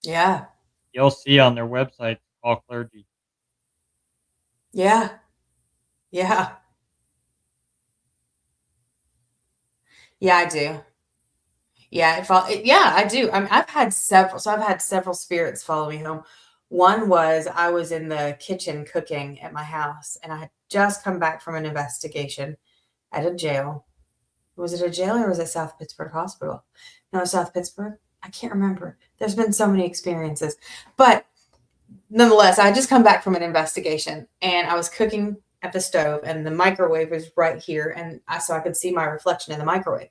Speaker 2: Yeah.
Speaker 1: You'll see on their website, call clergy.
Speaker 2: Yeah. Yeah. Yeah, I do. Yeah, I do. I mean, I've had several. So I've had several spirits follow me home. One was I was in the kitchen cooking at my house, and I had just come back from an investigation at a jail. Was it a jail or was it South Pittsburgh Hospital? No, South Pittsburgh. I can't remember. There's been so many experiences, but nonetheless, I had just come back from an investigation, and I was cooking at the stove, and the microwave was right here, and so I could see my reflection in the microwave.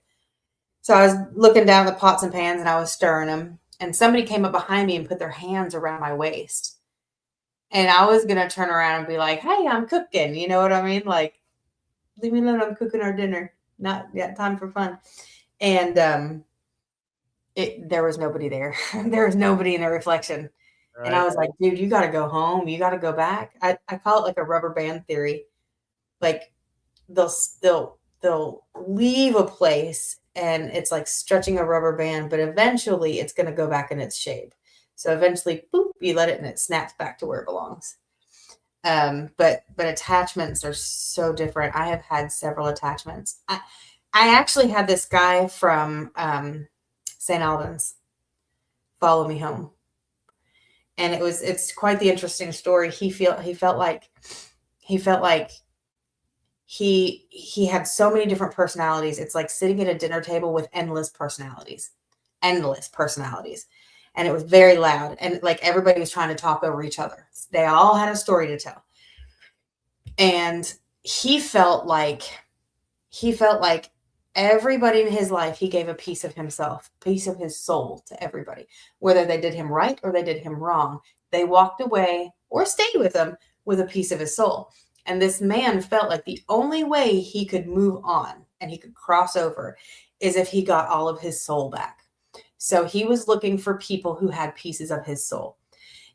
Speaker 2: So I was looking down at the pots and pans and I was stirring them. And somebody came up behind me and put their hands around my waist. And I was going to turn around and be like, hey, I'm cooking. You know what I mean? Like, leave me alone. I'm cooking our dinner. Not yet time for fun. And there was nobody there. There was nobody in the reflection. And I
Speaker 1: Right?
Speaker 2: was like, dude, you got to go home. You got to go back. I call it like a rubber band theory. Like they'll leave a place and it's like stretching a rubber band, but eventually it's going to go back in its shape. So eventually, boop, you let it and it snaps back to where it belongs. But attachments are so different. I have had several attachments. I actually had this guy from St. Albans follow me home, and it's quite the interesting story. He felt like he had so many different personalities. It's like sitting at a dinner table with endless personalities. And it was very loud. And like everybody was trying to talk over each other. They all had a story to tell. And he felt like he felt like everybody in his life, he gave a piece of himself, piece of his soul to everybody, whether they did him right or they did him wrong. They walked away or stayed with him with a piece of his soul. And this man felt like the only way he could move on and he could cross over is if he got all of his soul back. So he was looking for people who had pieces of his soul.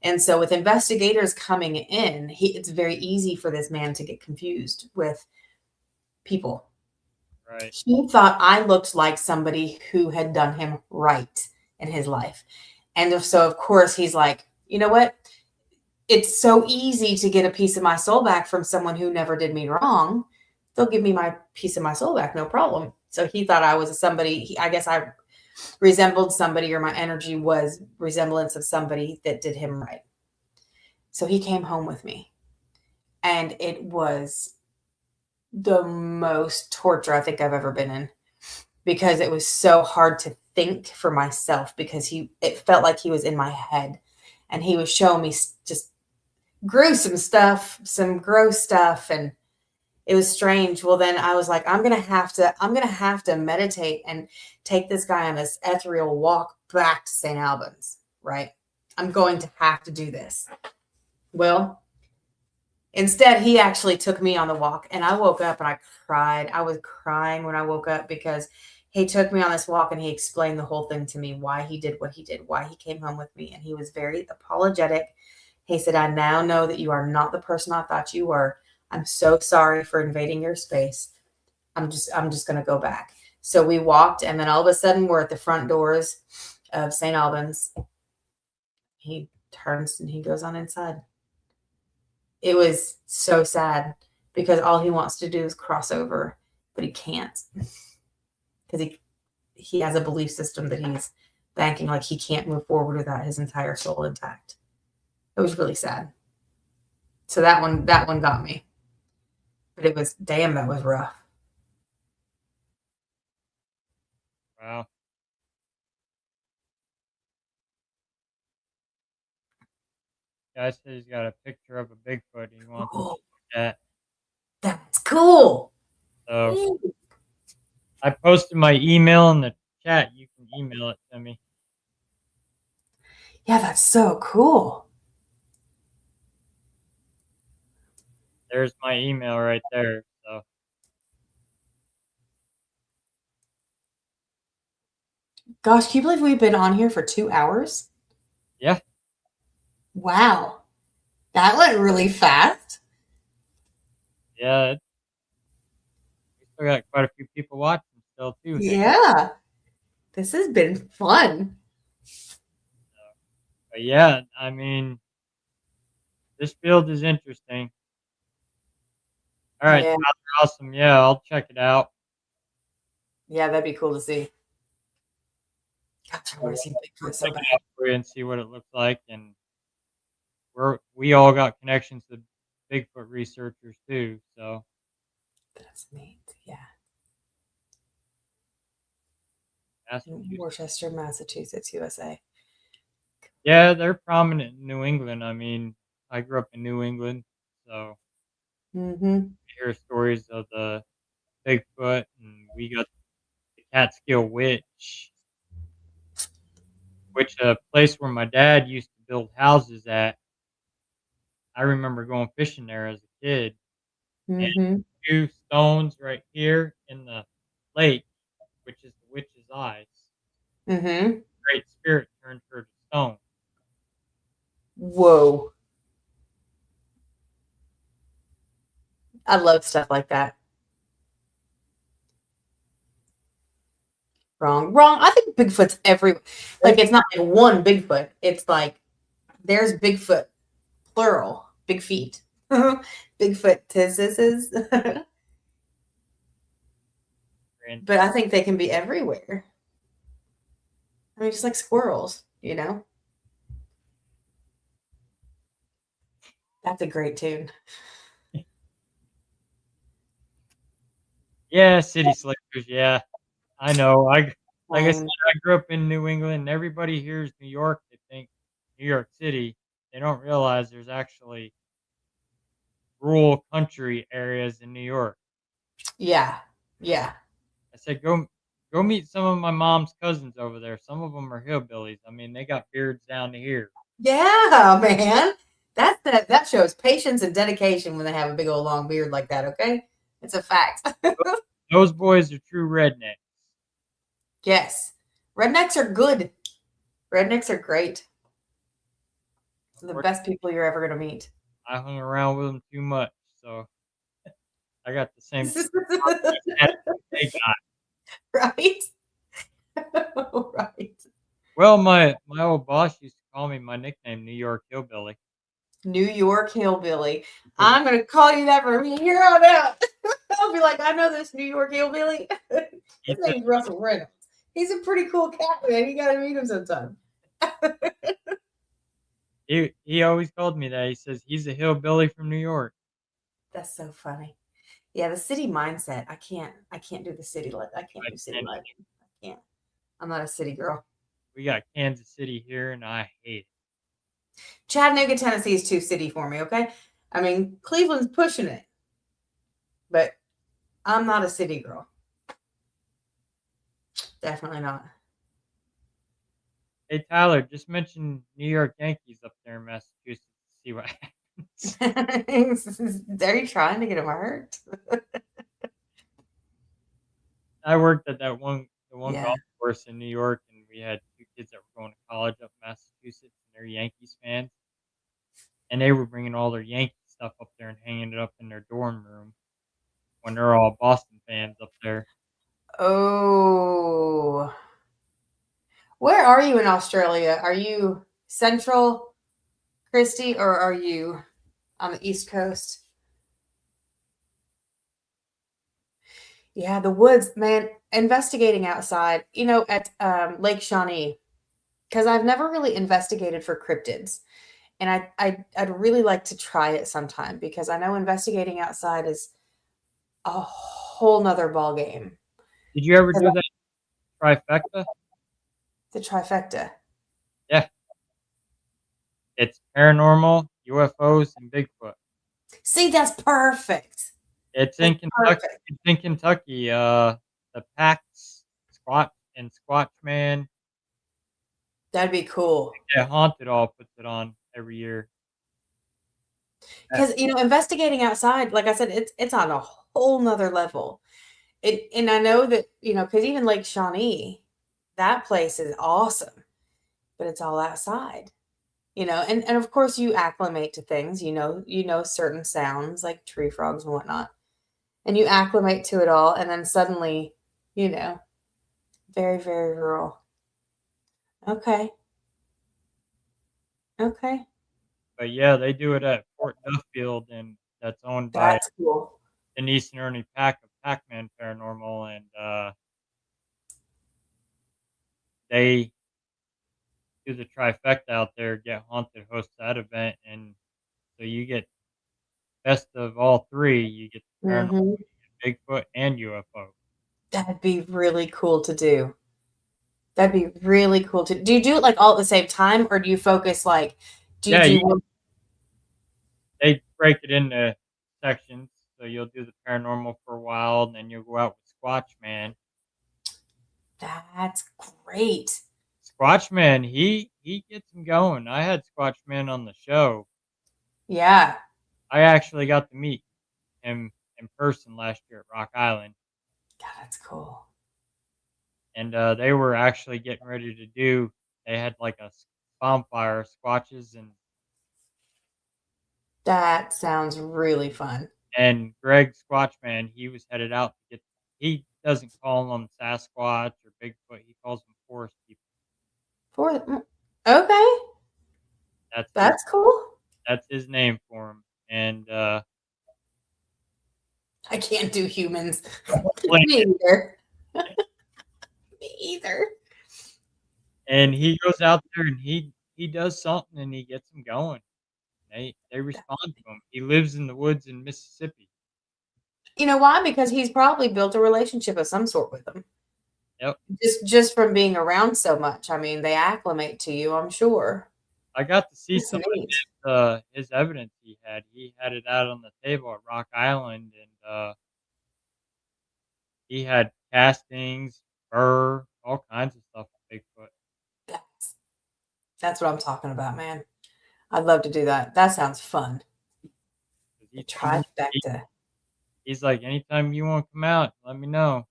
Speaker 2: And so with investigators coming in, it's very easy for this man to get confused with people.
Speaker 1: Right.
Speaker 2: He thought I looked like somebody who had done him right in his life. And so, of course, he's like, you know what? It's so easy to get a piece of my soul back from someone who never did me wrong. They'll give me my piece of my soul back, no problem. So he thought I was somebody, I guess I resembled somebody, or my energy was resemblance of somebody that did him right. So he came home with me, and it was the most torture I think I've ever been in, because it was so hard to think for myself, because it felt like he was in my head and he was showing me just gruesome stuff, some gross stuff, and it was strange. Well, then I was like, I'm gonna have to meditate and take this guy on this ethereal walk back to St. Albans, right? I'm going to have to do this. Well, instead, he actually took me on the walk, and I woke up and I cried. I was crying when I woke up, because he took me on this walk and he explained the whole thing to me, why he did what he did, why he came home with me. And he was very apologetic. He said, I now know that you are not the person I thought you were. I'm so sorry for invading your space. I'm just going to go back. So we walked, and then all of a sudden we're at the front doors of St. Albans. He turns and he goes on inside. It was so sad, because all he wants to do is cross over, but he can't, because he has a belief system that he's banking, like he can't move forward without his entire soul intact. It was really sad. So that one got me. But it was, damn, that was rough.
Speaker 1: Wow. Guy said he's got a picture of a Bigfoot and he wants
Speaker 2: Oh,
Speaker 1: that.
Speaker 2: that's cool.
Speaker 1: So I posted my email in the chat. You can email it to me.
Speaker 2: Yeah, that's so cool.
Speaker 1: There's my email right there. So
Speaker 2: Gosh, can you believe we've been on here for 2 hours?
Speaker 1: yeah,
Speaker 2: Wow. That went really fast.
Speaker 1: Yeah, we still got quite a few people watching still too. Hang on.
Speaker 2: Yeah. This has been fun.
Speaker 1: But yeah, I mean, this field is interesting. All right,
Speaker 2: Yeah.
Speaker 1: Tyler, awesome. Yeah, I'll check it out.
Speaker 2: Yeah, that'd be cool to see. Gosh, I want
Speaker 1: I'll
Speaker 2: to see
Speaker 1: I'll
Speaker 2: Bigfoot so
Speaker 1: check
Speaker 2: bad.
Speaker 1: it out for you and see what it looks like. And we all got connections to Bigfoot researchers too. So
Speaker 2: That's neat. Yeah. In
Speaker 1: Massachusetts.
Speaker 2: Worcester, Massachusetts, USA.
Speaker 1: Yeah, they're prominent in New England. I mean, I grew up in New England, so
Speaker 2: Mm-hmm.
Speaker 1: I hear stories of the Bigfoot, and we got the Catskill which a place where my dad used to build houses at. I remember going fishing there as a kid, and
Speaker 2: Mm-hmm.
Speaker 1: 2 stones right here in the lake, which is the witch's eyes.
Speaker 2: Mm-hmm.
Speaker 1: Great spirit turned her to stone.
Speaker 2: Whoa. I love stuff like that. Wrong. Wrong. I think Bigfoot's every like it's not like one Bigfoot. It's like there's Bigfoot, plural, big feet. Bigfoot tises.
Speaker 1: And
Speaker 2: But I think they can be everywhere. I mean, just like squirrels, you know? That's a great tune.
Speaker 1: yeah, city slickers, yeah. I know. Like I said,
Speaker 2: Lame.
Speaker 1: I grew up in New England. And everybody hears New York, they think New York City. They don't realize there's actually rural country areas in New York.
Speaker 2: Yeah. Yeah.
Speaker 1: I said, go meet some of my mom's cousins over there. Some of them are hillbillies. I mean, they got beards down to here.
Speaker 2: Yeah, man. That shows patience and dedication when they have a big old long beard like that, okay? It's a fact.
Speaker 1: Those boys are true rednecks.
Speaker 2: Yes. Rednecks are good. Rednecks are great. They're the best people you're ever going to meet.
Speaker 1: I hung around with them too much, so I got the same attitude they got.
Speaker 2: Right? Right.
Speaker 1: Well, my old boss used to call me my nickname, New York Hillbilly.
Speaker 2: New York hillbilly.
Speaker 1: Because
Speaker 2: I'm going to call you that from here on out. I'll be like, I know this New York hillbilly.
Speaker 1: he
Speaker 2: His
Speaker 1: said
Speaker 2: name's Russell Reynolds. He's a pretty cool cat, man. You got to meet him sometime.
Speaker 1: he always called me that. He says he's a hillbilly from New York.
Speaker 2: That's so funny. Yeah, the city mindset. I can't do the city life. I can't
Speaker 1: I
Speaker 2: do city
Speaker 1: can't
Speaker 2: life.
Speaker 1: even.
Speaker 2: I can't. I'm not a city girl.
Speaker 1: We got Kansas City here, and I hate it.
Speaker 2: Chattanooga, Tennessee is too city for me, okay? I mean, Cleveland's pushing it, but I'm not a city girl. Definitely not.
Speaker 1: Hey Tyler, just mention New York Yankees up there in Massachusetts to see what happens.
Speaker 2: Are you trying to get him hurt?
Speaker 1: I worked at the one
Speaker 2: Yeah.
Speaker 1: golf course in New York, and we had 2 kids that were going to college up in Massachusetts, and they're Yankees fans, and they were bringing all their Yankee stuff up there and hanging it up in their dorm room when they're all Boston fans up there.
Speaker 2: Oh. Where are you in Australia? Are you central, Christy, or are you on the East Coast? Yeah, the woods, man. Investigating outside, at Lake Shawnee, because I've never really investigated for cryptids, and I'd really like to try it sometime because I know investigating outside is a whole nother ball game.
Speaker 1: Did you ever do that trifecta?
Speaker 2: The trifecta.
Speaker 1: Yeah, it's paranormal, UFOs, and Bigfoot.
Speaker 2: See, that's perfect.
Speaker 1: It's
Speaker 2: That's
Speaker 1: in Kentucky.
Speaker 2: perfect.
Speaker 1: It's in Kentucky. The Pax Squatch Man.
Speaker 2: That'd be cool.
Speaker 1: Yeah, Haunted all puts it on every year.
Speaker 2: Because investigating outside, like I said, it's on a whole nother level. And I know that, because even Lake Shawnee, that place is awesome, but it's all outside. and of course you acclimate to things, certain sounds like tree frogs and whatnot, and you acclimate to it all, and then suddenly, you know, very, very rural. Okay. Okay.
Speaker 1: But yeah, they do it at Fort Duffield, and that's owned by
Speaker 2: That's cool.
Speaker 1: Denise and Ernie Pack of Pac-Man Paranormal, and they do the trifecta out there. Get Haunted hosts that event, and so you get best of all three. You get the paranormal,
Speaker 2: Mhm.
Speaker 1: you get Bigfoot, and UFO.
Speaker 2: That'd be really cool to do. That'd be really cool to do. You do it like all at the same time, or do you focus like, do you
Speaker 1: Yeah,
Speaker 2: do one?
Speaker 1: they break it into sections. So you'll do the paranormal for a while, and then you'll go out with Squatch Man.
Speaker 2: That's great.
Speaker 1: Squatch Man, he gets them going. I had Squatch Man on the show.
Speaker 2: Yeah.
Speaker 1: I actually got to meet him in person last year at Rock Island,
Speaker 2: God, that's cool.
Speaker 1: and they were actually getting ready to do. They had like a bonfire of squatches,
Speaker 2: That sounds really fun.
Speaker 1: and Greg Squatchman, he was headed out to get. He doesn't call them Sasquatch or Bigfoot. He calls them forest people.
Speaker 2: Okay,
Speaker 1: That's his.
Speaker 2: that's cool.
Speaker 1: That's his name for him. And
Speaker 2: I can't do humans. Me either. Me either.
Speaker 1: and he goes out there and he does something and he gets them going. They respond to him. He lives in the woods in Mississippi.
Speaker 2: You know why? Because he's probably built a relationship of some sort with them.
Speaker 1: Yep.
Speaker 2: Just from being around so much. I mean, they acclimate to you, I'm sure.
Speaker 1: I got to see
Speaker 2: That's
Speaker 1: some
Speaker 2: neat.
Speaker 1: of his evidence he had. He had it out on the table at Rock Island, and he had castings, fur, all kinds of stuff with Bigfoot.
Speaker 2: That's that's what I'm talking about, man. I'd love to do that. That sounds fun.
Speaker 1: 'Cause
Speaker 2: The
Speaker 1: he
Speaker 2: trifecta.
Speaker 1: he's like, "Anytime you wanna come out, let me know."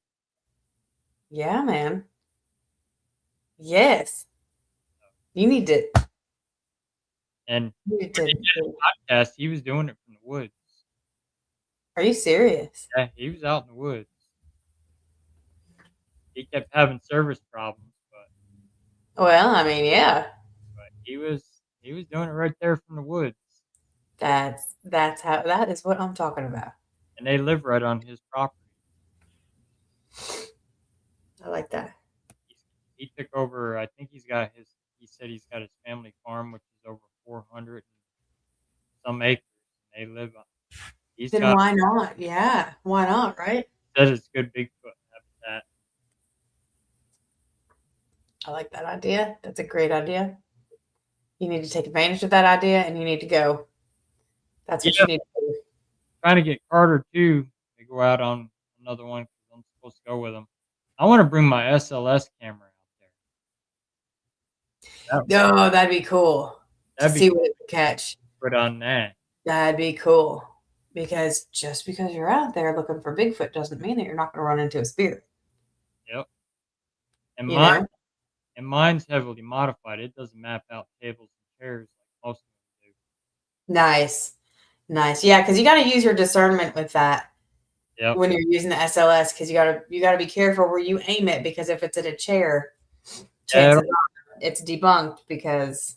Speaker 2: Yeah, man. Yes. You need to
Speaker 1: And
Speaker 2: you need
Speaker 1: when he
Speaker 2: to
Speaker 1: did his podcast, he was doing it from the woods.
Speaker 2: Are you serious?
Speaker 1: Yeah, he was out in the woods. He kept having service problems,
Speaker 2: Well, I mean, yeah.
Speaker 1: but he was doing it right there from the woods,
Speaker 2: That is what I'm talking about.
Speaker 1: and they live right on his property.
Speaker 2: I like that.
Speaker 1: He's he took over, I think he said he's got his family farm, which is over 400 and some acres, and they live on he's
Speaker 2: Then
Speaker 1: got
Speaker 2: why not? Yeah, why not, right?
Speaker 1: said it's good Bigfoot habitat.
Speaker 2: I like that idea. That's a great idea. You need to take advantage of that idea and you need to go. That's what
Speaker 1: Yeah,
Speaker 2: you need to do.
Speaker 1: trying to get Carter too to go out on another one because 'cause I'm supposed to go with him. I wanna bring my SLS camera out there. That
Speaker 2: Oh, that'd be cool to
Speaker 1: that'd be
Speaker 2: see what it would catch.
Speaker 1: put on that.
Speaker 2: That'd be cool. Because just because you're out there looking for Bigfoot doesn't mean that you're not going to run into a spirit,
Speaker 1: Yep, and
Speaker 2: you know?
Speaker 1: mine's heavily modified. It doesn't map out tables and chairs like most of them
Speaker 2: Nice. Nice. Yeah, because you got to use your discernment with that
Speaker 1: do. Yep.
Speaker 2: when you're using the SLS because you gotta be careful where you aim it because if it's at a chair,
Speaker 1: Yeah,
Speaker 2: chances are it's debunked because,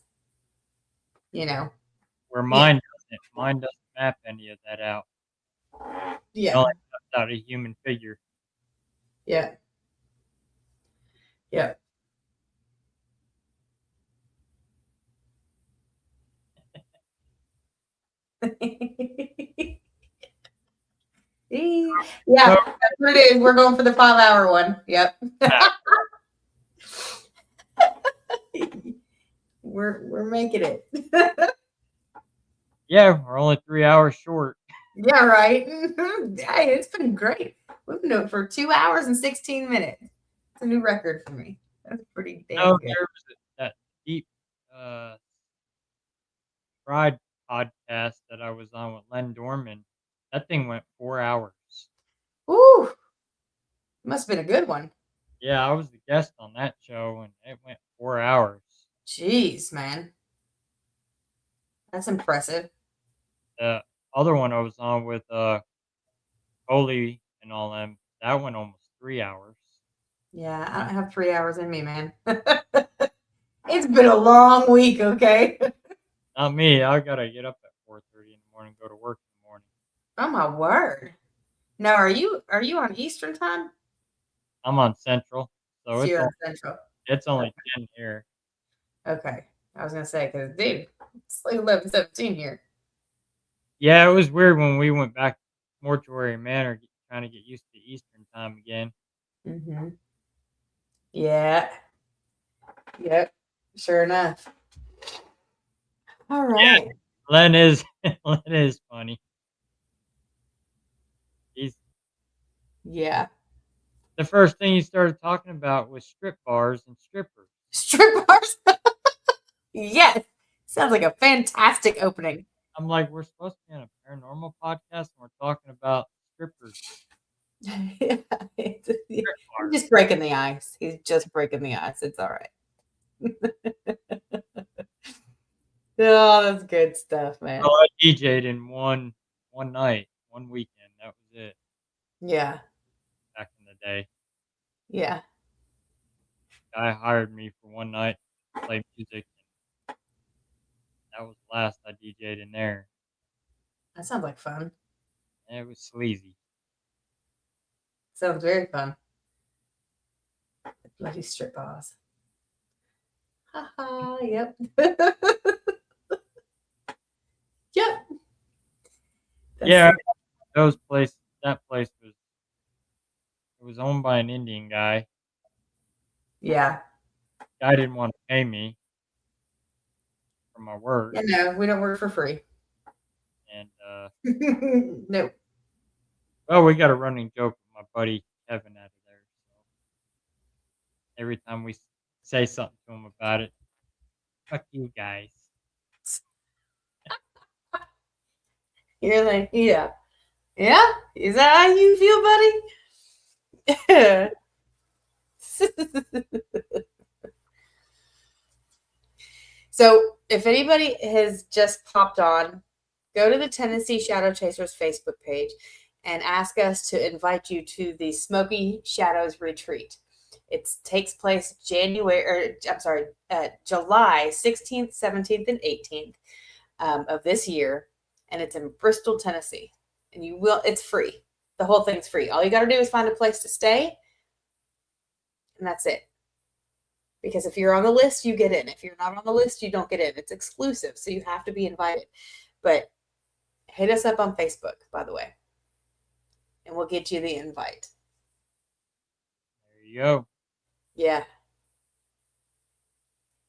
Speaker 2: you know,
Speaker 1: where
Speaker 2: yeah,
Speaker 1: mine doesn't map any of that out. It
Speaker 2: yeah,
Speaker 1: only maps out a human figure.
Speaker 2: yeah, yeah.
Speaker 1: So,
Speaker 2: Yeah, that's what it is. We're going for the 5 hour one. Yep. We're making it.
Speaker 1: yeah, we're only 3 hours short.
Speaker 2: Yeah, right. Hey, it's been great. We've been doing it for 2 hours and 16 minutes. It's a new record for me. That's pretty
Speaker 1: No,
Speaker 2: damn good.
Speaker 1: there was that deep, uh, fried podcast that I was on with Len Dorman. That thing went 4 hours.
Speaker 2: Woo! Must have been a good one.
Speaker 1: Yeah, I was the guest on that show, and it went 4 hours.
Speaker 2: Jeez, man. That's impressive.
Speaker 1: The other one I was on with Coley and all them, that went almost 3 hours.
Speaker 2: Yeah, I don't have 3 hours in me, man. It's been a long week, okay?
Speaker 1: Not me, I gotta get up at 4:30 in the morning, go to work in the morning.
Speaker 2: Oh my word. Now are you on Eastern time?
Speaker 1: I'm on Central, so
Speaker 2: So you're on Central.
Speaker 1: it's only 10 here.
Speaker 2: Okay. I was gonna say, because dude, it's like 11:17 here.
Speaker 1: Yeah, it was weird when we went back to Mortuary Manor, trying to get used to Eastern time again.
Speaker 2: Hmm. Yeah. Yep. Sure enough. All right.
Speaker 1: Len is Len is funny. He's
Speaker 2: Yeah.
Speaker 1: the first thing he started talking about was strip bars and strippers.
Speaker 2: Strip bars. Yes. Sounds like a fantastic opening.
Speaker 1: I'm like, "We're supposed to be on a paranormal podcast, and we're talking about strippers,
Speaker 2: Yeah.
Speaker 1: strip
Speaker 2: He's
Speaker 1: bars."
Speaker 2: just breaking the ice. He's just breaking the ice. It's all right. Oh, that's good stuff,
Speaker 1: Well,
Speaker 2: man.
Speaker 1: I DJ'd in one night, one weekend, that was it,
Speaker 2: Yeah.
Speaker 1: back in the day.
Speaker 2: Yeah.
Speaker 1: Guy hired me for one night to play music, and that was the last I DJ'd in there.
Speaker 2: That sounds like fun.
Speaker 1: And it was sleazy.
Speaker 2: Sounds very fun. Bloody strip bars. Haha, yep. Yep. That's
Speaker 1: Yeah,
Speaker 2: so
Speaker 1: that place was owned by an Indian guy.
Speaker 2: yeah.
Speaker 1: Guy didn't wanna pay me for my work,
Speaker 2: Yeah, no, we don't work for free.
Speaker 1: and,
Speaker 2: No.
Speaker 1: well, we got a running joke with my buddy Kevin out of there, so every time we say something to him about it, "Fuck you guys."
Speaker 2: You're like, yeah. Yeah? Is that how you feel, buddy? So, if anybody has just popped on, go to the Tennessee Shadow Chasers Facebook page and ask us to invite you to the Smoky Shadows Retreat. It takes place July 16th, 17th, and 18th of this year, and it's in Bristol, Tennessee. And it's free. The whole thing's free. All you got to do is find a place to stay, and that's it. Because if you're on the list, you get in. If you're not on the list, you don't get in. It's exclusive, so you have to be invited. But hit us up on Facebook, by the way, and we'll get you the invite.
Speaker 1: There you go.
Speaker 2: Yeah.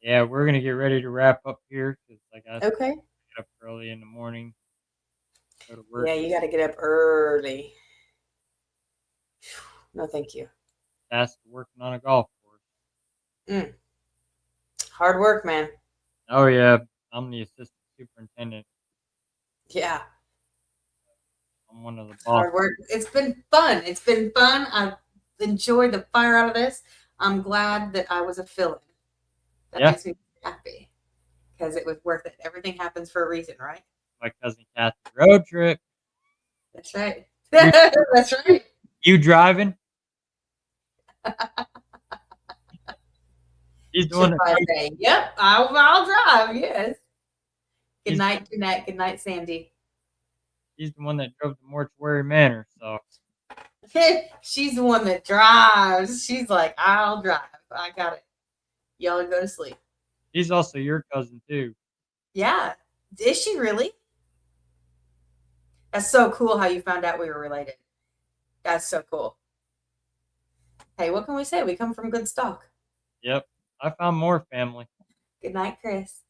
Speaker 1: Yeah, we're gonna get ready to wrap up here because, like I said,
Speaker 2: Okay.
Speaker 1: get up early in the morning, go to work.
Speaker 2: Yeah, you got to get up early. No, thank you.
Speaker 1: Tasked with working on a golf course.
Speaker 2: Mm. Hard work, man.
Speaker 1: Oh, yeah, I'm the assistant superintendent.
Speaker 2: Yeah.
Speaker 1: I'm one of the
Speaker 2: Hard
Speaker 1: bosses.
Speaker 2: work. It's been fun. It's been fun. I've enjoyed the fire out of this. I'm glad that I was a fill-in. That
Speaker 1: Yeah,
Speaker 2: makes me happy because it was worth it. Everything happens for a reason, right?
Speaker 1: my cousin Kathy. Road trip.
Speaker 2: That's right.
Speaker 1: You
Speaker 2: That's right.
Speaker 1: you driving? He's the one
Speaker 2: She'll
Speaker 1: that
Speaker 2: probably say, "Yep, I'll drive." Yes. Good
Speaker 1: he's
Speaker 2: night. Good night. Good night, Sandy.
Speaker 1: he's the one that drove to Mortuary Manor, so
Speaker 2: She's the one that drives. She's like, "I'll drive. I got it. Y'all go to sleep."
Speaker 1: he's also your cousin too.
Speaker 2: Yeah. Is she really? That's so cool how you found out we were related. That's so cool. Hey, what can we say? We come from good stock.
Speaker 1: Yep, I found more family.
Speaker 2: Good night, Chris.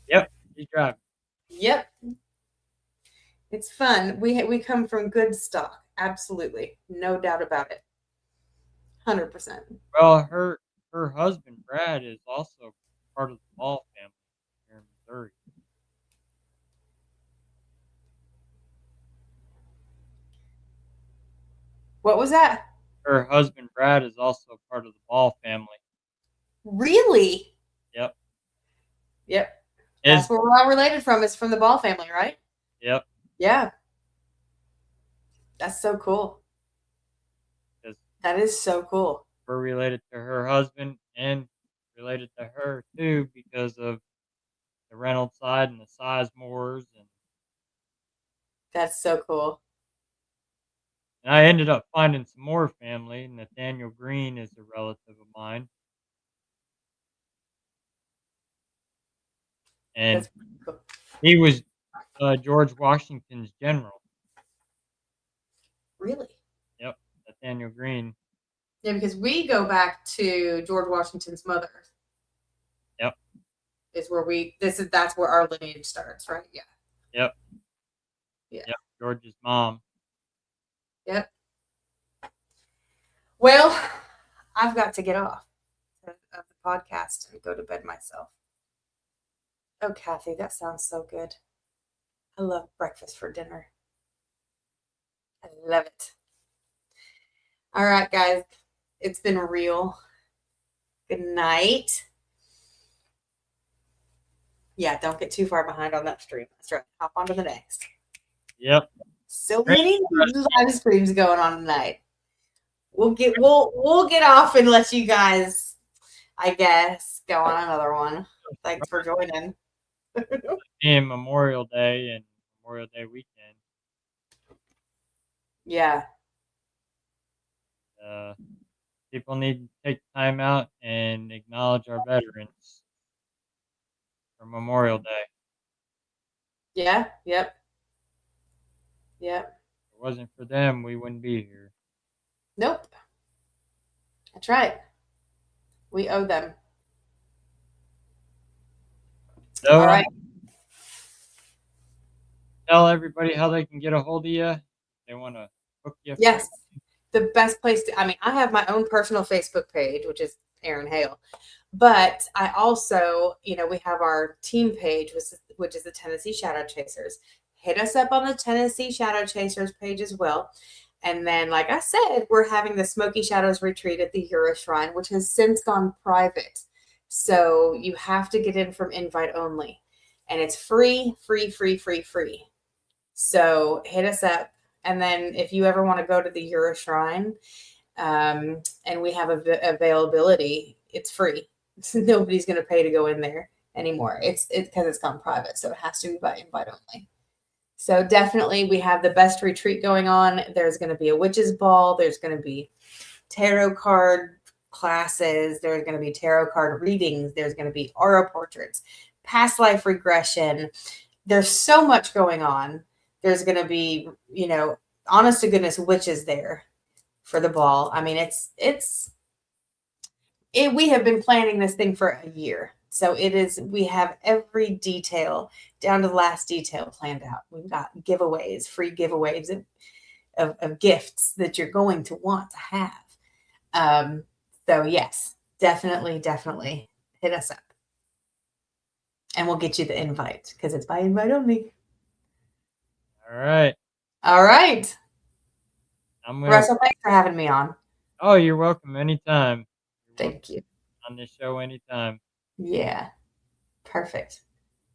Speaker 1: Yep, he's driving.
Speaker 2: Yep. It's fun. We come from good stock. Absolutely. No doubt about it. 100%.
Speaker 1: Well, her husband Brad is also part of the Ball family here in Missouri.
Speaker 2: What was that?
Speaker 1: Her husband Brad is also part of the Ball family.
Speaker 2: Really?
Speaker 1: Yep.
Speaker 2: Yep. That's
Speaker 1: His
Speaker 2: where we're all related from. Is from the Ball family, right?
Speaker 1: Yep.
Speaker 2: Yeah. That's so cool.
Speaker 1: 'Cause
Speaker 2: That is so cool.
Speaker 1: we're related to her husband and related to her too because of the Reynolds side and the Sizemores,
Speaker 2: That's so cool.
Speaker 1: and I ended up finding some more family. Nathaniel Green is a relative of mine, and
Speaker 2: That's cool.
Speaker 1: he was George Washington's general.
Speaker 2: Really?
Speaker 1: Yep, Nathaniel Green.
Speaker 2: Yeah, because we go back to George Washington's mother.
Speaker 1: Yep,
Speaker 2: Is where that's where our lineage starts, right? Yeah.
Speaker 1: yep,
Speaker 2: Yeah.
Speaker 1: yep. George's mom.
Speaker 2: Yep. Well, I've got to get off of the podcast and go to bed myself. Oh, Kathy, that sounds so good. I love breakfast for dinner. I love it. All right, guys. It's been real. Good night. Yeah, don't get too far behind on that stream. That's right. Hop on to the next.
Speaker 1: Yep.
Speaker 2: So
Speaker 1: Great.
Speaker 2: many live streams going on tonight. We'll get off and let you guys, I guess, go on another one. Thanks for joining.
Speaker 1: Being Memorial Day and Memorial Day weekend,
Speaker 2: Yeah.
Speaker 1: uh, people need to take time out and acknowledge our veterans for Memorial Day.
Speaker 2: Yeah. Yep. Yep.
Speaker 1: If it wasn't for them, we wouldn't be here.
Speaker 2: Nope. That's right. We owe them.
Speaker 1: So,
Speaker 2: All right.
Speaker 1: tell everybody how they can get a hold of you. If they want to hook you.
Speaker 2: Yes. The best place to, I mean, I have my own personal Facebook page, which is Erin Hale. But I also, we have our team page, which is the Tennessee Shadow Chasers. Hit us up on the Tennessee Shadow Chasers page as well. And then, like I said, we're having the Smoky Shadows retreat at the Euro Shrine, which has since gone private. So you have to get in from invite only. And it's free, free, free, free, free. So hit us up. And then if you ever want to go to the Euro Shrine, and we have availability, it's free. Nobody's going to pay to go in there anymore. It's because it's gone private, so it has to be by invite only. So definitely, we have the best retreat going on. There's going to be a witches ball. There's going to be tarot card classes. There's going to be tarot card readings. There's going to be aura portraits, past life regression. There's so much going on. There's going to be, honest to goodness, witches there for the ball. I mean, we have been planning this thing for a year. So we have every detail down to the last detail planned out. We've got giveaways, free giveaways of gifts that you're going to want to have. So yes, definitely hit us up. And we'll get you the invite because it's by invite only.
Speaker 1: All right.
Speaker 2: All right.
Speaker 1: I'm gonna.
Speaker 2: Russell, thanks for having me on.
Speaker 1: Oh, you're welcome anytime.
Speaker 2: Thank you.
Speaker 1: On this show anytime.
Speaker 2: Yeah. Perfect.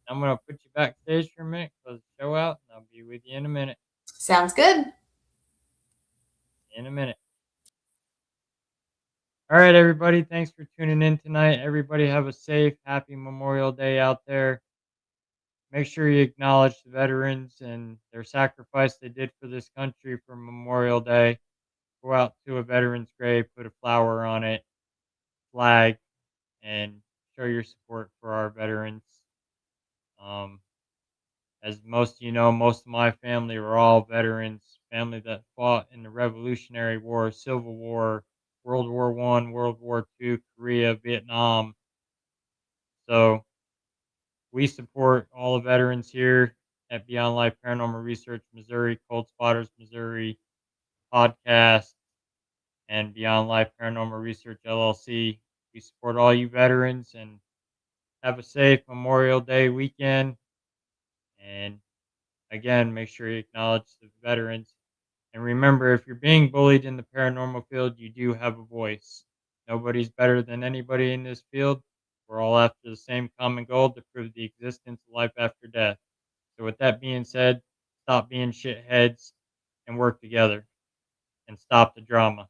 Speaker 1: I'm gonna put you backstage for a minute, close the show out, and I'll be with you in a minute.
Speaker 2: Sounds good.
Speaker 1: In a minute. All right, everybody. Thanks for tuning in tonight. Everybody have a safe, happy Memorial Day out there. Make sure you acknowledge the veterans and their sacrifice they did for this country for Memorial Day. Go out to a veteran's grave, put a flower on it, flag, and show your support for our veterans. Um, as most of you know, most of my family were all veterans, family that fought in the Revolutionary War, Civil War, World War I, World War II, Korea, Vietnam. So we support all the veterans here at Beyond Life Paranormal Research Missouri, Cold Spotters Missouri podcast, and Beyond Life Paranormal Research LLC. We support all you veterans and have a safe Memorial Day weekend. And again, make sure you acknowledge the veterans. And remember, if you're being bullied in the paranormal field, you do have a voice. Nobody's better than anybody in this field. We're all after the same common goal to prove the existence of life after death. So, with that being said, stop being shitheads and work together and stop the drama.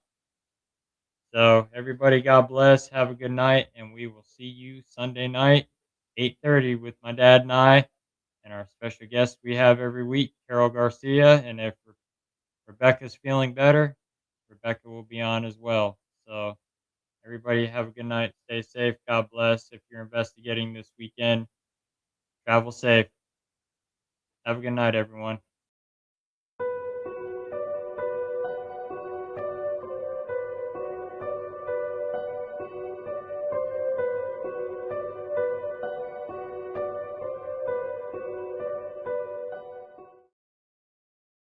Speaker 1: So, everybody, God bless. Have a good night, and we will see you Sunday night, 8:30, with my dad and I, and our special guest we have every week, Carol Garcia. And if Rebecca's feeling better, Rebecca will be on as well. So, everybody, have a good night. Stay safe. God bless. If you're investigating this weekend, travel safe. Have a good night, everyone.